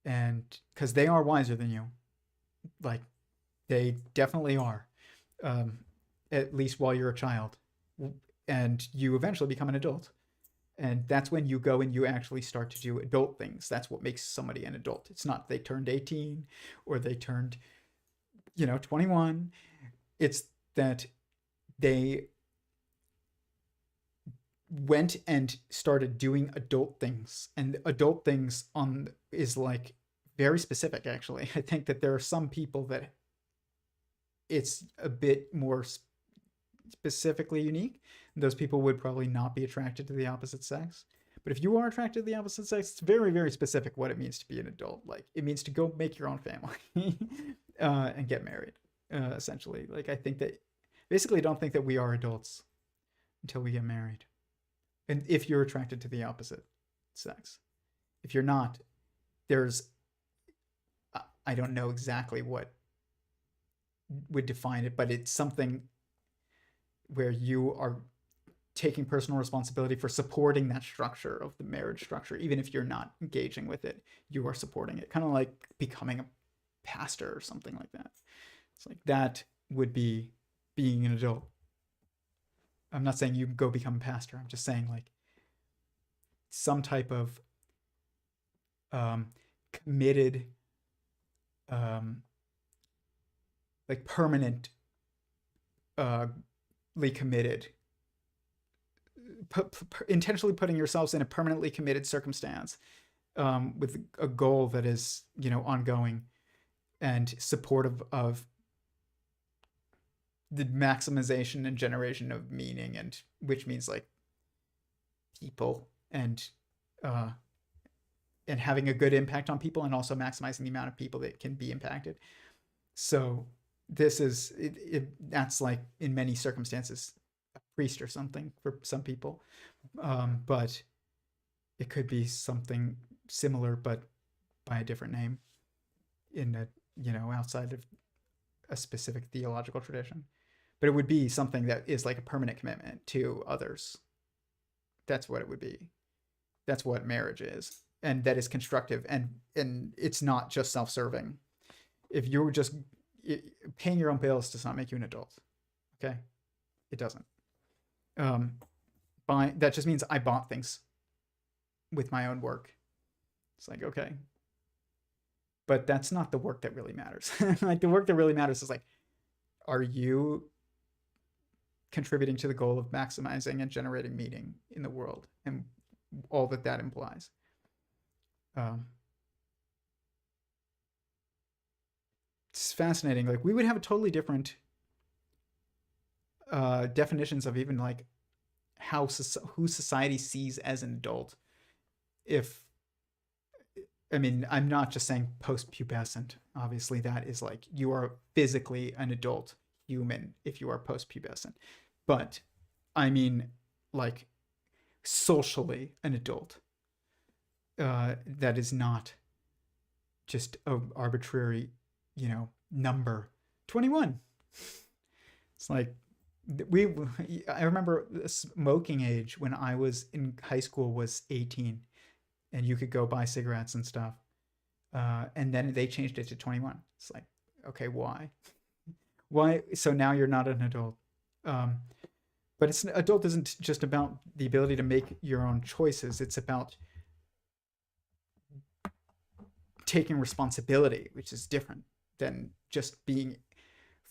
and because they are wiser than you. Like, they definitely are. At least while you're a child. And you eventually become an adult. And that's when you go and you actually start to do adult things. That's what makes somebody an adult. It's not they turned 18 or they turned, 21. It's that they went and started doing adult things. And adult things is like very specific, actually. I think that there are some people that it's a bit more specifically unique. Those people would probably not be attracted to the opposite sex. But if you are attracted to the opposite sex, it's very, very specific what it means to be an adult. Like, it means to go make your own family and get married, essentially. Like, I think that basically, I don't think that we are adults until we get married. And if you're attracted to the opposite sex, if you're not, there's, I don't know exactly what would define it, but it's something where you are taking personal responsibility for supporting that structure of the marriage structure. Even if you're not engaging with it, you are supporting it, kind of like becoming a pastor or something like that. It's like that would be being an adult. I'm not saying you go become a pastor. I'm just saying like some type of committed, like permanently committed, intentionally putting yourselves in a permanently committed circumstance with a goal that is, ongoing and supportive of the maximization and generation of meaning, and which means like people and having a good impact on people, and also maximizing the amount of people that can be impacted. So this is that's like in many circumstances a priest or something for some people, but it could be something similar but by a different name in a outside of a specific theological tradition. But it would be something that is like a permanent commitment to others. That's what it would be. That's what marriage is, and that is constructive, and it's not just self-serving. If you're just paying your own bills does not make you an adult. Okay, it doesn't. That just means I bought things with my own work. It's like, okay, but that's not the work that really matters. Like, the work that really matters is like, are you contributing to the goal of maximizing and generating meaning in the world and all that implies? It's fascinating. Like, we would have a totally different definitions of even like who society sees as an adult. I'm not just saying post-pubescent. Obviously, that is like, you are physically an adult human if you are post-pubescent. But I mean, like, socially an adult. That is not just an arbitrary, number. 21. It's like, I remember the smoking age when I was in high school was 18. And you could go buy cigarettes and stuff. And then they changed it to 21. It's like, okay, why? Why? So now you're not an adult. But adult isn't just about the ability to make your own choices. It's about taking responsibility, which is different than just being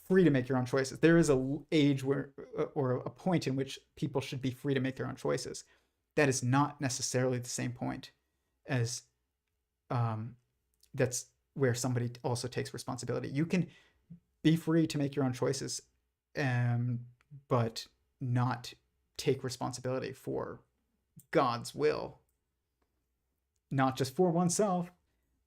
free to make your own choices. There is an age or a point in which people should be free to make their own choices. That is not necessarily the same point as that's where somebody also takes responsibility. You can be free to make your own choices, but not take responsibility for God's will, not just for oneself.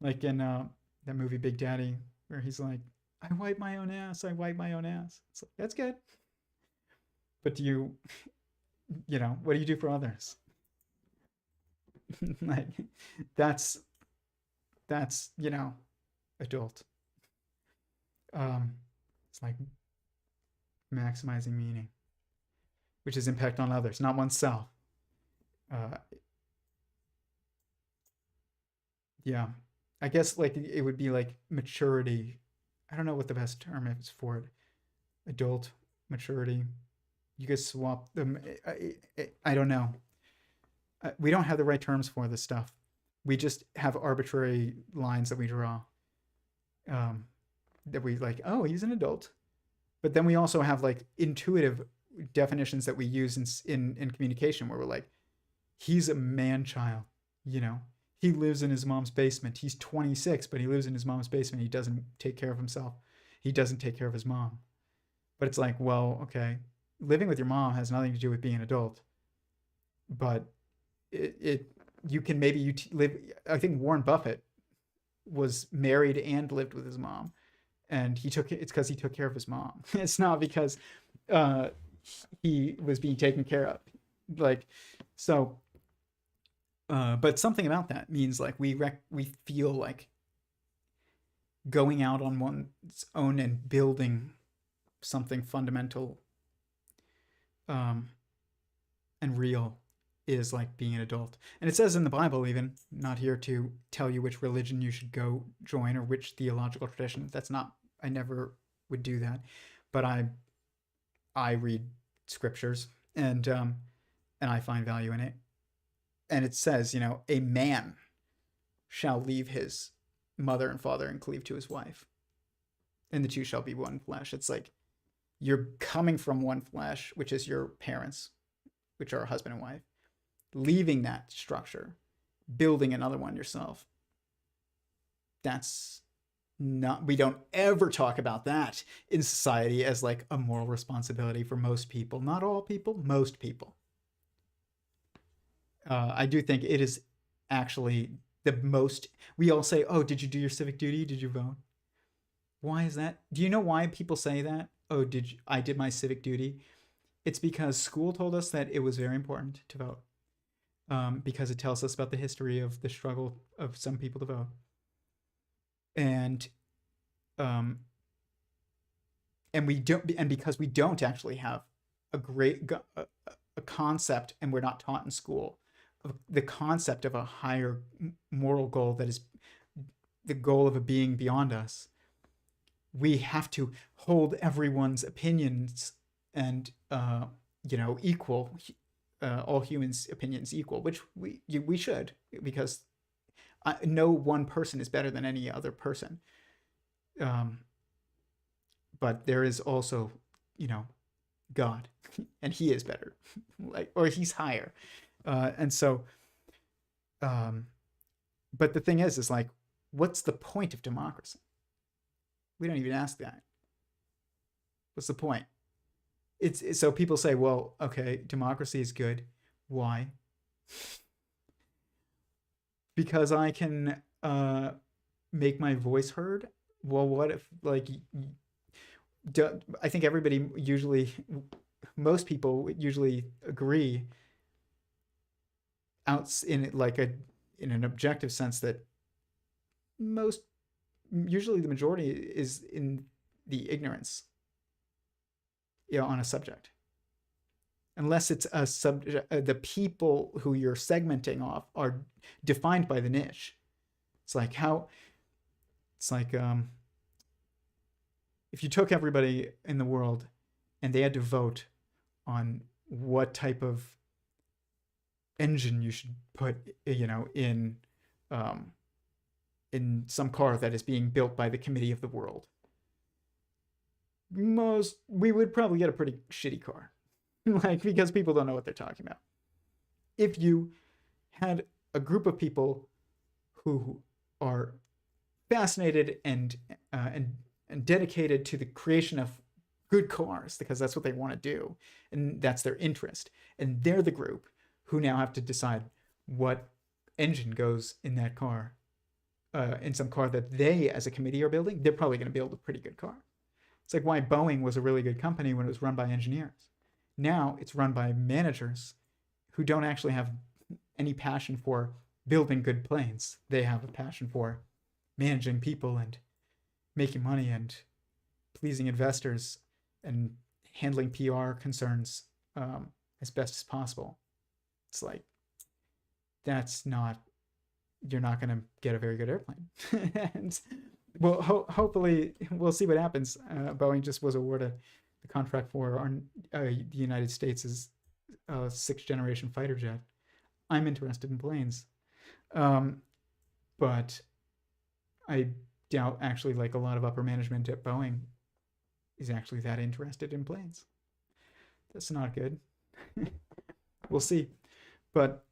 Like in that movie Big Daddy, where he's like, I wipe my own ass, I wipe my own ass. It's like, that's good. But do you, what do you do for others? Like, that's adult. It's like maximizing meaning, which is impact on others, not oneself. Yeah, I guess like it would be like maturity. I don't know what the best term is for it. Adult maturity. You could swap them. I don't know. We don't have the right terms for this stuff. We just have arbitrary lines that we draw. That we like, oh, he's an adult. But then we also have like intuitive definitions that we use in communication, where we're like, he's a man child, he lives in his mom's basement. He's 26, but he lives in his mom's basement. He doesn't take care of himself. He doesn't take care of his mom. But it's like, well, okay, living with your mom has nothing to do with being an adult. But it you can maybe live. I think Warren Buffett was married and lived with his mom, and it's because he took care of his mom. It's not because uh, he was being taken care of. Like so, but something about that means like we feel like going out on one's own and building something fundamental um, and real is like being an adult. And it says in the Bible, even, not here to tell you which religion you should go join or which theological tradition. That's not, I never would do that. But I read scriptures and I find value in it. And it says, you know, a man shall leave his mother and father and cleave to his wife, and the two shall be one flesh. It's like you're coming from one flesh, which is your parents, which are a husband and wife, leaving that structure, building another one yourself. That's not, we don't ever talk about that in society as like a moral responsibility for most people. Not all people, most people. I do think it is actually the most, we all say, oh, did you do your civic duty? Did you vote? Why is that? Do you know why people say that? Oh, I did my civic duty? It's because school told us that it was very important to vote, because it tells us about the history of the struggle of some people to vote. And because we don't actually have a concept, and we're not taught in school, the concept of a higher moral goal that is the goal of a being beyond us, we have to hold everyone's opinions and equal, all humans' opinions equal, which we should, because no one person is better than any other person. But there is also, God, and He is better, or He's higher, and so. But the thing is like, what's the point of democracy? We don't even ask that. What's the point? It's so people say, well, okay, democracy is good. Why? Because I can make my voice heard. Well, what if I think most people usually agree in an objective sense that usually the majority is in the ignorance, on a subject, unless it's a subject. The people who you're segmenting off are defined by the niche. It's like if you took everybody in the world and they had to vote on what type of engine you should put, in some car that is being built by the committee of the world, we would probably get a pretty shitty car, because people don't know what they're talking about. If you had a group of people who are fascinated and dedicated to the creation of good cars, because that's what they want to do, and that's their interest, and they're the group who now have to decide what engine goes in that car, in some car that they as a committee are building, they're probably going to build a pretty good car. It's like why Boeing was a really good company when it was run by engineers. Now it's run by managers who don't actually have any passion for building good planes. They have a passion for managing people and making money and pleasing investors and handling PR concerns as best as possible. It's like, you're not going to get a very good airplane. And well, hopefully we'll see what happens. Boeing just was awarded the contract for the United States' sixth generation fighter jet. I'm interested in planes, but I doubt actually a lot of upper management at Boeing is actually that interested in planes. That's not good. We'll see. But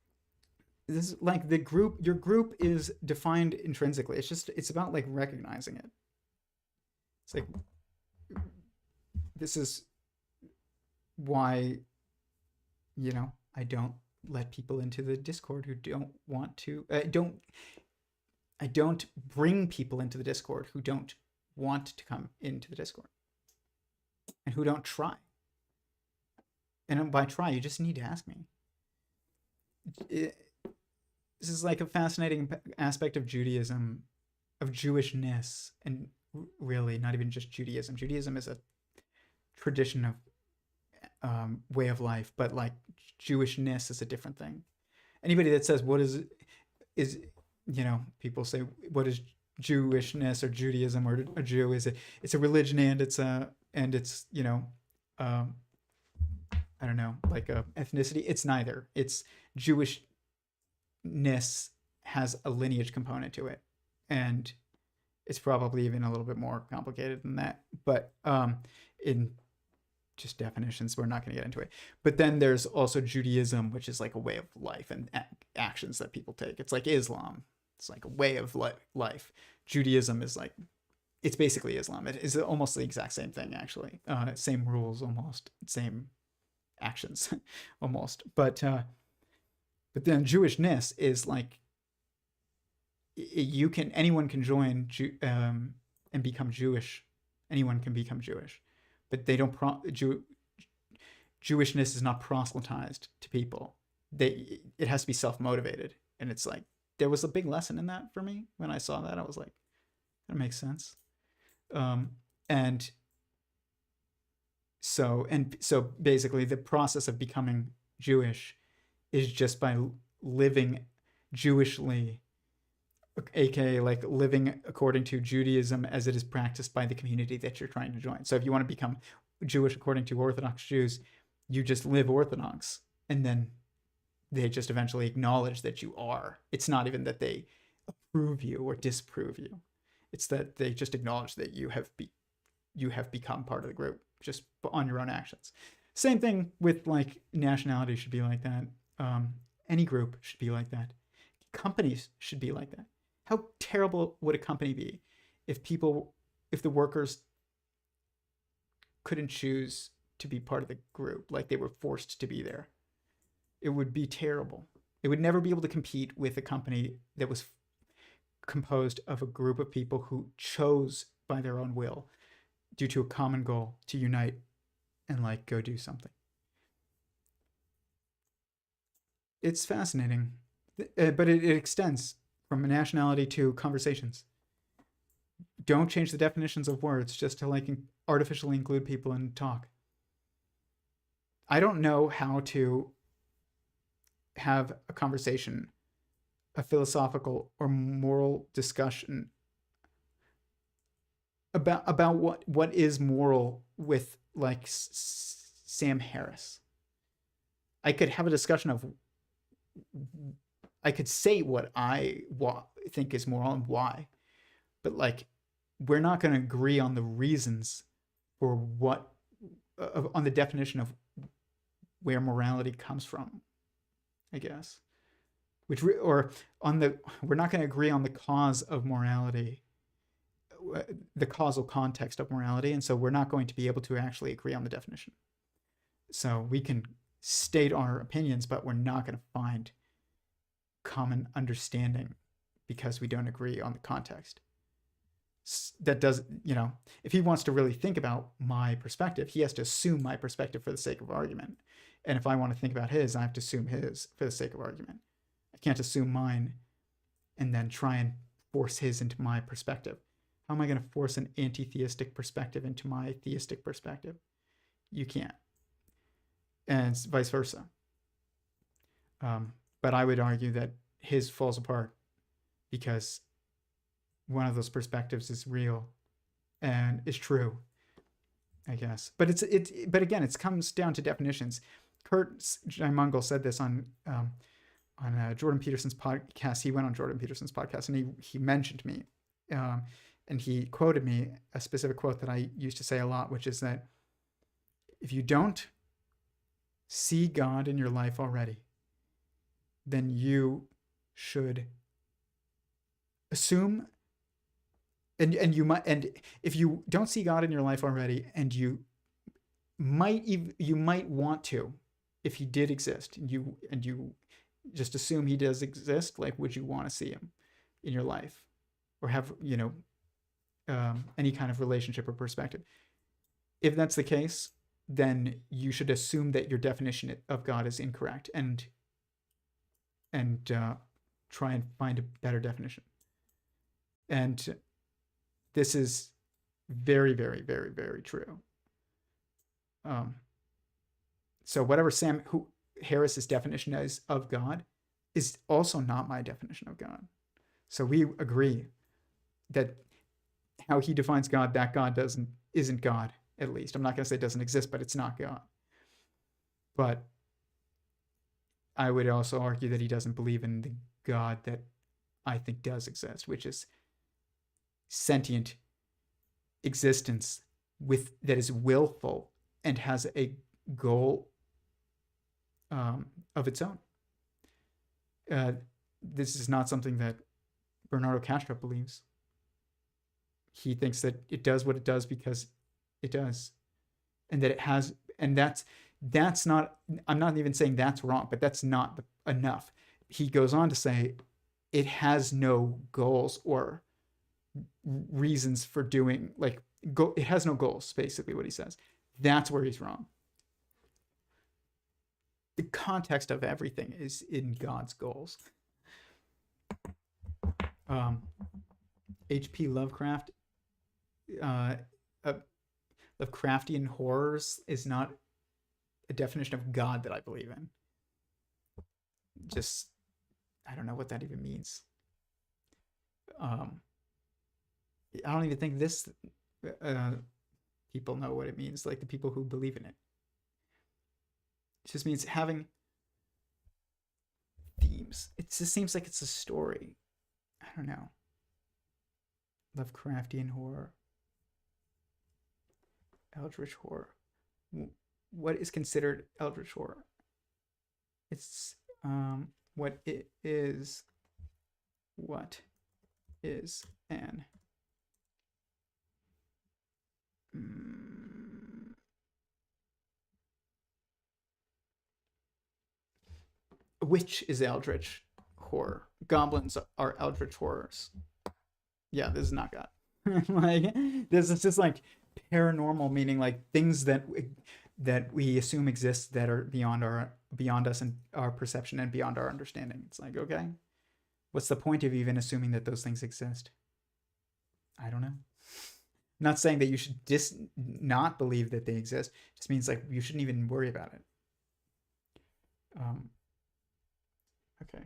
this is your group is defined intrinsically. It's about recognizing it. It's like, this is why, I don't let people into the Discord who don't want to. I don't bring people into the Discord who don't want to come into the Discord and who don't try. And by try, you just need to ask me. This is like a fascinating aspect of Judaism, of Jewishness, and really not even just Judaism. Judaism is a tradition of way of life, but like Jewishness is a different thing. Anybody that says what is people say what is Jewishness or Judaism or a Jew is it's a religion and it's I don't know, like a ethnicity. It's neither. It's Jewishness has a lineage component to it, and it's probably even a little bit more complicated than that. But in just definitions, we're not going to get into it. But then there's also Judaism, which is like a way of life and actions that people take. It's like Islam. It's like a way of life. Judaism is like, it's basically Islam. It is almost the exact same thing, actually. Same rules, almost. Same actions, almost. But then Jewishness is like, anyone can join and become Jewish. Anyone can become Jewish, but they don't. Jewishness is not proselytized to people. It has to be self-motivated, and it's like there was a big lesson in that for me when I saw that. I was like, that makes sense. And so basically, the process of becoming Jewish is just by living Jewishly, aka like living according to Judaism as it is practiced by the community that you're trying to join. So if you want to become Jewish according to Orthodox Jews, you just live Orthodox, and then they just eventually acknowledge that you are. It's not even that they approve you or disapprove you. It's that they just acknowledge that you have become part of the group just on your own actions. Same thing with like nationality should be like that. Any group should be like that. Companies should be like that. How terrible would a company be if the workers couldn't choose to be part of the group, like they were forced to be there? It would be terrible. It would never be able to compete with a company that was composed of a group of people who chose by their own will, due to a common goal, to unite and like go do something. It's fascinating, but it extends from a nationality to conversations. Don't change the definitions of words just to like artificially include people in talk. I don't know how to have a conversation, a philosophical or moral discussion about what is moral with like Sam Harris. I could have a discussion of, I could say what I think is moral and why, but like we're not going to agree on the reasons for what on the definition of where morality comes from, I guess. We're not going to agree on the cause of morality, the causal context of morality, and so we're not going to be able to actually agree on the definition. So we can state our opinions, but we're not going to find common understanding because we don't agree on the context. That does, if he wants to really think about my perspective, he has to assume my perspective for the sake of argument. And if I want to think about his, I have to assume his for the sake of argument. I can't assume mine and then try and force his into my perspective. How am I going to force an anti-theistic perspective into my theistic perspective? You can't. And vice versa. But I would argue that his falls apart because one of those perspectives is real and is true, I guess. But but again, it comes down to definitions. Kurt Mungle said this on Jordan Peterson's podcast. He went on Jordan Peterson's podcast and he mentioned me, and he quoted me a specific quote that I used to say a lot, which is that if you don't see God in your life already, then you should assume, and if you don't see God in your life already, and you might want to, if he did exist, and you just assume he does exist, like, would you want to see him in your life, or have, any kind of relationship or perspective? If that's the case, then you should assume that your definition of God is incorrect, and try and find a better definition. And this is very, very, very, very true. So whatever Harris's definition is of God is also not my definition of God. So we agree that how he defines God, that God isn't God, at least. I'm not going to say it doesn't exist, but it's not God. But I would also argue that he doesn't believe in the God that I think does exist, which is sentient existence that is willful and has a goal of its own. This is not something that Bernardo Kastrup believes. He thinks that it does what it does because it does, and that it has, and that's not, I'm not even saying that's wrong, but that's not enough. He goes on to say it has no goals or reasons for doing, like, it has no goals, basically what he says. That's where he's wrong. The context of everything is in God's goals. H.P. Lovecraft, Lovecraftian horrors is not a definition of God that I believe in. Just, I don't know what that even means. I don't even think people know what it means, like the people who believe in it. It just means having themes. It just seems like it's a story. I don't know. Lovecraftian horror. Eldritch horror. What is considered eldritch horror? It's what it is. What is an which is eldritch horror? Goblins are eldritch horrors. Yeah, this is not God. Like, this is just like paranormal, meaning like things that we assume exist that are beyond us and our perception and beyond our understanding. It's like, okay, what's the point of even assuming that those things exist? I don't know. I'm not saying that you should not believe that they exist. It just means like you shouldn't even worry about it. Okay.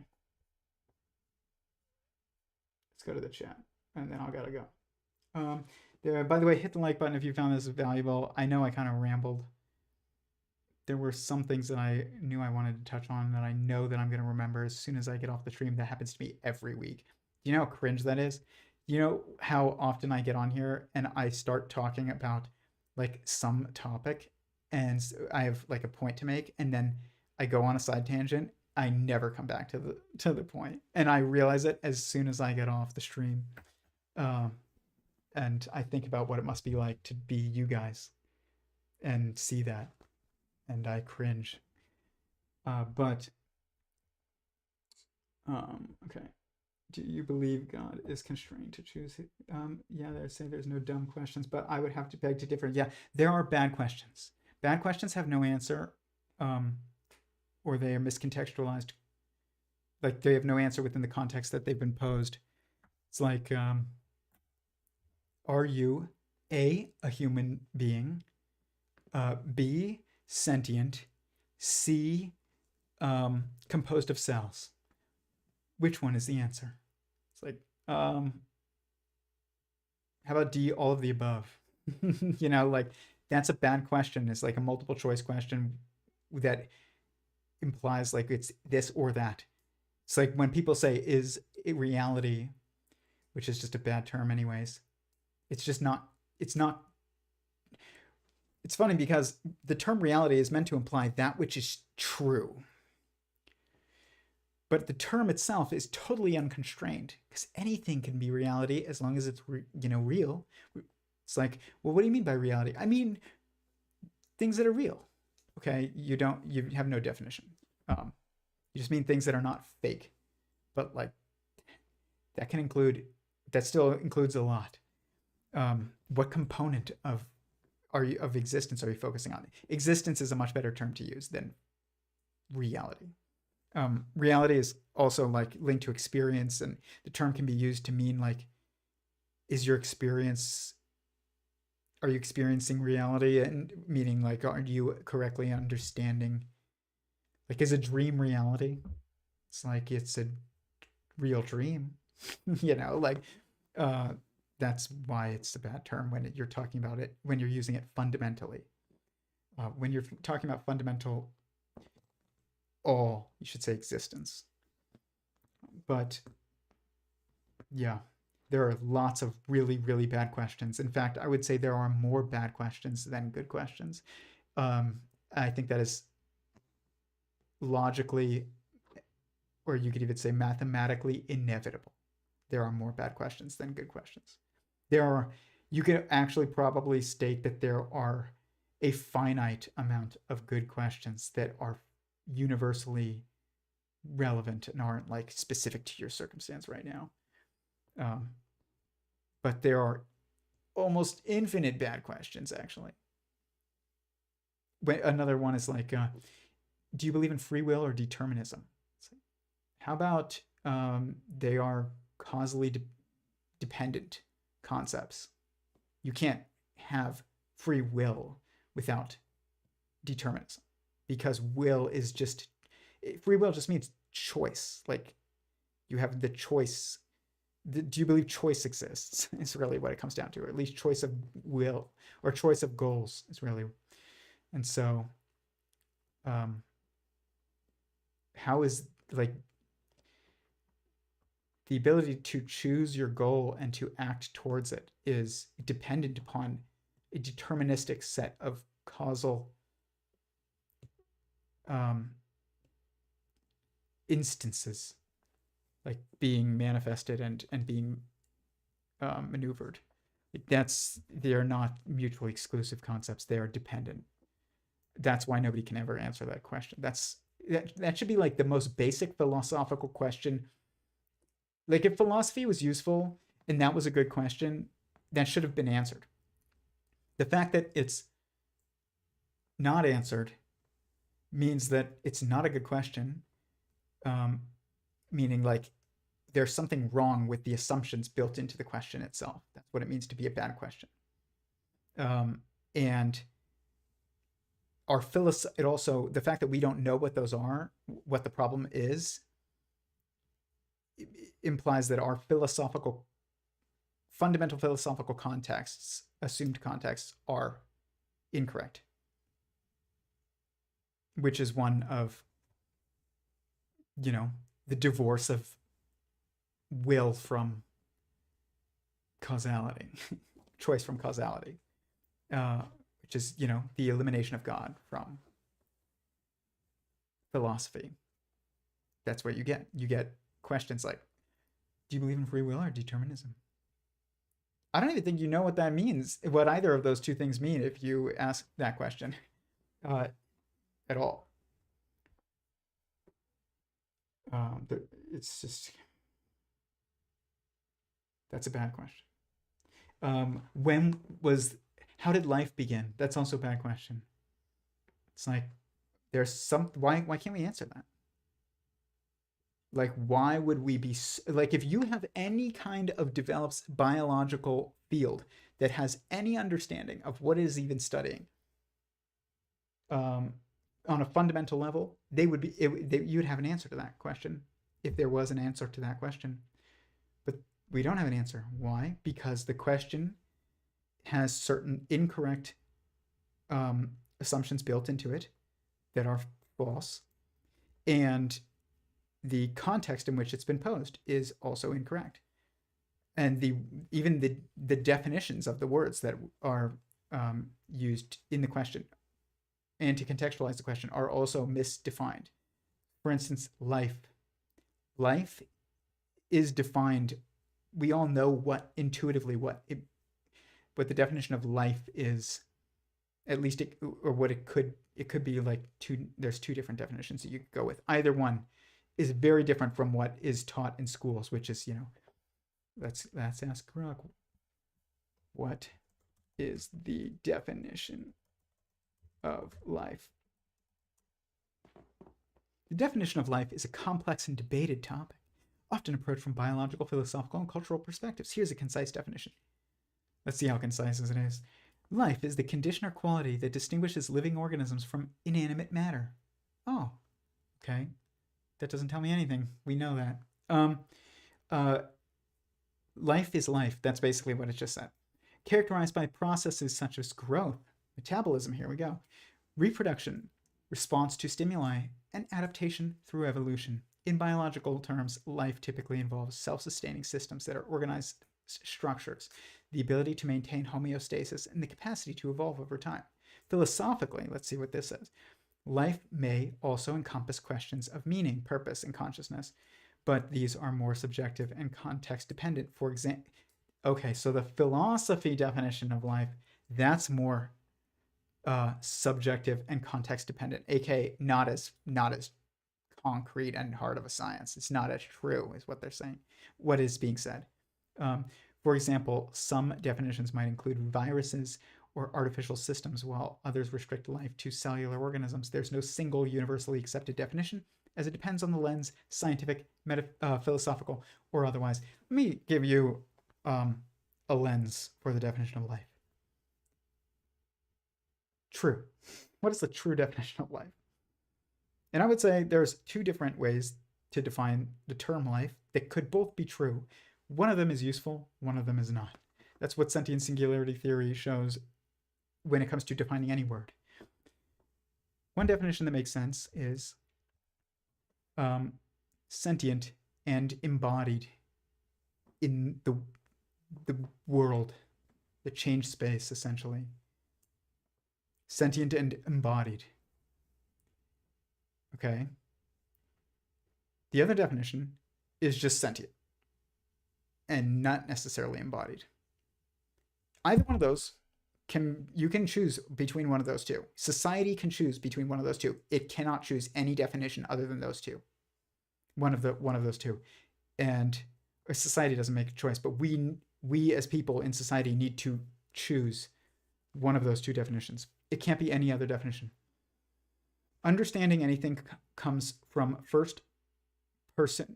Let's go to the chat, and then I gotta go. By the way, hit the like button if you found this valuable. I know I kind of rambled. There were some things that I knew I wanted to touch on that I know that I'm going to remember as soon as I get off the stream. That happens to me every week. You know how cringe that is? You know how often I get on here and I start talking about like some topic and I have like a point to make, and then I go on a side tangent. I never come back to the point, and I realize it as soon as I get off the stream. And I think about what it must be like to be you guys and see that, and I cringe. Okay. Do you believe God is constrained to choose? Yeah, they say there's no dumb questions, but I would have to beg to differ. Yeah, there are bad questions. Bad questions have no answer, or they are miscontextualized. Like they have no answer within the context that they've been posed. It's like, are you A, a human being, B, sentient, C, composed of cells? Which one is the answer? It's like, how about D, all of the above? You know, like that's a bad question. It's like a multiple choice question that implies like it's this or that. It's like when people say, is it reality, which is just a bad term anyways. It's just not, it's funny because the term reality is meant to imply that which is true. But the term itself is totally unconstrained because anything can be reality as long as it's, real. It's like, well, what do you mean by reality? I mean, things that are real. Okay, you have no definition. You just mean things that are not fake, but like that still includes a lot. What component of existence are you focusing on? Existence is a much better term to use than reality. Reality is also like linked to experience, and the term can be used to mean like, are you experiencing reality, and meaning like, are you correctly understanding, like, is a dream reality? It's like it's a real dream. Like uh that's why it's a bad term when you're talking about it, when you're using it fundamentally. When you're talking about fundamental, you should say existence. But yeah, there are lots of really, really bad questions. In fact, I would say there are more bad questions than good questions. I think that is logically, or you could even say mathematically, inevitable. There are more bad questions than good questions. You could actually probably state that there are a finite amount of good questions that are universally relevant and aren't like specific to your circumstance right now. But there are almost infinite bad questions, actually. Another one is like, do you believe in free will or determinism? How about they are causally dependent concepts? You can't have free will without determinism, because free will just means choice. Like, you have the choice. Do you believe choice exists? It's really what it comes down to, or at least choice of will or choice of goals is really. And so how is, like, the ability to choose your goal and to act towards it is dependent upon a deterministic set of causal instances, like being manifested and being maneuvered. They're not mutually exclusive concepts. They are dependent. That's why nobody can ever answer that question. That should be like the most basic philosophical question. Like, if philosophy was useful and that was a good question, that should have been answered. The fact that it's not answered means that it's not a good question, meaning like there's something wrong with the assumptions built into the question itself. That's what it means to be a bad question. And it also, the fact that we don't know what those are, what the problem is, implies that our fundamental philosophical contexts, assumed contexts, are incorrect, which is one of, the divorce of will from causality, choice from causality, which is, the elimination of God from philosophy. That's what you get. You get questions like, do you believe in free will or determinism? I don't even think you know what that means, what either of those two things mean, if you ask that question at all. It's just, that's a bad question. How did life begin? That's also a bad question. It's like, why can't we answer that? Like, why would we be, like, if you have any kind of developed biological field that has any understanding of what it is even studying, on a fundamental level, you'd have an answer to that question if there was an answer to that question. But we don't have an answer. Why? Because the question has certain incorrect assumptions built into it that are false, and the context in which it's been posed is also incorrect, and even the definitions of the words that are used in the question and to contextualize the question are also misdefined. For instance, life is defined. We all know intuitively what the definition of life is At least or what it could be like there's two different definitions that you could go with. Either one is very different from what is taught in schools, which is, let's ask Grok, what is the definition of life? The definition of life is a complex and debated topic, often approached from biological, philosophical, and cultural perspectives. Here's a concise definition. Let's see how concise it is. Life is the condition or quality that distinguishes living organisms from inanimate matter. Oh, okay. That doesn't tell me anything. We know that. Life is life. That's basically what it just said. Characterized by processes such as growth, metabolism, here we go, reproduction, response to stimuli, and adaptation through evolution. In biological terms, life typically involves self-sustaining systems that are organized structures, the ability to maintain homeostasis, and the capacity to evolve over time. Philosophically, let's see what this says. Life may also encompass questions of meaning, purpose, and consciousness, but these are more subjective and context dependent. For example, okay, so the philosophy definition of life, that's more subjective and context dependent, aka not as concrete and hard of a science. It's not as true, is what they're saying, what is being said. For example, some definitions might include viruses or artificial systems, while others restrict life to cellular organisms. There's no single universally accepted definition, as it depends on the lens, scientific, philosophical, or otherwise. Let me give you a lens for the definition of life. True. What is the true definition of life? And I would say there's two different ways to define the term life that could both be true. One of them is useful, one of them is not. That's what Sentient Singularity Theory shows when it comes to defining any word. One definition that makes sense is sentient and embodied in the world, the changed space, essentially. Sentient and embodied. Okay. The other definition is just sentient and not necessarily embodied. Either one of those you can choose between one of those two. Society can choose between one of those two. It cannot choose any definition other than those two. One of those two. And society doesn't make a choice, but we as people in society need to choose one of those two definitions. It can't be any other definition. Understanding anything comes from first principles,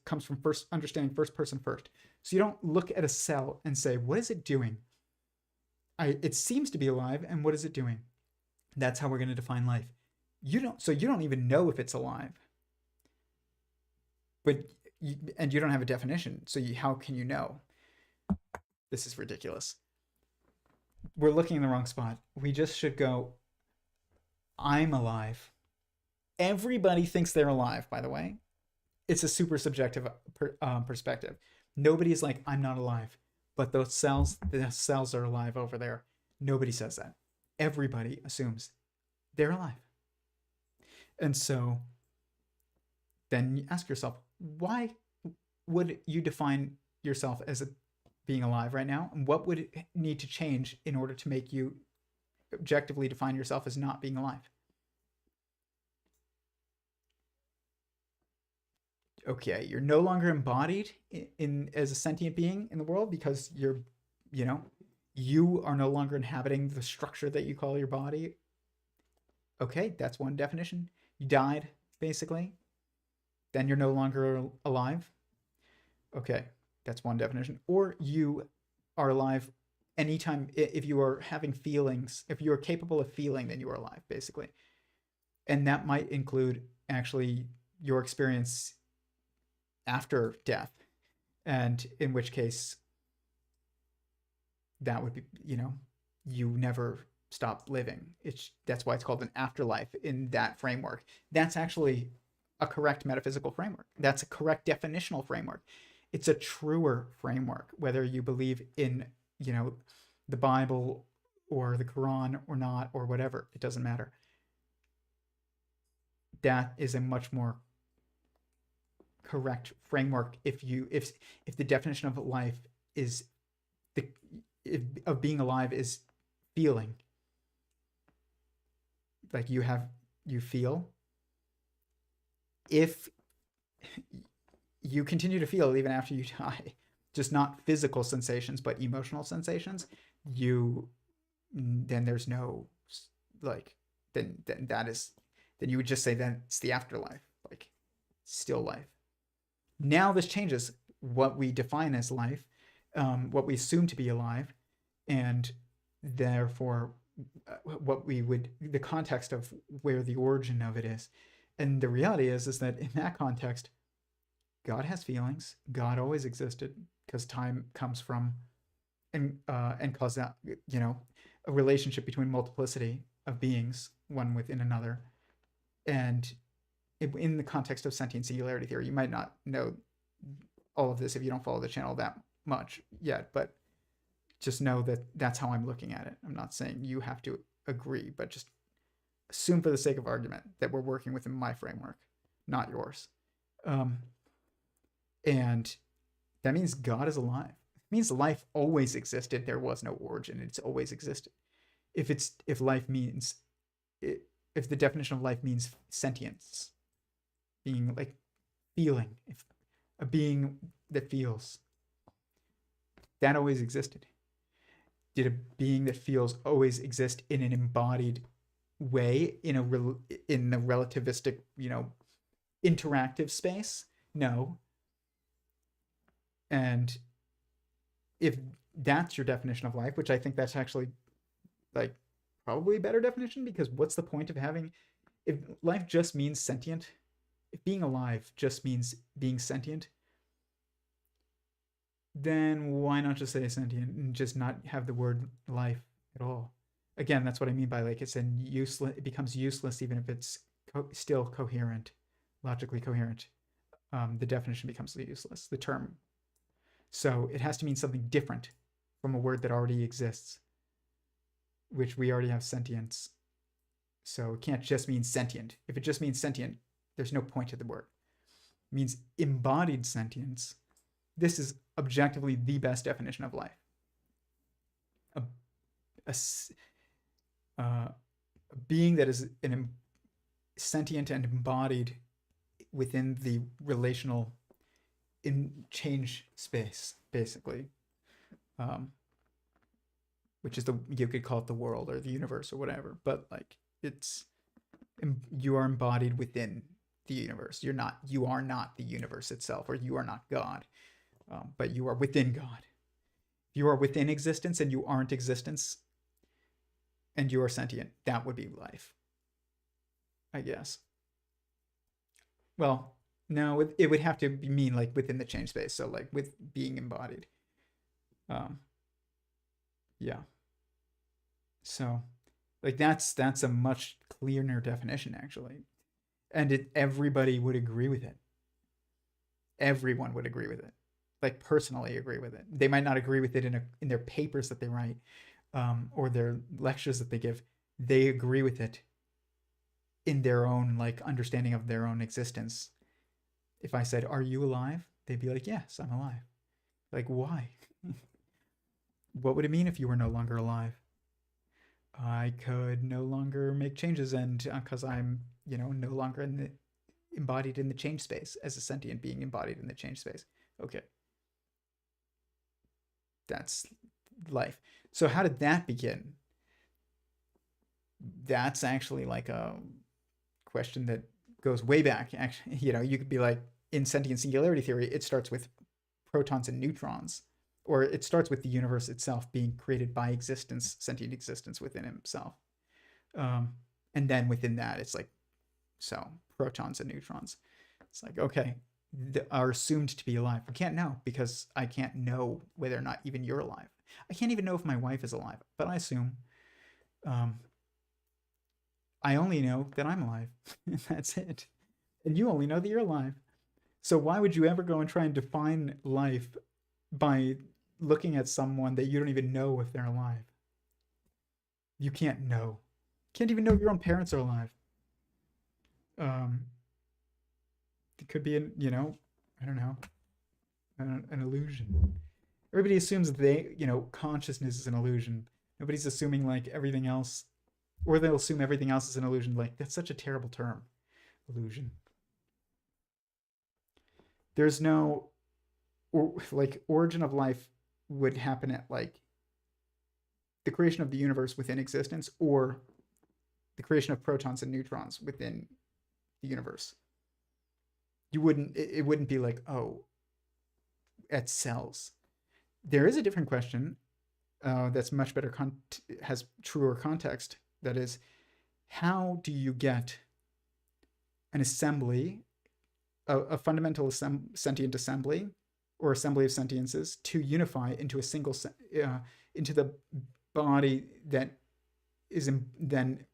comes from first understanding first person first. So you don't look at a cell and say, what is it doing? It seems to be alive, and what is it doing? That's how we're going to define life. You don't even know if it's alive. And you don't have a definition, so how can you know? This is ridiculous. We're looking in the wrong spot. We just should go, I'm alive. Everybody thinks they're alive, by the way. It's a super subjective perspective. Nobody's like, I'm not alive. But the cells are alive over there. Nobody says that. Everybody assumes they're alive. And so then you ask yourself, why would you define yourself as being alive right now? And what would it need to change in order to make you objectively define yourself as not being alive? Okay, you're no longer embodied as a sentient being in the world because you are no longer inhabiting the structure that you call your body. Okay, that's one definition. You died, basically. Then you're no longer alive. Okay, that's one definition. Or you are alive anytime, if you are having feelings, if you are capable of feeling, then you are alive, basically. And that might include actually your experience after death, and in which case that would be, you never stop living. That's why it's called an afterlife in that framework. That's actually a correct metaphysical framework. That's a correct definitional framework. It's a truer framework, whether you believe in, the Bible or the Quran or not, or whatever. It doesn't matter. That is a much more correct framework if the definition of life is of being alive is feeling, like you feel, if you continue to feel even after you die, just not physical sensations but emotional sensations, then there's no, like, then you would just say that it's the afterlife, like still life. Now this changes what we define as life, what we assume to be alive, and therefore the context of where the origin of it is. And the reality is that in that context, God has feelings. God always existed because time comes from and cause that, a relationship between multiplicity of beings, one within another. And in the context of sentient singularity theory, you might not know all of this if you don't follow the channel that much yet, but just know that that's how I'm looking at it. I'm not saying you have to agree, but just assume for the sake of argument that we're working within my framework, not yours. And that means God is alive. It means life always existed. There was no origin. It's always existed. If the definition of life means sentience, being like feeling, if a being that feels, that always existed. Did a being that feels always exist in an embodied way in the relativistic, interactive space? No. And if that's your definition of life, which I think that's actually like probably a better definition, because what's the point of having, if life just means sentient, if being alive just means being sentient, then why not just say sentient and just not have the word life at all? Again, that's what I mean by like it becomes useless even if it's still coherent, logically coherent. The definition becomes useless, the term. So it has to mean something different from a word that already exists, which we already have sentience. So it can't just mean sentient. If it just means sentient, there's no point to the word. It means embodied sentience. This is objectively the best definition of life. A being that is sentient and embodied within the relational in change space, basically, which is you could call it the world or the universe or whatever, but like you are embodied within the universe. You are not the universe itself, or you are not God, but you are within God. You are within existence and you aren't existence, and you are sentient. That would be life, I guess. Well, no, it would have to mean like within the change space. So like with being embodied. Yeah. So like that's a much clearer definition actually. And everybody would agree with it. Everyone would agree with it. Like personally agree with it. They might not agree with it in their papers that they write, or their lectures that they give. They agree with it in their own like understanding of their own existence. If I said, "Are you alive?" They'd be like, "Yes, I'm alive." Like, why? What would it mean if you were no longer alive? I could no longer make changes, and because I'm, no longer embodied in the change space as a sentient being embodied in the change space. Okay. That's life. So how did that begin? That's actually like a question that goes way back. Actually, you could be like, in sentient singularity theory, it starts with protons and neutrons, or it starts with the universe itself being created by existence, sentient existence within himself. And then within that, it's like, so protons and neutrons. It's like, okay, are assumed to be alive. We can't know because I can't know whether or not even you're alive. I can't even know if my wife is alive, but I assume. I only know that I'm alive. That's it. And you only know that you're alive. So why would you ever go and try and define life by looking at someone that you don't even know if they're alive? You can't know. You can't even know if your own parents are alive. It could be I don't know, an illusion. Everybody assumes consciousness is an illusion, Nobody's assuming like everything else, or they'll assume everything else is an illusion. Like, that's such a terrible term, illusion. There's no, or like, origin of life would happen at like the creation of the universe within existence, or the creation of protons and neutrons within the universe. It wouldn't be like, oh, at cells. There is a different question that's much better, has truer context. That is, how do you get an assembly, a fundamental sentient assembly, or assembly of sentiences, to unify into a single, into the body that is then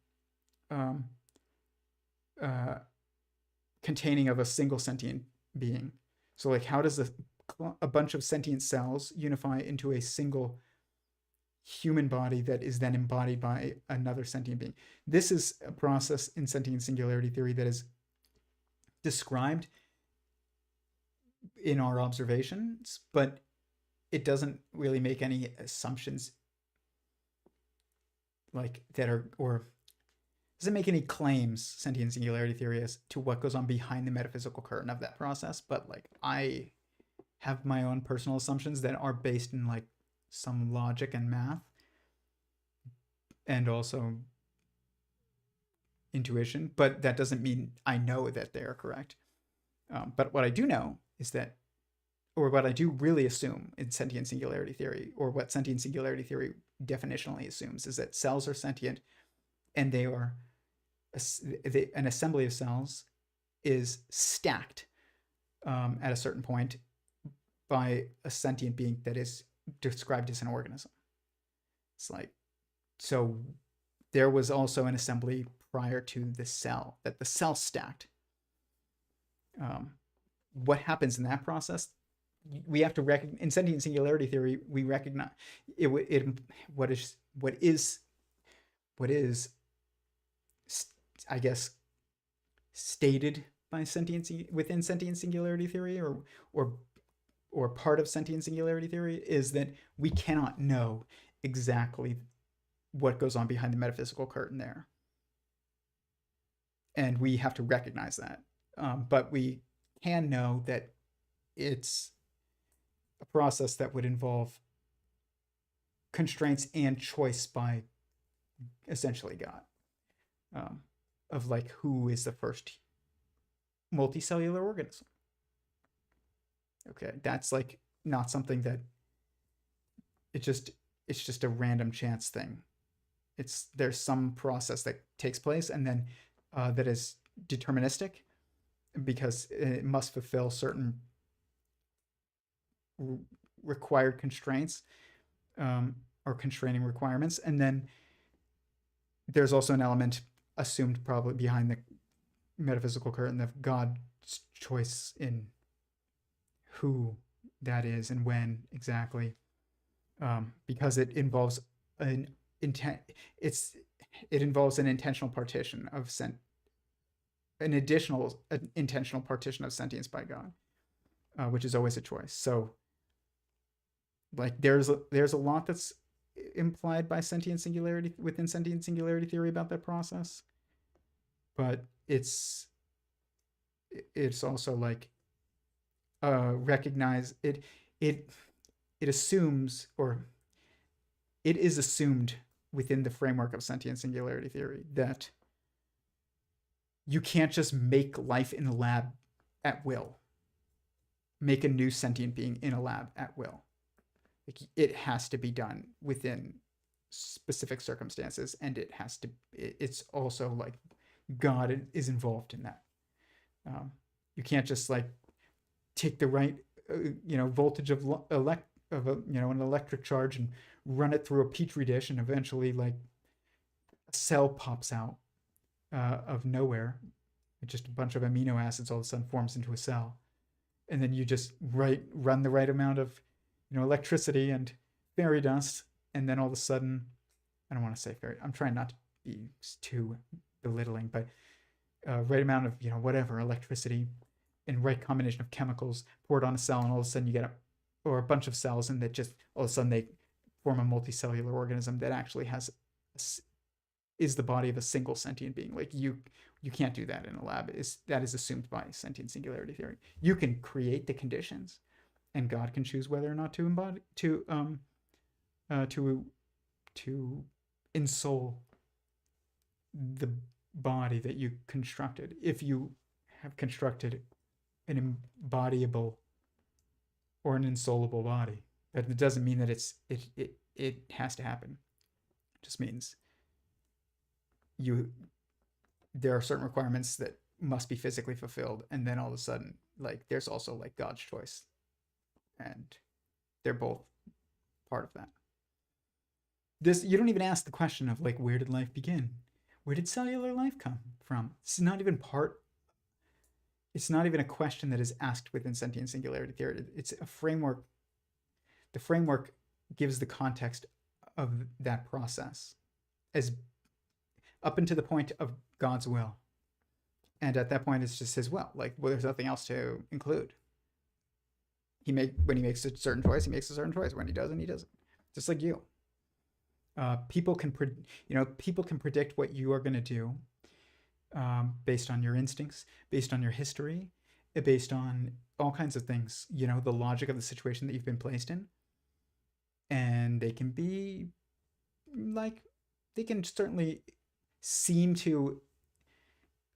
containing of a single sentient being? So like, how does a bunch of sentient cells unify into a single human body that is then embodied by another sentient being? This is a process in sentient singularity theory that is described in our observations, but it doesn't really make any assumptions like that are, or doesn't make any claims, sentient singularity theory, as to what goes on behind the metaphysical curtain of that process. But like, I have my own personal assumptions that are based in like some logic and math, and also intuition, but that doesn't mean I know that they are correct. But what I do know is that, or what I do really assume in sentient singularity theory, or what sentient singularity theory definitionally assumes, is that cells are sentient, and they are an assembly of cells is stacked at a certain point by a sentient being that is described as an organism. It's like, so there was also an assembly prior to the cell, that the cell stacked. What happens in that process? We have to recognize, in sentient singularity theory, we recognize what is I guess stated by within sentient singularity theory, or part of sentient singularity theory, is that we cannot know exactly what goes on behind the metaphysical curtain there, and we have to recognize that. But we can know that it's a process that would involve constraints and choice by essentially God, of like, who is the first multicellular organism. Okay, that's like not something that it's just a random chance thing. There's some process that takes place, and then that is deterministic, because it must fulfill certain required constraints, or constraining requirements. And then there's also an element assumed probably behind the metaphysical curtain of God's choice in who that is and when exactly, because it involves an intentional partition of an additional intentional partition of sentience by God, which is always a choice. So like, there's a lot that's implied by sentient singularity within sentient singularity theory about that process, but it's also like, recognize it assumes, or it is assumed within the framework of sentient singularity theory, that you can't just make life in a lab at will, make a new sentient being in a lab at will. Like, it has to be done within specific circumstances, and it's also like God is involved in that. You can't just like take the right voltage of an electric charge and run it through a petri dish, and eventually like a cell pops out of nowhere. Just a bunch of amino acids all of a sudden forms into a cell, and then you just run the right amount of electricity and fairy dust, and then all of a sudden, I don't want to say fairy, I'm trying not to be too belittling, but right amount of whatever electricity and right combination of chemicals poured on a cell, and all of a sudden you get a bunch of cells, and that just all of a sudden they form a multicellular organism that actually is the body of a single sentient being. Like you can't do that in a lab. That is assumed by sentient singularity theory. You can create the conditions, and God can choose whether or not to embody to ensoul the body that you constructed. If you have constructed an embodiable or an ensoulable body, but it doesn't mean that it has to happen. It just means there are certain requirements that must be physically fulfilled, and then all of a sudden, like, there's also like God's choice, and they're both part of that. You don't even ask the question of, like, where did life begin? Where did cellular life come from? It's not even a question that is asked within sentient singularity theory. It's a framework. The framework gives the context of that process as up until the point of God's will. And at that point, it's just his will. Like, well, there's nothing else to include. When he makes a certain choice, he makes a certain choice. When he doesn't, he doesn't. Just like you. People can predict what you are going to do based on your instincts, based on your history, based on all kinds of things. The logic of the situation that you've been placed in, and they can be like, they can certainly seem to,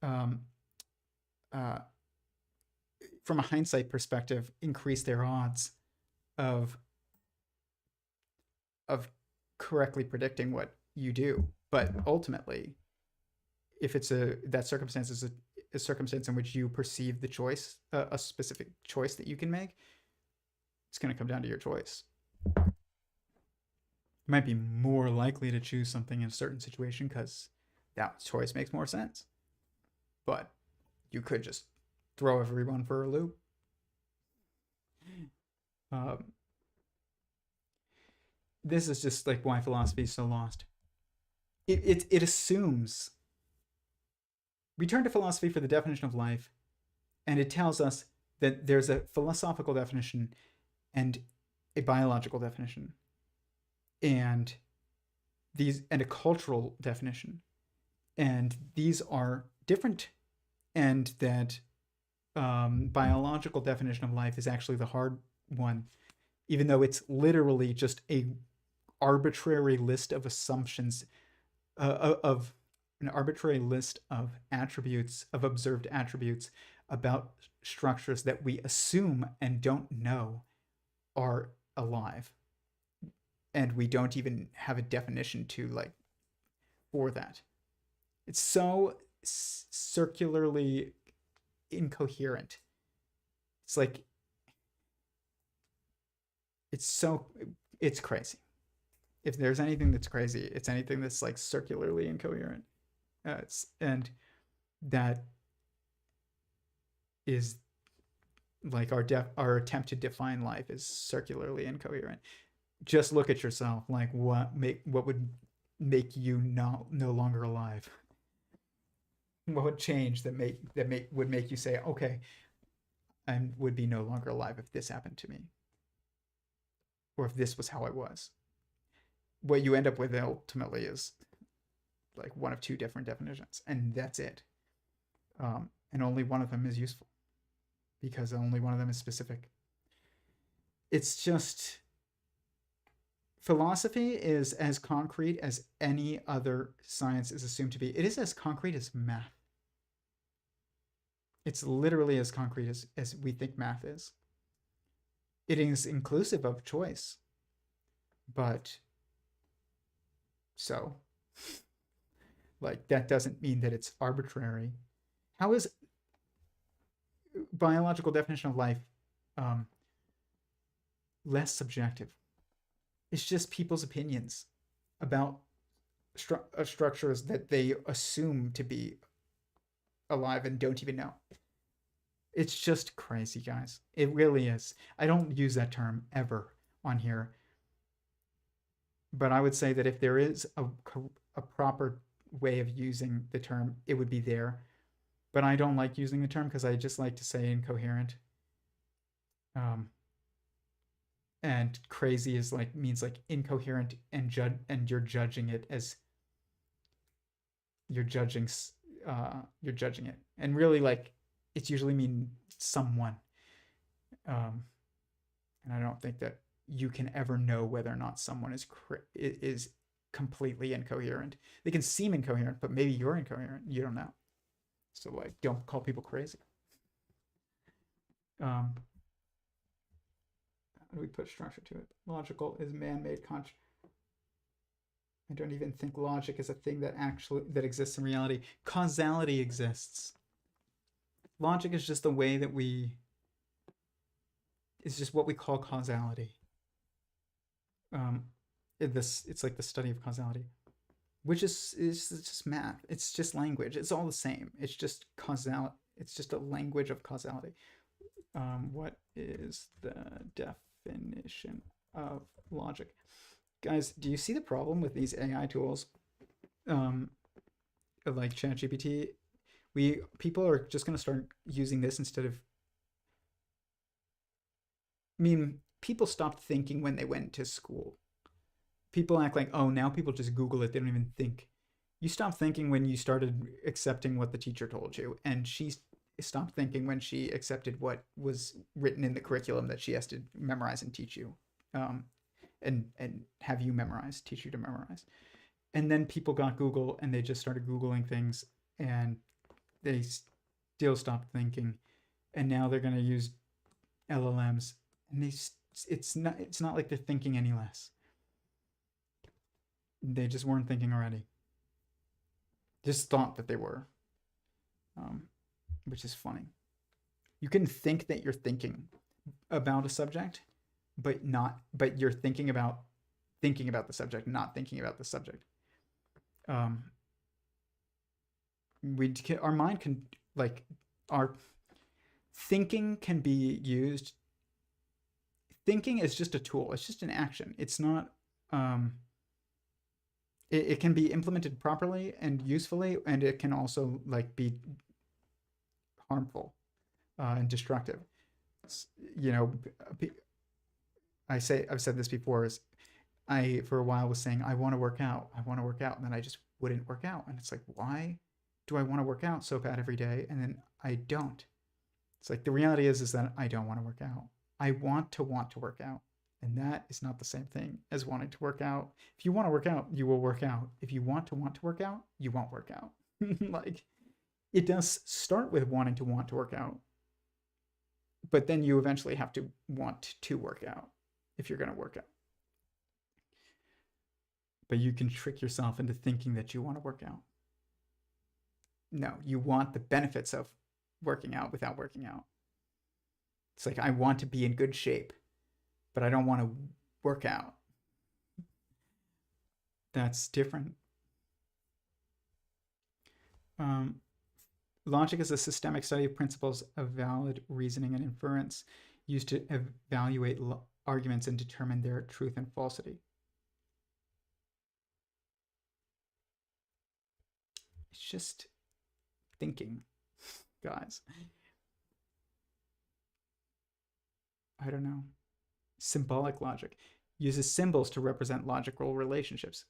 from a hindsight perspective, increase their odds of correctly predicting what you do. But ultimately, if that circumstance is a circumstance in which you perceive the choice, a specific choice that you can make, it's going to come down to your choice. You might be more likely to choose something in a certain situation because that choice makes more sense. But you could just throw everyone for a loop. This is just like why philosophy is so lost. It assumes. We turn to philosophy for the definition of life, and it tells us that there's a philosophical definition and a biological definition, and a cultural definition, and these are different, and that biological definition of life is actually the hard one, even though it's literally just a arbitrary list of assumptions, of an arbitrary list of attributes, of observed attributes about structures that we assume and don't know are alive, and we don't even have a definition for that. It's so circularly incoherent. It's like it's crazy. If there's anything that's crazy, it's anything that's like circularly incoherent. And that is like our attempt to define life is circularly incoherent. Just look at yourself. Like, what would make you no longer alive? What would change that would make you say, okay, I would be no longer alive if this happened to me, or if this was how I was? What you end up with ultimately is like one of two different definitions, and that's it. And only one of them is useful because only one of them is specific. It's just, philosophy is as concrete as any other science is assumed to be. It is as concrete as math. It's literally as concrete as we think math is. It is inclusive of choice, but so, like, that doesn't mean that it's arbitrary. How is biological definition of life less subjective? It's just people's opinions about structures that they assume to be alive and don't even know. It's just crazy, guys. It really is. I don't use that term ever on here, but I would say that if there is a proper way of using the term, it would be there. But I don't like using the term because I just like to say incoherent. and crazy is like means like incoherent, and you're judging it as you're judging you're judging it, and really like it's usually mean someone. um and I don't think that you can ever know whether or not someone is completely incoherent. They can seem incoherent, but maybe you're incoherent, you don't know. So like, don't call people crazy. How do we put structure to it? Logical is man-made I don't even think logic is a thing that exists in reality. Causality exists. Logic is just the way that it's just what we call causality. It's like the study of causality, which is just math. It's just language. It's all the same. It's just causality. It's just a language of causality. What is the definition of logic? Guys, do you see the problem with these AI tools? Like ChatGPT, people are just going to start using this instead of. I mean, people stopped thinking when they went to school. People act like, oh, now people just Google it. They don't even think. You stopped thinking when you started accepting what the teacher told you, and she stopped thinking when she accepted what was written in the curriculum that she has to memorize and teach you, and have you memorize, teach you to memorize. And then people got Google, and they just started Googling things, and they still stopped thinking, and now they're going to use LLMs, and it's not like they're thinking any less. They just weren't thinking already. Just thought that they were, which is funny. You can think that you're thinking about a subject, but you're thinking about the subject, not thinking about the subject. Our mind can, like, our thinking can be used. Thinking is just a tool. It's just an action. It's not. It can be implemented properly and usefully, and it can also like be harmful and destructive. I've said this before. I for a while was saying I want to work out, and then I just wouldn't work out, and it's like, why do I want to work out so bad every day, and then I don't? It's like the reality is that I don't want to work out. I want to work out. And that is not the same thing as wanting to work out. If you want to work out, you will work out. If you want to work out, you won't work out. Like, it does start with wanting to work out, but then you eventually have to want to work out if you're going to work out. But you can trick yourself into thinking that you want to work out. No, you want the benefits of working out without working out. It's like, I want to be in good shape, but I don't want to work out. That's different. Logic is a systemic study of principles of valid reasoning and inference used to evaluate arguments and determine their truth and falsity. It's just thinking, guys. I don't know. Symbolic logic uses symbols to represent logical relationships,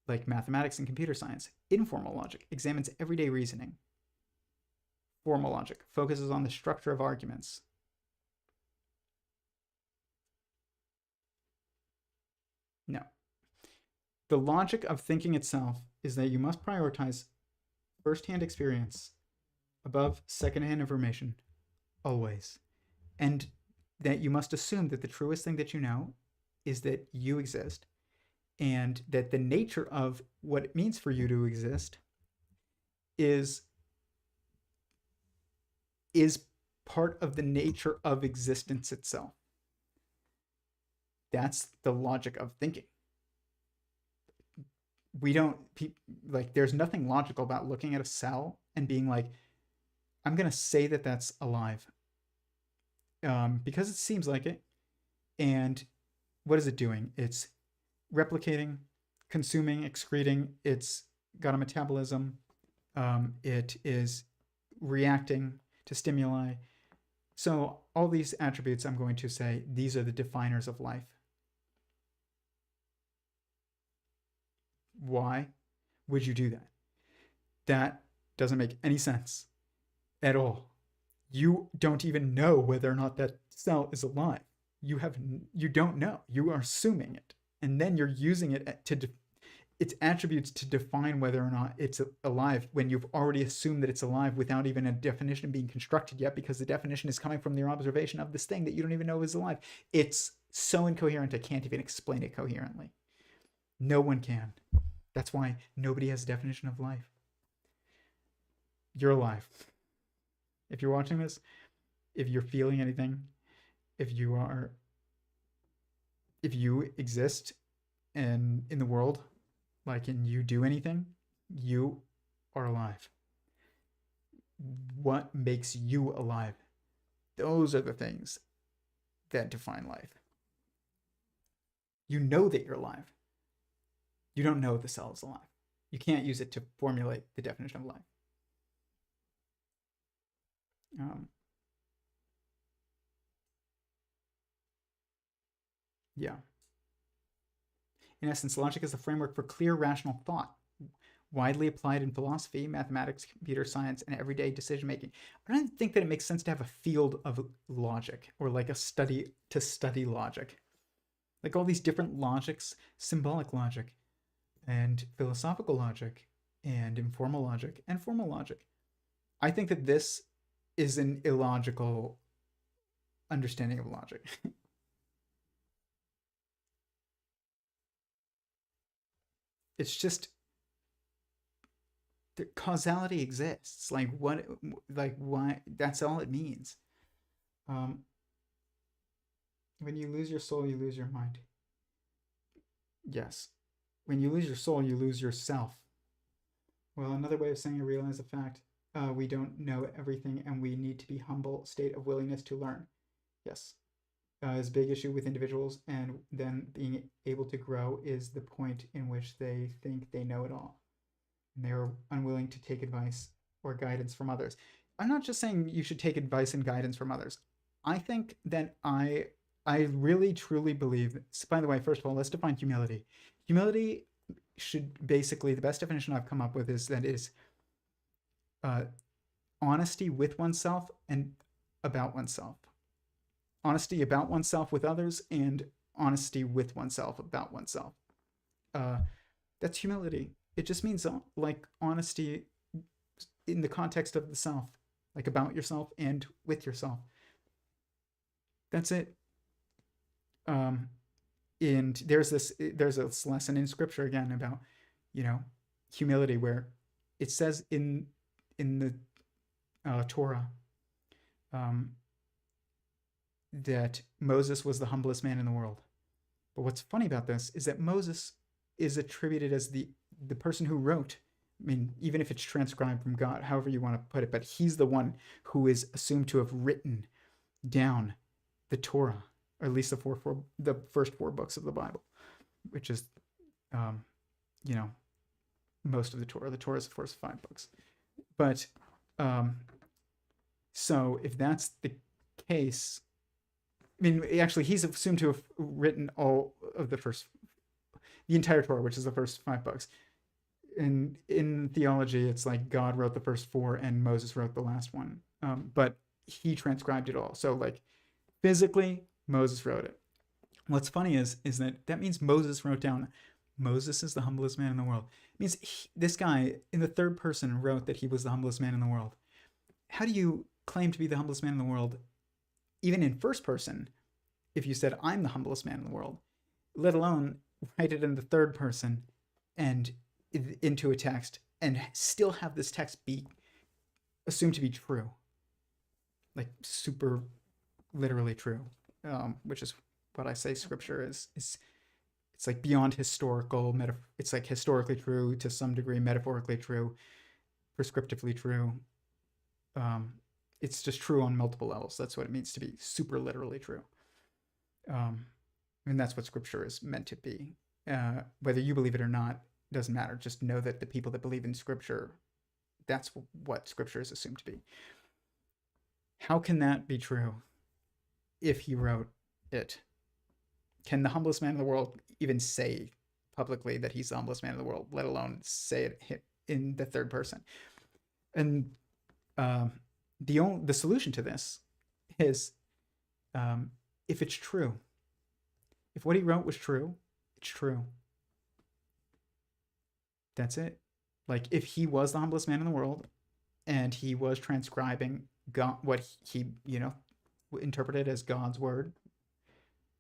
like mathematics and computer science. Informal logic examines everyday reasoning. Formal logic focuses on the structure of arguments. No. The logic of thinking itself is that you must prioritize first-hand experience above second-hand information, always. And that you must assume that the truest thing that you know is that you exist, and that the nature of what it means for you to exist is part of the nature of existence itself. That's the logic of thinking. There's nothing logical about looking at a cell and being like, I'm going to say that that's alive. Because it seems like it. And what is it doing? It's replicating, consuming, excreting. It's got a metabolism. It is reacting to stimuli. So all these attributes, I'm going to say, these are the definers of life. Why would you do that? That doesn't make any sense at all. You don't even know whether or not that cell is alive. You don't know. You are assuming it, and then you're using it to its attributes to define whether or not it's alive, when you've already assumed that it's alive without even a definition being constructed yet, because the definition is coming from your observation of this thing that you don't even know is alive. It's so incoherent, I can't even explain it coherently. No one can. That's why nobody has a definition of life. You're alive. If you're watching this, if you're feeling anything, if you exist in the world, like, and you do anything, you are alive. What makes you alive? Those are the things that define life. You know that you're alive. You don't know the cell is alive. You can't use it to formulate the definition of life. Yeah. In essence, logic is the framework for clear, rational thought, widely applied in philosophy, mathematics, computer science, and everyday decision making. I don't think that it makes sense to have a field of logic, or like a study to study logic. Like all these different logics, symbolic logic, and philosophical logic, and informal logic, and formal logic. I think that this is an illogical understanding of logic. It's just the causality exists. Like what? Like why? That's all it means. When you lose your soul, you lose your mind. Yes. When you lose your soul, you lose yourself. Well, another way of saying I realize the fact we don't know everything, and we need to be humble state of willingness to learn. Yes. Is a big issue with individuals, and then being able to grow is the point in which they think they know it all, and they are unwilling to take advice or guidance from others. I'm not just saying you should take advice and guidance from others. I think that I really truly believe. By the way, first of all, let's define humility. Humility should basically, the best definition I've come up with is that it is honesty with oneself and about oneself. Honesty about oneself with others, and honesty with oneself about oneself. That's humility. It just means like honesty in the context of the self, like about yourself and with yourself. That's it. And there's this lesson in scripture again about, humility, where it says in the Torah, that Moses was the humblest man in the world. But what's funny about this is that Moses is attributed as the person who wrote. I mean, even if it's transcribed from God, however you want to put it, but he's the one who is assumed to have written down the Torah, or at least the first 4 books of the Bible, which is, most of the Torah. The Torah is the first 5 books. But so if that's the case, I mean, actually, he's assumed to have written all of the entire Torah, which is the first 5 books. And in theology, it's like God wrote the first 4 and Moses wrote the last one. But he transcribed it all. So, like, physically, Moses wrote it. What's funny is that means Moses wrote down, Moses is the humblest man in the world. It means this guy in the third person wrote that he was the humblest man in the world. How do you claim to be the humblest man in the world, even in first person, if you said, I'm the humblest man in the world, let alone write it in the third person and into a text, and still have this text be assumed to be true, like super literally true, which is what I say scripture is. It's like beyond historical, it's like historically true to some degree, metaphorically true, prescriptively true. It's just true on multiple levels. That's what it means to be super literally true. And that's what scripture is meant to be. Whether you believe it or not, doesn't matter. Just know that the people that believe in scripture, that's what scripture is assumed to be. How can that be true if he wrote it? Can the humblest man in the world even say publicly that he's the humblest man in the world, let alone say it in the third person? And the solution to this is, if it's true, if what he wrote was true, it's true. That's it. Like, if he was the humblest man in the world and he was transcribing God, what he interpreted as God's word,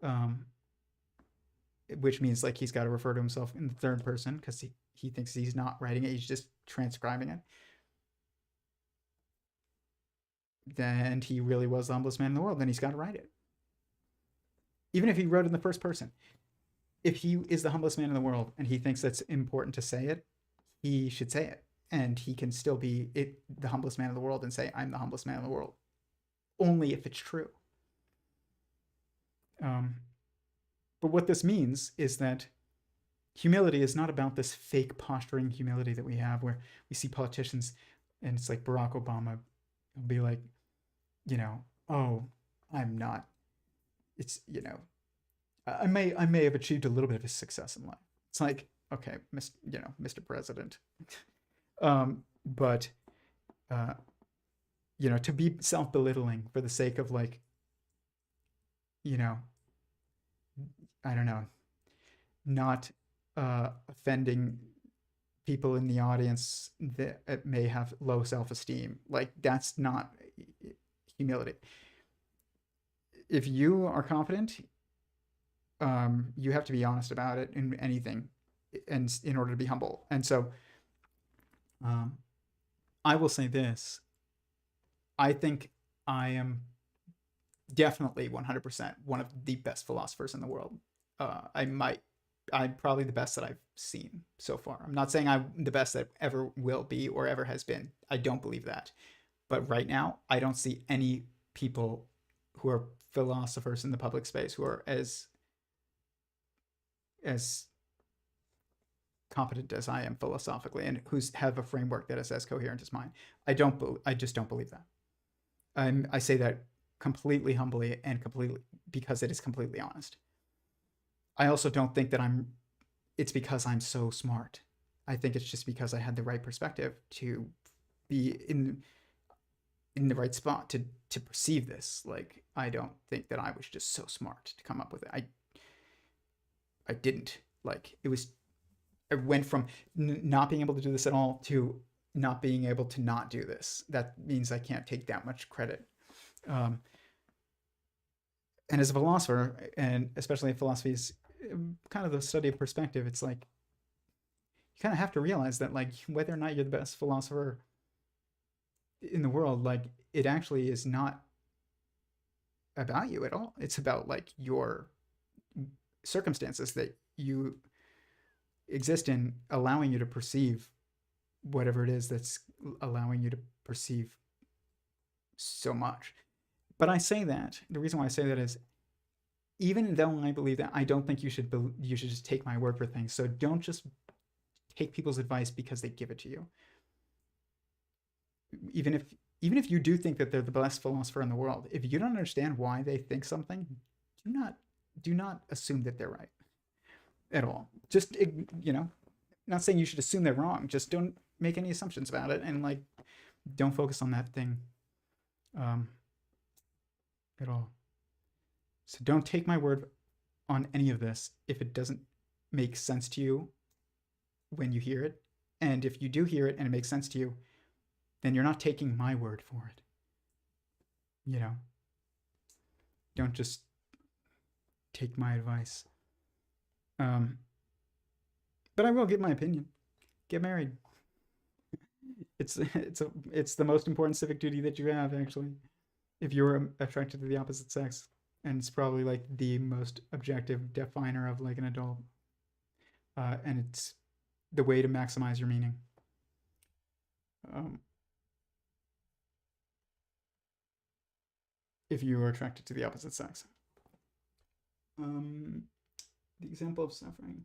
um, which means like he's got to refer to himself in the third person because he thinks he's not writing it, he's just transcribing it. Then he really was the humblest man in the world. Then he's got to write it, even if he wrote it in the first person. If he is the humblest man in the world and he thinks that's important to say it, he should say it, and he can still be the humblest man in the world and say, "I'm the humblest man in the world," only if it's true. But what this means is that humility is not about this fake posturing humility that we have, where we see politicians, and it's like Barack Obama will be like, oh, I'm not. It's I may have achieved a little bit of success in life. It's like, okay, Mr. President, but to be self-belittling for the sake of like, I don't know, not offending people in the audience that may have low self-esteem. Like, that's not humility. If you are confident, you have to be honest about it in anything, and in order to be humble. And so, I will say this: I think I am definitely 100% one of the best philosophers in the world. I'm probably the best that I've seen so far. I'm not saying I'm the best that ever will be or ever has been. I don't believe that. But right now, I don't see any people who are philosophers in the public space who are as competent as I am philosophically, and who have a framework that is as coherent as mine. I just don't believe that. I say that completely humbly and completely because it is completely honest. I also don't think that it's because I'm so smart. I think it's just because I had the right perspective to be in the right spot to perceive this. Like, I don't think that I was just so smart to come up with it. I didn't. Like, I went from not being able to do this at all to not being able to not do this. That means I can't take that much credit. And as a philosopher, and especially in philosophy, is kind of the study of perspective. It's like, you kind of have to realize that, like, whether or not you're the best philosopher in the world, like, it actually is not about you at all. It's about like your circumstances that you exist in, allowing you to perceive whatever it is that's allowing you to perceive so much. But I say that, the reason why I say that is, even though I believe that, I don't think you should just take my word for things. So don't just take people's advice because they give it to you. Even if you do think that they're the best philosopher in the world, if you don't understand why they think something, do not assume that they're right at all. Just, not saying you should assume they're wrong. Just don't make any assumptions about it, and like, don't focus on that thing at all. So don't take my word on any of this if it doesn't make sense to you when you hear it. And if you do hear it and it makes sense to you, then you're not taking my word for it. Don't just take my advice. But I will give my opinion. Get married. It's the most important civic duty that you have, actually, if you're attracted to the opposite sex. And it's probably like the most objective definer of like an adult. And it's the way to maximize your meaning. If you are attracted to the opposite sex. The example of suffering.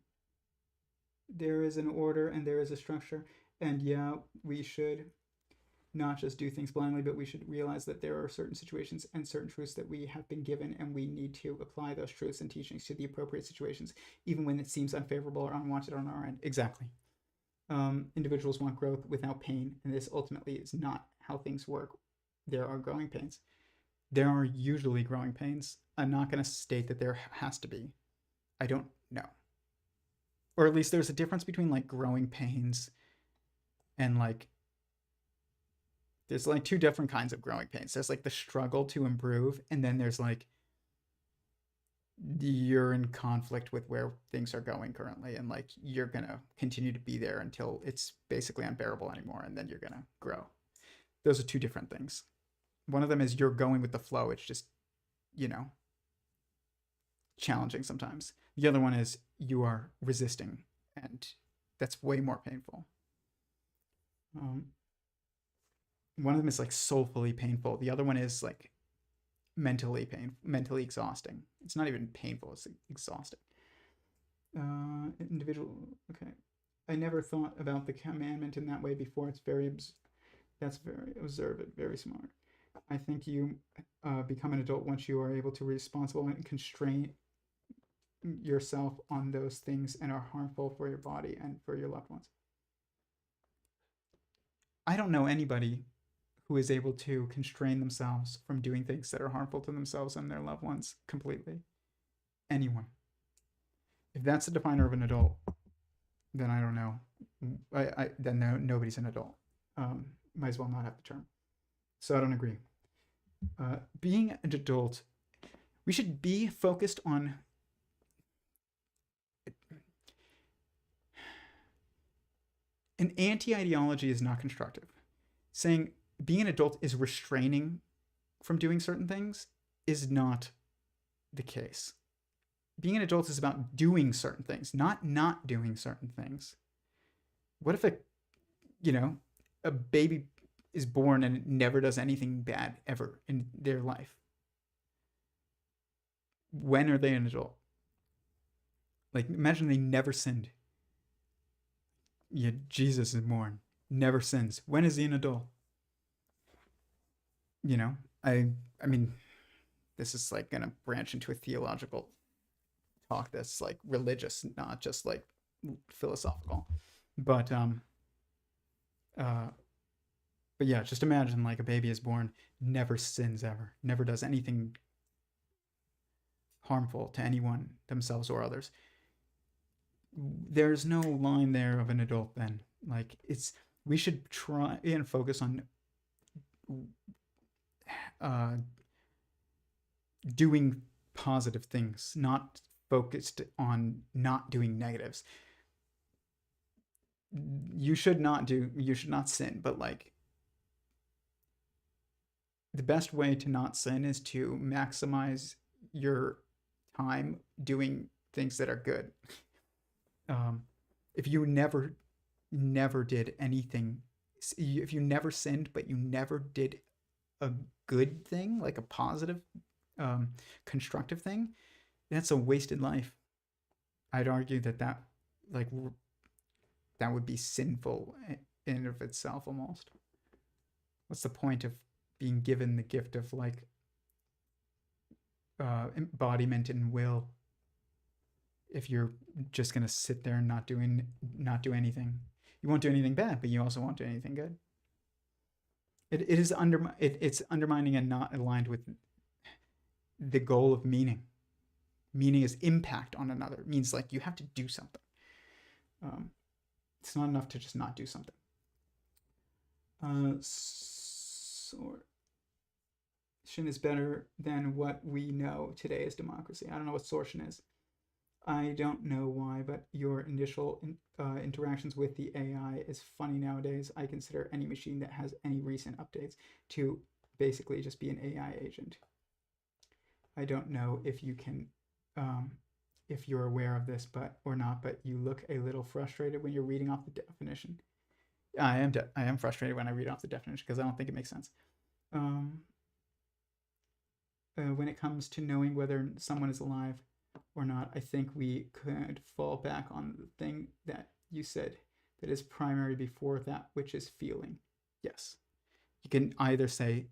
There is an order and there is a structure. And yeah, we should not just do things blindly, but we should realize that there are certain situations and certain truths that we have been given, and we need to apply those truths and teachings to the appropriate situations, even when it seems unfavorable or unwanted on our end. Exactly. Individuals want growth without pain, and this ultimately is not how things work. There are growing pains. There are usually growing pains. I'm not going to state that there has to be. I don't know. Or at least there's a difference between like growing pains and like, there's like two different kinds of growing pains. There's like the struggle to improve, and then there's like you're in conflict with where things are going currently, and like you're gonna continue to be there until it's basically unbearable anymore, and then you're gonna grow. Those are two different things. One of them is you're going with the flow. It's just, you know, challenging sometimes. The other one is you are resisting, and that's way more painful. One of them is like soulfully painful. The other one is like mentally exhausting. It's not even painful, it's exhausting. Individual, okay. I never thought about the commandment in that way before. That's very observant, very smart. I think you become an adult once you are able to be responsible and constrain yourself on those things and are harmful for your body and for your loved ones. I don't know anybody who is able to constrain themselves from doing things that are harmful to themselves and their loved ones completely. Anyone. If that's the definer of an adult, then I don't know. Then nobody's an adult. Might as well not have the term. So I don't agree. Being an adult, we should be focused on an anti-ideology is not constructive. Saying being an adult is restraining from doing certain things is not the case. Being an adult is about doing certain things, not doing certain things. What if a baby is born and it never does anything bad ever in their life? When are they an adult? Like, imagine they never sinned. Yeah, Jesus is born, never sins. When is he an adult? I mean, this is like gonna branch into a theological talk that's like religious, not just like philosophical. But yeah, just imagine like a baby is born, never sins ever, never does anything harmful to anyone, themselves or others. There's no line there of an adult then. Like, we should try and focus on doing positive things, not focused on not doing negatives. You should not sin, but like the best way to not sin is to maximize your time doing things that are good. If you never did anything, if you never sinned, but you never did a good thing, like a positive, constructive thing, that's a wasted life. I'd argue that would be sinful in and of itself almost. What's the point of being given the gift of like embodiment and will if you're just gonna sit there and not do anything? You won't do anything bad, but you also won't do anything good. It's undermining and not aligned with the goal of meaning. Meaning is impact on another. It means like you have to do something. It's not enough to just not do something. Sortion is better than what we know today as democracy. I don't know what sortion is. I don't know why, but your initial interactions with the AI is funny nowadays. I consider any machine that has any recent updates to basically just be an AI agent. I don't know if you can, if you're aware of this, but you look a little frustrated when you're reading off the definition. I am frustrated when I read off the definition because I don't think it makes sense. When it comes to knowing whether someone is alive or not, I think we could fall back on the thing that you said that is primary before that, which is feeling. Yes. You can either say,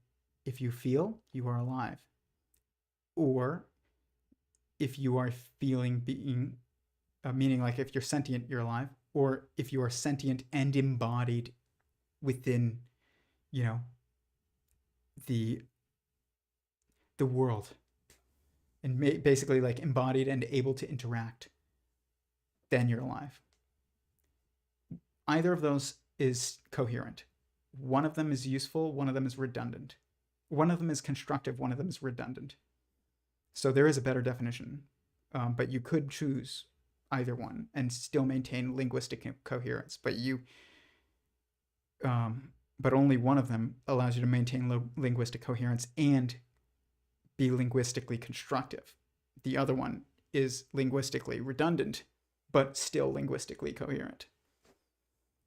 if you feel, you are alive, or if you are feeling being, meaning like if you're sentient, you're alive, or if you are sentient and embodied within, you know, the world, and basically like embodied and able to interact, then you're alive. Either of those is coherent. One of them is useful, one of them is redundant. One of them is constructive, one of them is redundant. So there is a better definition, but you could choose either one and still maintain linguistic coherence. But but only one of them allows you to maintain linguistic coherence and be linguistically constructive. The other one is linguistically redundant, but still linguistically coherent.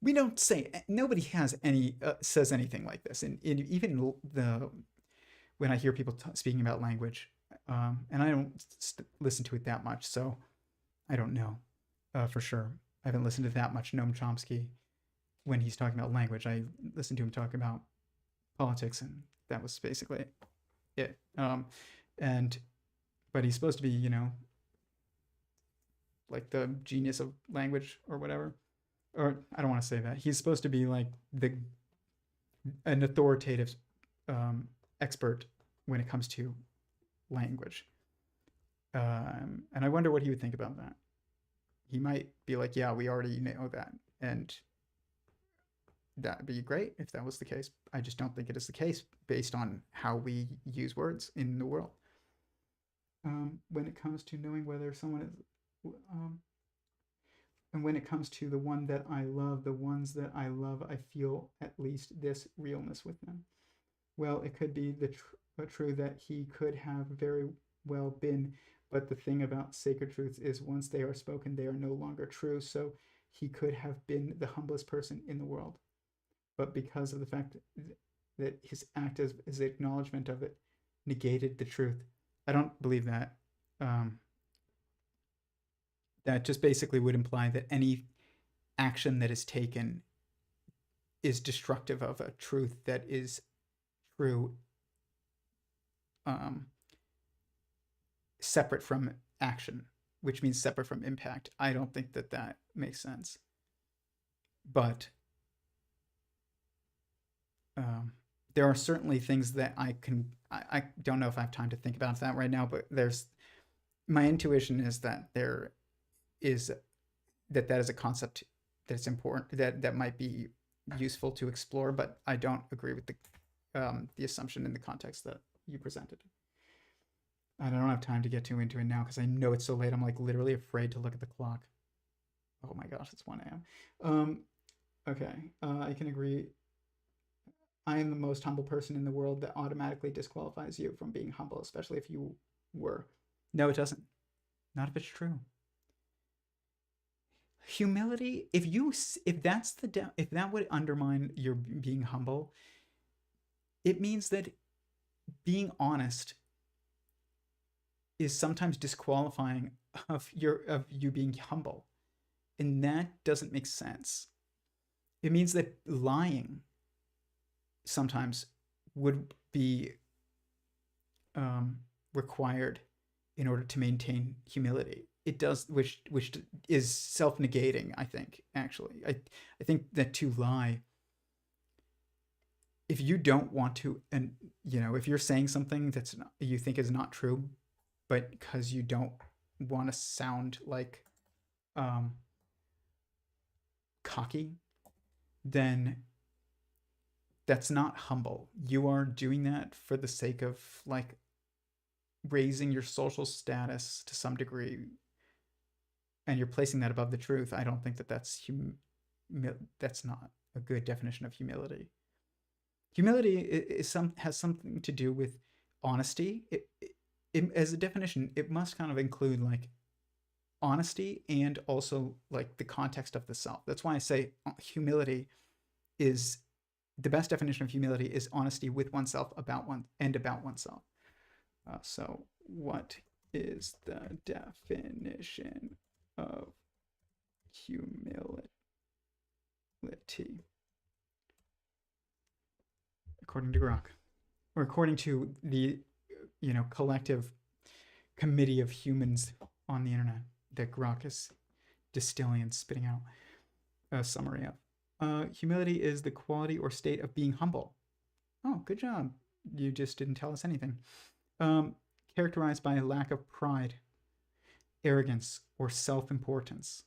We don't say, nobody has any says anything like this, and even when I hear people speaking about language, and I don't listen to it that much, so I don't know for sure. I haven't listened to that much Noam Chomsky when he's talking about language. I listened to him talk about politics, and that was basically it. But he's supposed to be, you know, like the genius of language or whatever. Or I don't want to say that. He's supposed to be like an authoritative expert when it comes to language. And I wonder what he would think about that. He might be like, yeah, we already know that. And that'd be great if that was the case. I just don't think it is the case based on how we use words in the world. When it comes to knowing whether someone is... and when it comes to the one that I love, the ones that I love, I feel at least this realness with them. Well, it could be true that he could have very well been, but the thing about sacred truths is once they are spoken, they are no longer true. So he could have been the humblest person in the world. But because of the fact that his act as acknowledgement of it negated the truth, I don't believe that. That just basically would imply that any action that is taken is destructive of a truth that is true, separate from action, which means separate from impact. I don't think that that makes sense. But there are certainly things that I don't know if I have time to think about that right now, but my intuition is that there is that is a concept that's important, that might be useful to explore, but I don't agree with the assumption in the context that you presented. And I don't have time to get too into it now because I know it's so late. I'm like literally afraid to look at the clock. Oh my gosh, it's 1 a.m. Okay, I can agree. I am the most humble person in the world. That automatically disqualifies you from being humble, especially if you were. No, it doesn't. Not if it's true. Humility, if that would undermine your being humble, it means that being honest is sometimes disqualifying of you being humble, and that doesn't make sense. It means that lying sometimes would be required in order to maintain humility. It does, which is self-negating, I think, actually. I think that to lie, if you don't want to, and if you're saying something you think is not true, but because you don't want to sound like cocky, then that's not humble. You are doing that for the sake of like raising your social status to some degree, and you're placing that above the truth. I don't think that that's not a good definition of humility. Humility has something to do with honesty. As a definition, it must kind of include like honesty and also like the context of the self. That's why I say humility is the best definition of humility is honesty with oneself, about oneself. So what is the definition of humility according to Grok, or according to the, collective committee of humans on the internet that Grok is distilling and spitting out a summary of. Humility is the quality or state of being humble. Oh, good job. You just didn't tell us anything. Characterized by a lack of pride, arrogance, or self-importance.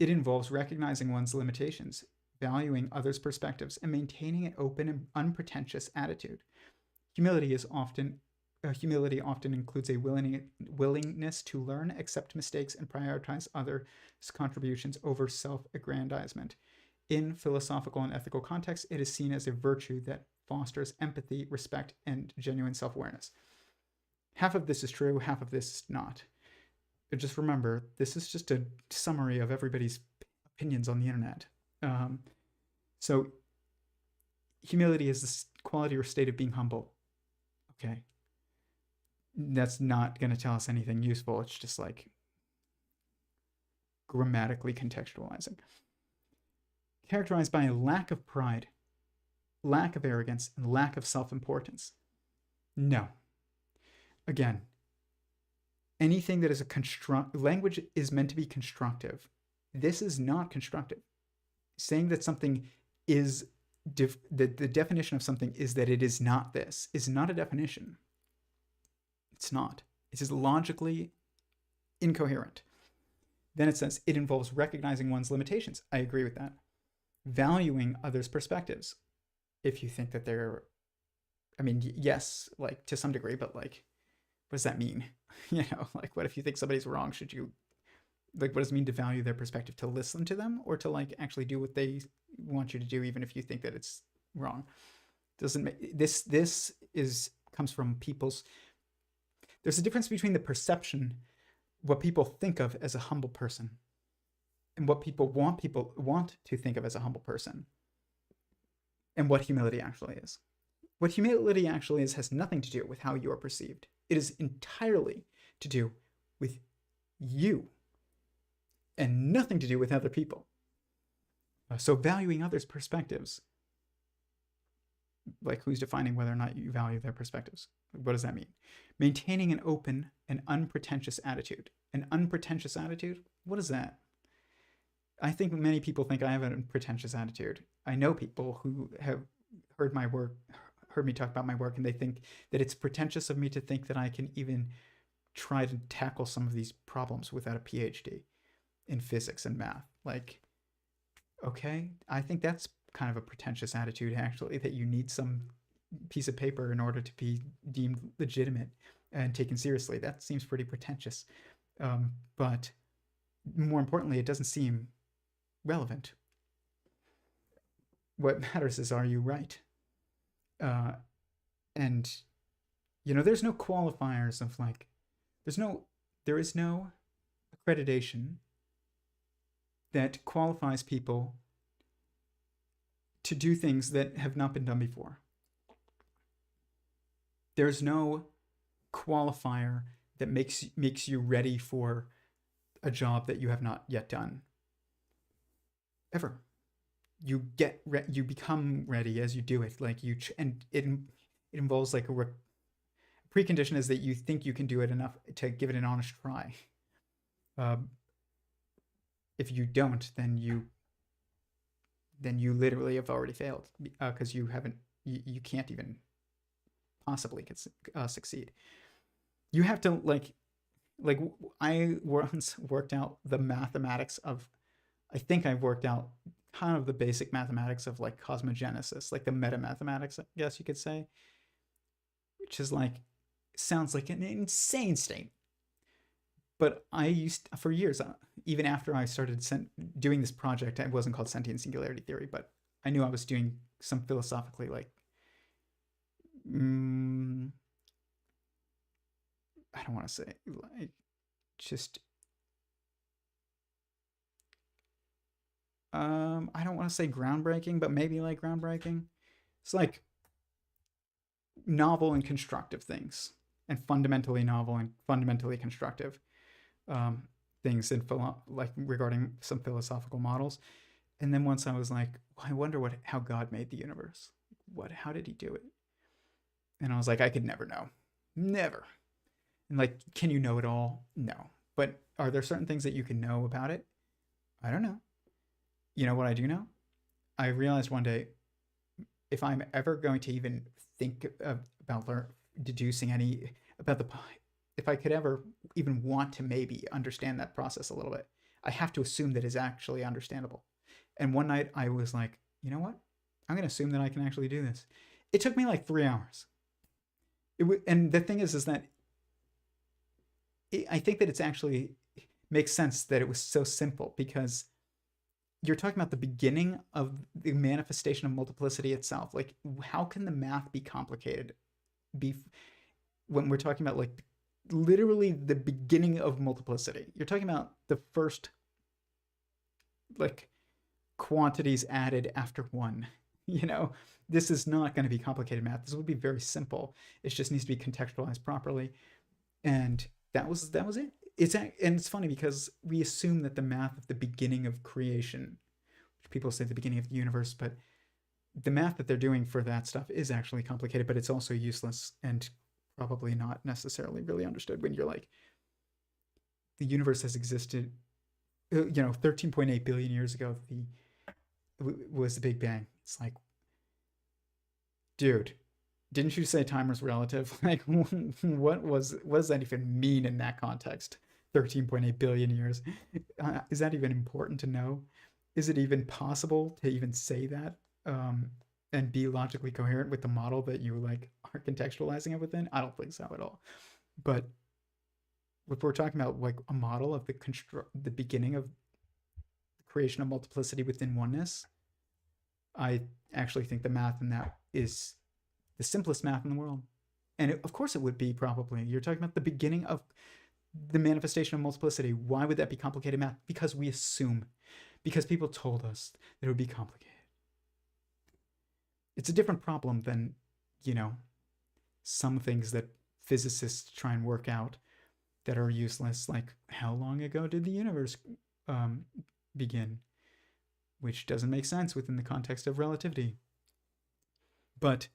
It involves recognizing one's limitations, valuing others' perspectives, and maintaining an open and unpretentious attitude. Humility often includes a willingness to learn, accept mistakes, and prioritize others' contributions over self-aggrandizement. In philosophical and ethical contexts, it is seen as a virtue that fosters empathy, respect, and genuine self-awareness. Half of this is true, half of this is not. But just remember, this is just a summary of everybody's opinions on the internet. So humility is the quality or state of being humble. Okay. That's not going to tell us anything useful. It's just like grammatically contextualizing. Characterized by a lack of pride, lack of arrogance, and lack of self-importance. No. Again, anything that is language is meant to be constructive. This is not constructive. Saying that something is, the definition of something is that it is not this, is not a definition. It's not. It is logically incoherent. Then it says it involves recognizing one's limitations. I agree with that. Valuing others' perspectives. If you think that they're, yes, like to some degree, but like, what does that mean? Like, what if you think somebody's wrong? Should you, like, what does it mean to value their perspective? To listen to them, or to like actually do what they want you to do, even if you think that it's wrong? Doesn't make this comes from people's. There's a difference between the perception, what people think of as a humble person, and what people want to think of as a humble person, and what humility actually is. What humility actually is has nothing to do with how you are perceived. It is entirely to do with you and nothing to do with other people. So valuing others' perspectives, like who's defining whether or not you value their perspectives? What does that mean? Maintaining an open and unpretentious attitude. An unpretentious attitude? What is that? I think many people think I have an unpretentious attitude. I know people who have heard me talk about my work, and they think that it's pretentious of me to think that I can even try to tackle some of these problems without a PhD in physics and math. Like, okay, I think that's kind of a pretentious attitude, actually, that you need some piece of paper in order to be deemed legitimate and taken seriously. That seems pretty pretentious. But more importantly, it doesn't seem relevant. What matters is, are you right? And there's no qualifiers of like, there is no accreditation that qualifies people to do things that have not been done before. There's no qualifier that makes you ready for a job that you have not yet done. Ever. You become ready as you do it. Like and it involves like a precondition is that you think you can do it enough to give it an honest try. If you don't, then you literally have already failed, because you can't even possibly succeed. You have to like I once worked out the mathematics of, I think I've worked out kind of the basic mathematics of like cosmogenesis, like the meta mathematics, I guess you could say, which is like, sounds like an insane state. But I used, for years, even after I started doing this project, it wasn't called Sentient Singularity Theory, but I knew I was doing some philosophically like, I don't want to say like, just, I don't want to say groundbreaking, but maybe like groundbreaking. It's like novel and constructive things, and fundamentally novel and fundamentally constructive things in like regarding some philosophical models. And then once I was like, well, I wonder how God made the universe. how did he do it? And I was like, I could never know. Never. And like, can you know it all? No. But are there certain things that you can know about it? I don't know. You know what I do know? I realized one day, if I'm ever going to even think about deducing any about the, if I could ever even want to maybe understand that process a little bit, I have to assume that it's actually understandable. And one night I was like, you know what? I'm going to assume that I can actually do this. It took me like 3 hours. And the thing is that I think that it's actually makes sense that it was so simple, because you're talking about the beginning of the manifestation of multiplicity itself. Like, how can the math be complicated? Be when we're talking about like literally the beginning of multiplicity. You're talking about the first like quantities added after one. You know, this is not going to be complicated math. This would be very simple. It just needs to be contextualized properly, and that was it. And it's funny because we assume that the math of the beginning of creation, which people say the beginning of the universe, but the math that they're doing for that stuff is actually complicated, but it's also useless and probably not necessarily really understood when you're like, the universe has existed, 13.8 billion years ago, was the Big Bang. It's like, dude, didn't you say time was relative? Like, what does that even mean in that context? 13.8 billion years. Is that even important to know? Is it even possible to even say that and be logically coherent with the model that you like are contextualizing it within? I don't think so at all. But if we're talking about like a model of the beginning of the creation of multiplicity within oneness, I actually think the math in that is the simplest math in the world. And of course it would be, probably. You're talking about the beginning of the manifestation of multiplicity. Why would that be complicated math? Because we assume, because people told us that it would be complicated. It's a different problem than, some things that physicists try and work out that are useless, like how long ago did the universe begin, which doesn't make sense within the context of relativity. But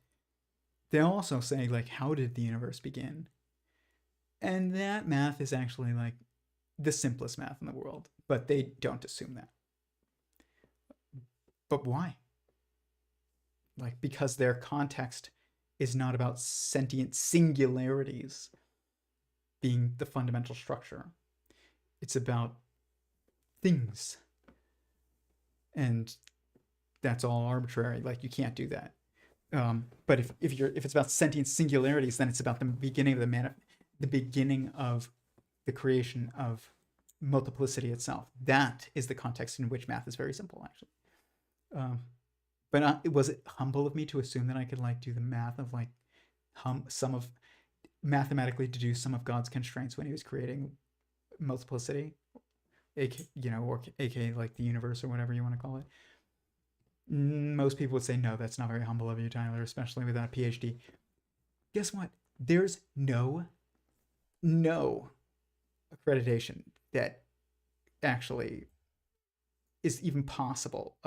they also say, like, how did the universe begin? And that math is actually like the simplest math in the world, but they don't assume that. But why? Like, because their context is not about sentient singularities being the fundamental structure. It's about things. And that's all arbitrary. Like, you can't do that. But if it's about sentient singularities, then it's about the beginning of the beginning of the creation of multiplicity itself. That is the context in which math is very simple, actually. But was it humble of me to assume that I could like do the math of like mathematically deduce some of God's constraints when he was creating multiplicity, or aka like the universe or whatever you want to call it? Most people would say, no, that's not very humble of you, Tyler, especially without a PhD. Guess what? There's no accreditation that actually is even possible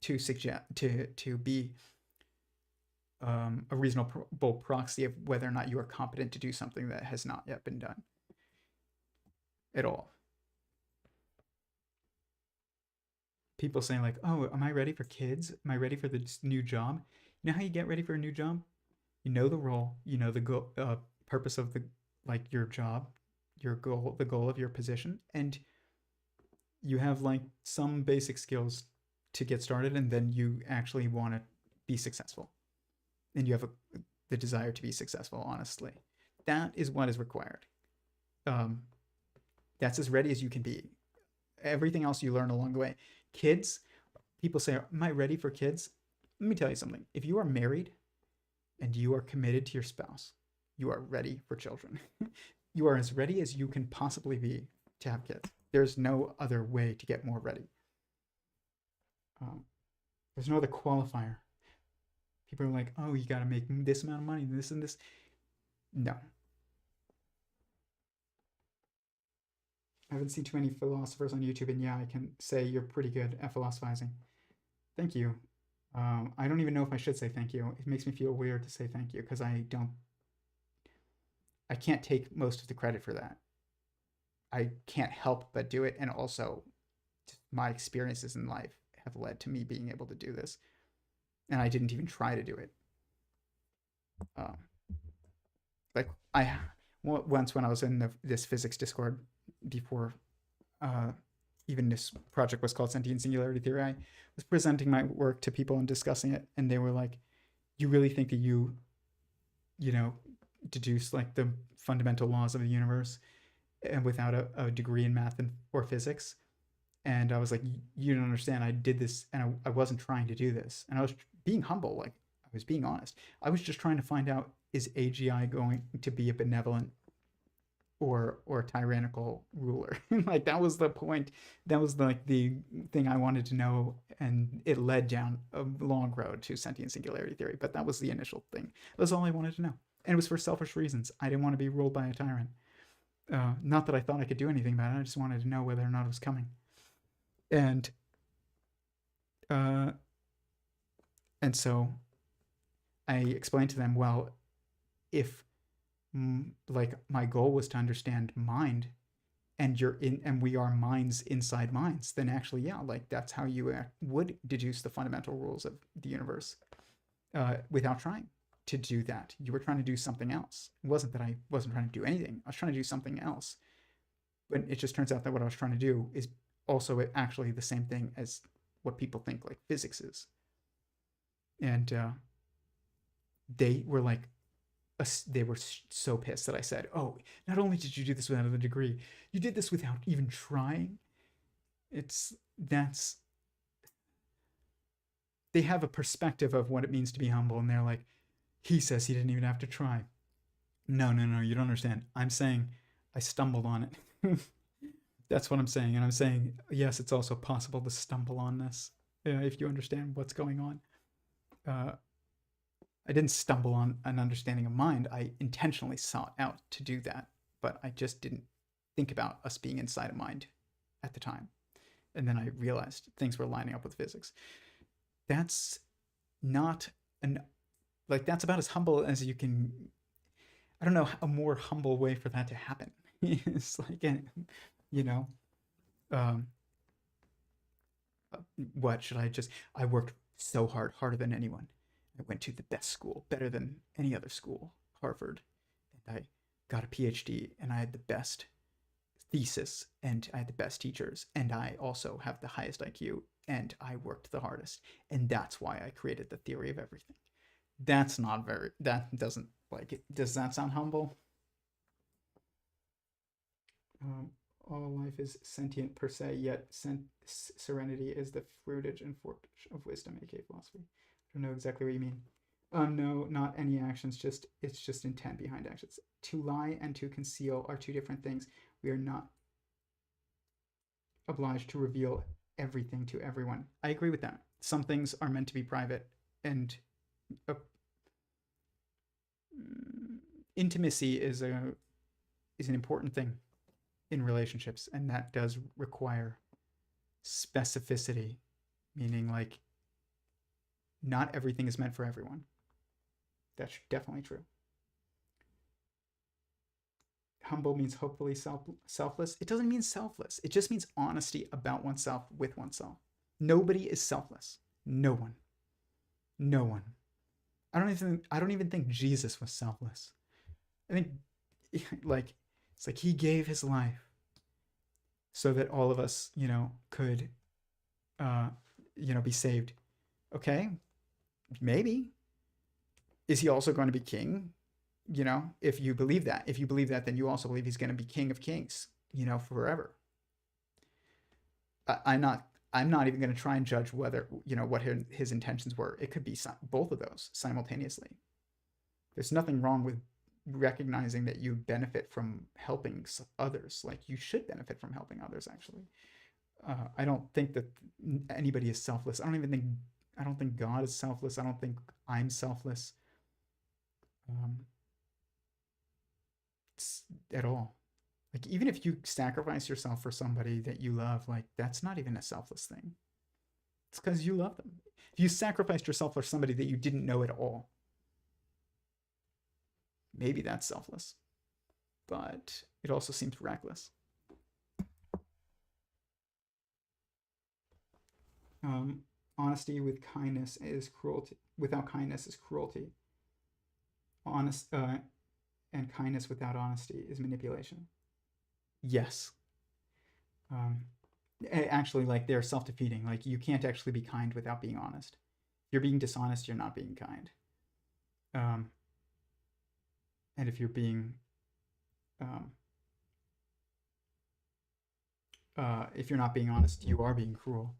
to suggest to be a reasonable proxy of whether or not you are competent to do something that has not yet been done at all. People saying like, oh, am I ready for kids? Am I ready for this new job? You know how you get ready for a new job? You know the role, you know the purpose of your job, your goal, the goal of your position, and you have like some basic skills to get started, and then you actually want to be successful, and you have the desire to be successful. Honestly, that is what is required. That's as ready as you can be. Everything else you learn along the way. Kids, people say, am I ready for kids? Let me tell you something. If you are married and you are committed to your spouse, you are ready for children. You are as ready as you can possibly be to have kids. There's no other way to get more ready. There's no other qualifier. People are like, oh, you got to make this amount of money, this and this. No. I haven't seen too many philosophers on YouTube, and yeah, I can say you're pretty good at philosophizing. Thank you. I don't even know if I should say thank you. It makes me feel weird to say thank you because I can't take most of the credit for that. I can't help but do it. And also, my experiences in life have led to me being able to do this. And I didn't even try to do it. Um, like, once when I was in this physics Discord before uh, even this project was called Sentient Singularity Theory, I was presenting my work to people and discussing it. And they were like, you really think that you know, deduce like the fundamental laws of the universe and without a degree in math or physics? And I was like, you don't understand. I did this and I wasn't trying to do this. And I was being humble. Like, I was being honest. I was just trying to find out, is AGI going to be a benevolent or tyrannical ruler? Like, that was the point. That was like the thing I wanted to know. And it led down a long road to sentient singularity theory. But that was the initial thing. That's all I wanted to know. And it was for selfish reasons. I didn't want to be ruled by a tyrant. Not that I thought I could do anything about it. I just wanted to know whether or not it was coming. And uh, and so I explained to them, well, if like my goal was to understand mind, and you're in, and we are minds inside minds, then actually, yeah, like that's how you would deduce the fundamental rules of the universe without trying to do that. You were trying to do something else. It wasn't that I wasn't trying to do anything. I was trying to do something else. But it just turns out that what I was trying to do is also actually the same thing as what people think like physics is. And they were like, they were so pissed that I said, "Oh, not only did you do this without a degree, you did this without even trying." That's they have a perspective of what it means to be humble, and they're like, "He says he didn't even have to try." No, no, no, you don't understand. I'm saying I stumbled on it. That's what I'm saying, and I'm saying yes, it's also possible to stumble on this if you understand what's going on. Uh, I didn't stumble on an understanding of mind. I intentionally sought out to do that, but I just didn't think about us being inside a mind at the time. And then I realized things were lining up with physics. That's not an like that's about as humble as you can. I don't know a more humble way for that to happen. It's like, you know, um, what should I just? I worked so hard, harder than anyone. I went to the best school, better than any other school, Harvard, and I got a PhD, and I had the best thesis, and I had the best teachers, and I also have the highest IQ, and I worked the hardest, and that's why I created the theory of everything. That's not very. That doesn't like it. Does that sound humble? Um, all life is sentient per se, yet serenity is the fruitage and forage of wisdom, aka philosophy. I don't know exactly what you mean. No, not any actions. Just it's just intent behind actions. To lie and to conceal are two different things. We are not obliged to reveal everything to everyone. I agree with that. Some things are meant to be private, and uh, intimacy is an important thing in relationships, and that does require specificity, meaning like not everything is meant for everyone. That's definitely true. Humble means hopefully selfless. It doesn't mean selfless. It just means honesty about oneself with oneself. Nobody is selfless. No one. No one. I don't even think Jesus was selfless. I think like it's like he gave his life so that all of us, could uh be saved. Okay? Maybe. Is he also going to be king? If you believe that, then you also believe he's going to be king of kings, forever. I'm not even going to try and judge whether, what his intentions were. It could be both of those simultaneously. There's nothing wrong with recognizing that you benefit from helping others. Like, you should benefit from helping others, actually. I don't think that anybody is selfless. I don't think God is selfless. I don't think I'm selfless. Um, at all. Like, even if you sacrifice yourself for somebody that you love, like, that's not even a selfless thing. It's because you love them. If you sacrificed yourself for somebody that you didn't know at all, maybe that's selfless, but it also seems reckless. Honesty with kindness is cruelty. Without kindness is cruelty. Honest and kindness without honesty is manipulation. Yes. Actually, like, they're self-defeating. Like, you can't actually be kind without being honest. If you're being dishonest, you're not being kind. And if you're being if you're not being honest, you are being cruel.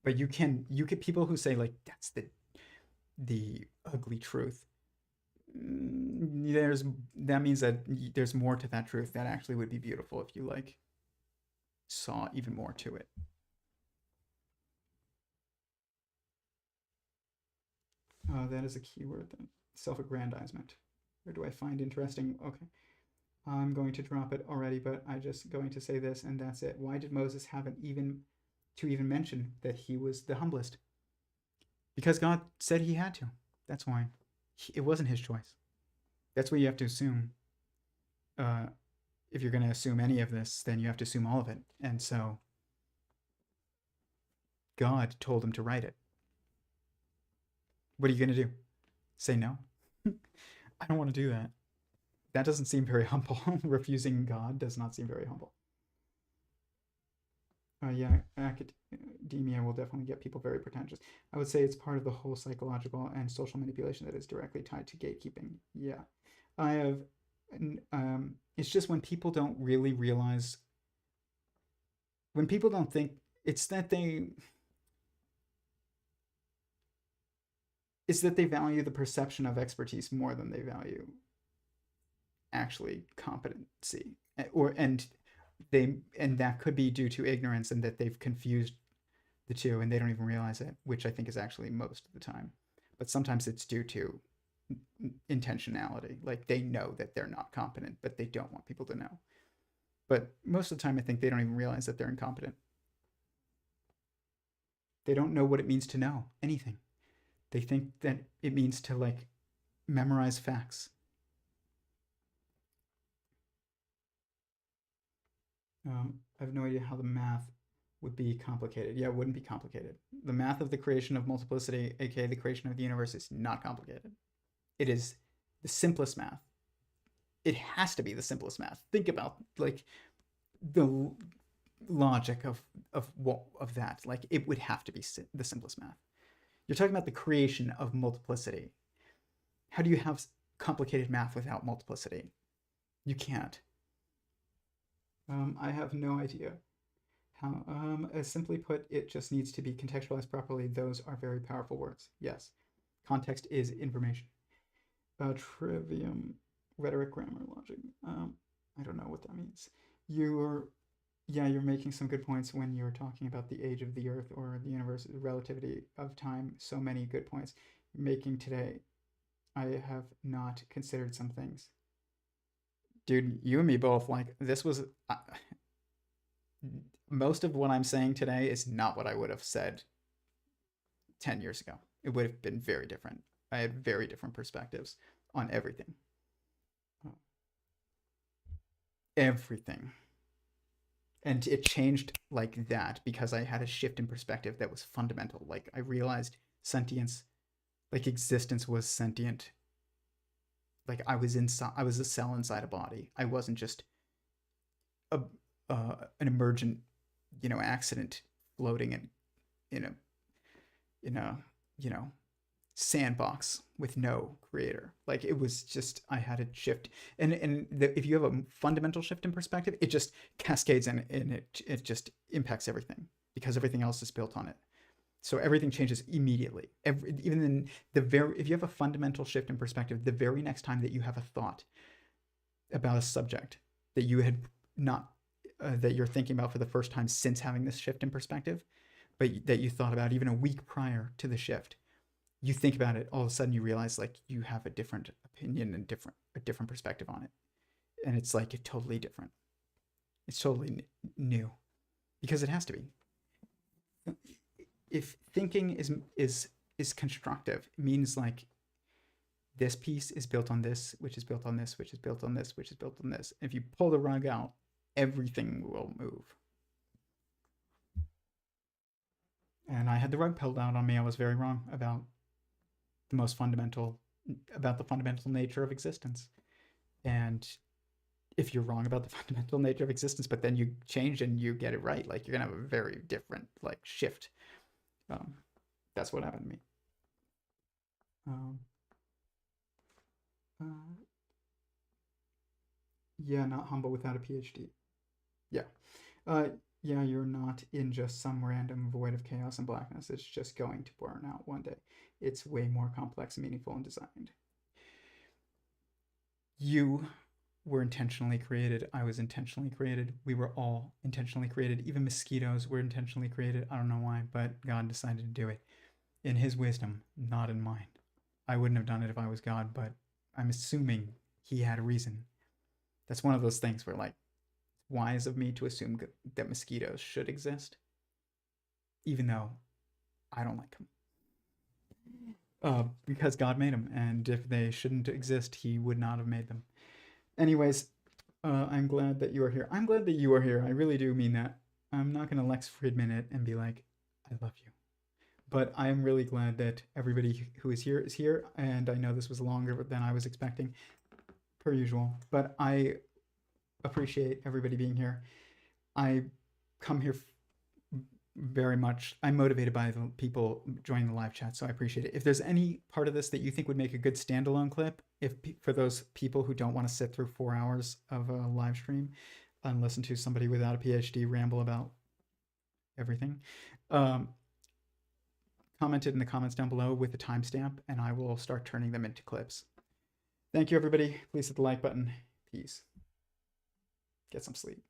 But you get people who say, like, that's the ugly truth. That means that there's more to that truth that actually would be beautiful if you, like, saw even more to it. That is a keyword then. Self-aggrandizement. Where do I find interesting? Okay. I'm going to drop it already, but I'm just going to say this, and that's it. Why did Moses have even mention that he was the humblest? Because God said he had to. That's why. It wasn't his choice. That's what you have to assume. If you're going to assume any of this, then you have to assume all of it. And so God told him to write it. What are you going to do? Say no? I don't want to do that. That doesn't seem very humble. Refusing God does not seem very humble. Yeah, academia will definitely get people very pretentious. I would say it's part of the whole psychological and social manipulation that is directly tied to gatekeeping. Yeah. It's just when people don't really realize, when people don't think, it's that they value the perception of expertise more than they value actually competency, and that could be due to ignorance, and that they've confused the two and they don't even realize it, which I think is actually most of the time. But sometimes it's due to intentionality. Like, they know that they're not competent, but they don't want people to know. But most of the time, I think they don't even realize that they're incompetent. They don't know what it means to know anything. They think that it means to, like, memorize facts. I have no idea how the math would be complicated. Yeah, it wouldn't be complicated. The math of the creation of multiplicity, aka the creation of the universe, is not complicated. It is the simplest math. It has to be the simplest math. Think about, like, the logic of that. Like, it would have to be the simplest math. You're talking about the creation of multiplicity. How do you have complicated math without multiplicity? You can't. I have no idea how. As simply put, it just needs to be contextualized properly. Those are very powerful words. Yes, context is information. Trivium, rhetoric, grammar, logic. I don't know what that means. You're making some good points when you're talking about the age of the Earth or the universe, the relativity of time. So many good points you're making today. I have not considered some things. Dude, you and me both. Like, this was most of what I'm saying today is not what I would have said 10 years ago. It would have been very different. I had very different perspectives on everything. Everything. And it changed like that because I had a shift in perspective that was fundamental. Like, I realized sentience, like, existence was sentient. Like, I was a cell inside a body. I wasn't just an emergent, accident floating in a sandbox with no creator. Like, it was just, I had a shift, and if you have a fundamental shift in perspective, it just cascades and it just impacts everything because everything else is built on it. So everything changes immediately. If you have a fundamental shift in perspective, the very next time that you have a thought about a subject that you had not, that you're thinking about for the first time since having this shift in perspective, but that you thought about even a week prior to the shift, you think about it, all of a sudden you realize, like, you have a different opinion and a different perspective on it. And it's like totally different. It's totally new because it has to be. if thinking is constructive, it means like this piece is built on this, which is built on this, which is built on this, which is built on this. If you pull the rug out, everything will move. And I had the rug pulled out on me. I was very wrong about the fundamental nature of existence. And if you're wrong about the fundamental nature of existence, but then you change and you get it right, like you're gonna have a very different like shift. That's what happened to me. Yeah, not humble without a PhD. Yeah. Yeah, you're not in just some random void of chaos and blackness. It's just going to burn out one day. It's way more complex and meaningful and designed. You were intentionally created. I was intentionally created. We were all intentionally created. Even mosquitoes were intentionally created. I don't know why, but God decided to do it in his wisdom, not in mine. I wouldn't have done it if I was God, but I'm assuming he had a reason. That's one of those things where, like, wise of me to assume that mosquitoes should exist, even though I don't like them. Because God made them, and if they shouldn't exist, he would not have made them. Anyways, I'm glad that you are here. I'm glad that you are here. I really do mean that. I'm not going to Lex Fridman it and be like, I love you. But I'm really glad that everybody who is here, and I know this was longer than I was expecting, per usual, but I appreciate everybody being here. I come here very much. I'm motivated by the people joining the live chat, so I appreciate it. If there's any part of this that you think would make a good standalone clip, if for those people who don't want to sit through 4 hours of a live stream and listen to somebody without a PhD ramble about everything, comment it in the comments down below with a timestamp, and I will start turning them into clips. Thank you, everybody. Please hit the like button. Peace. Get some sleep.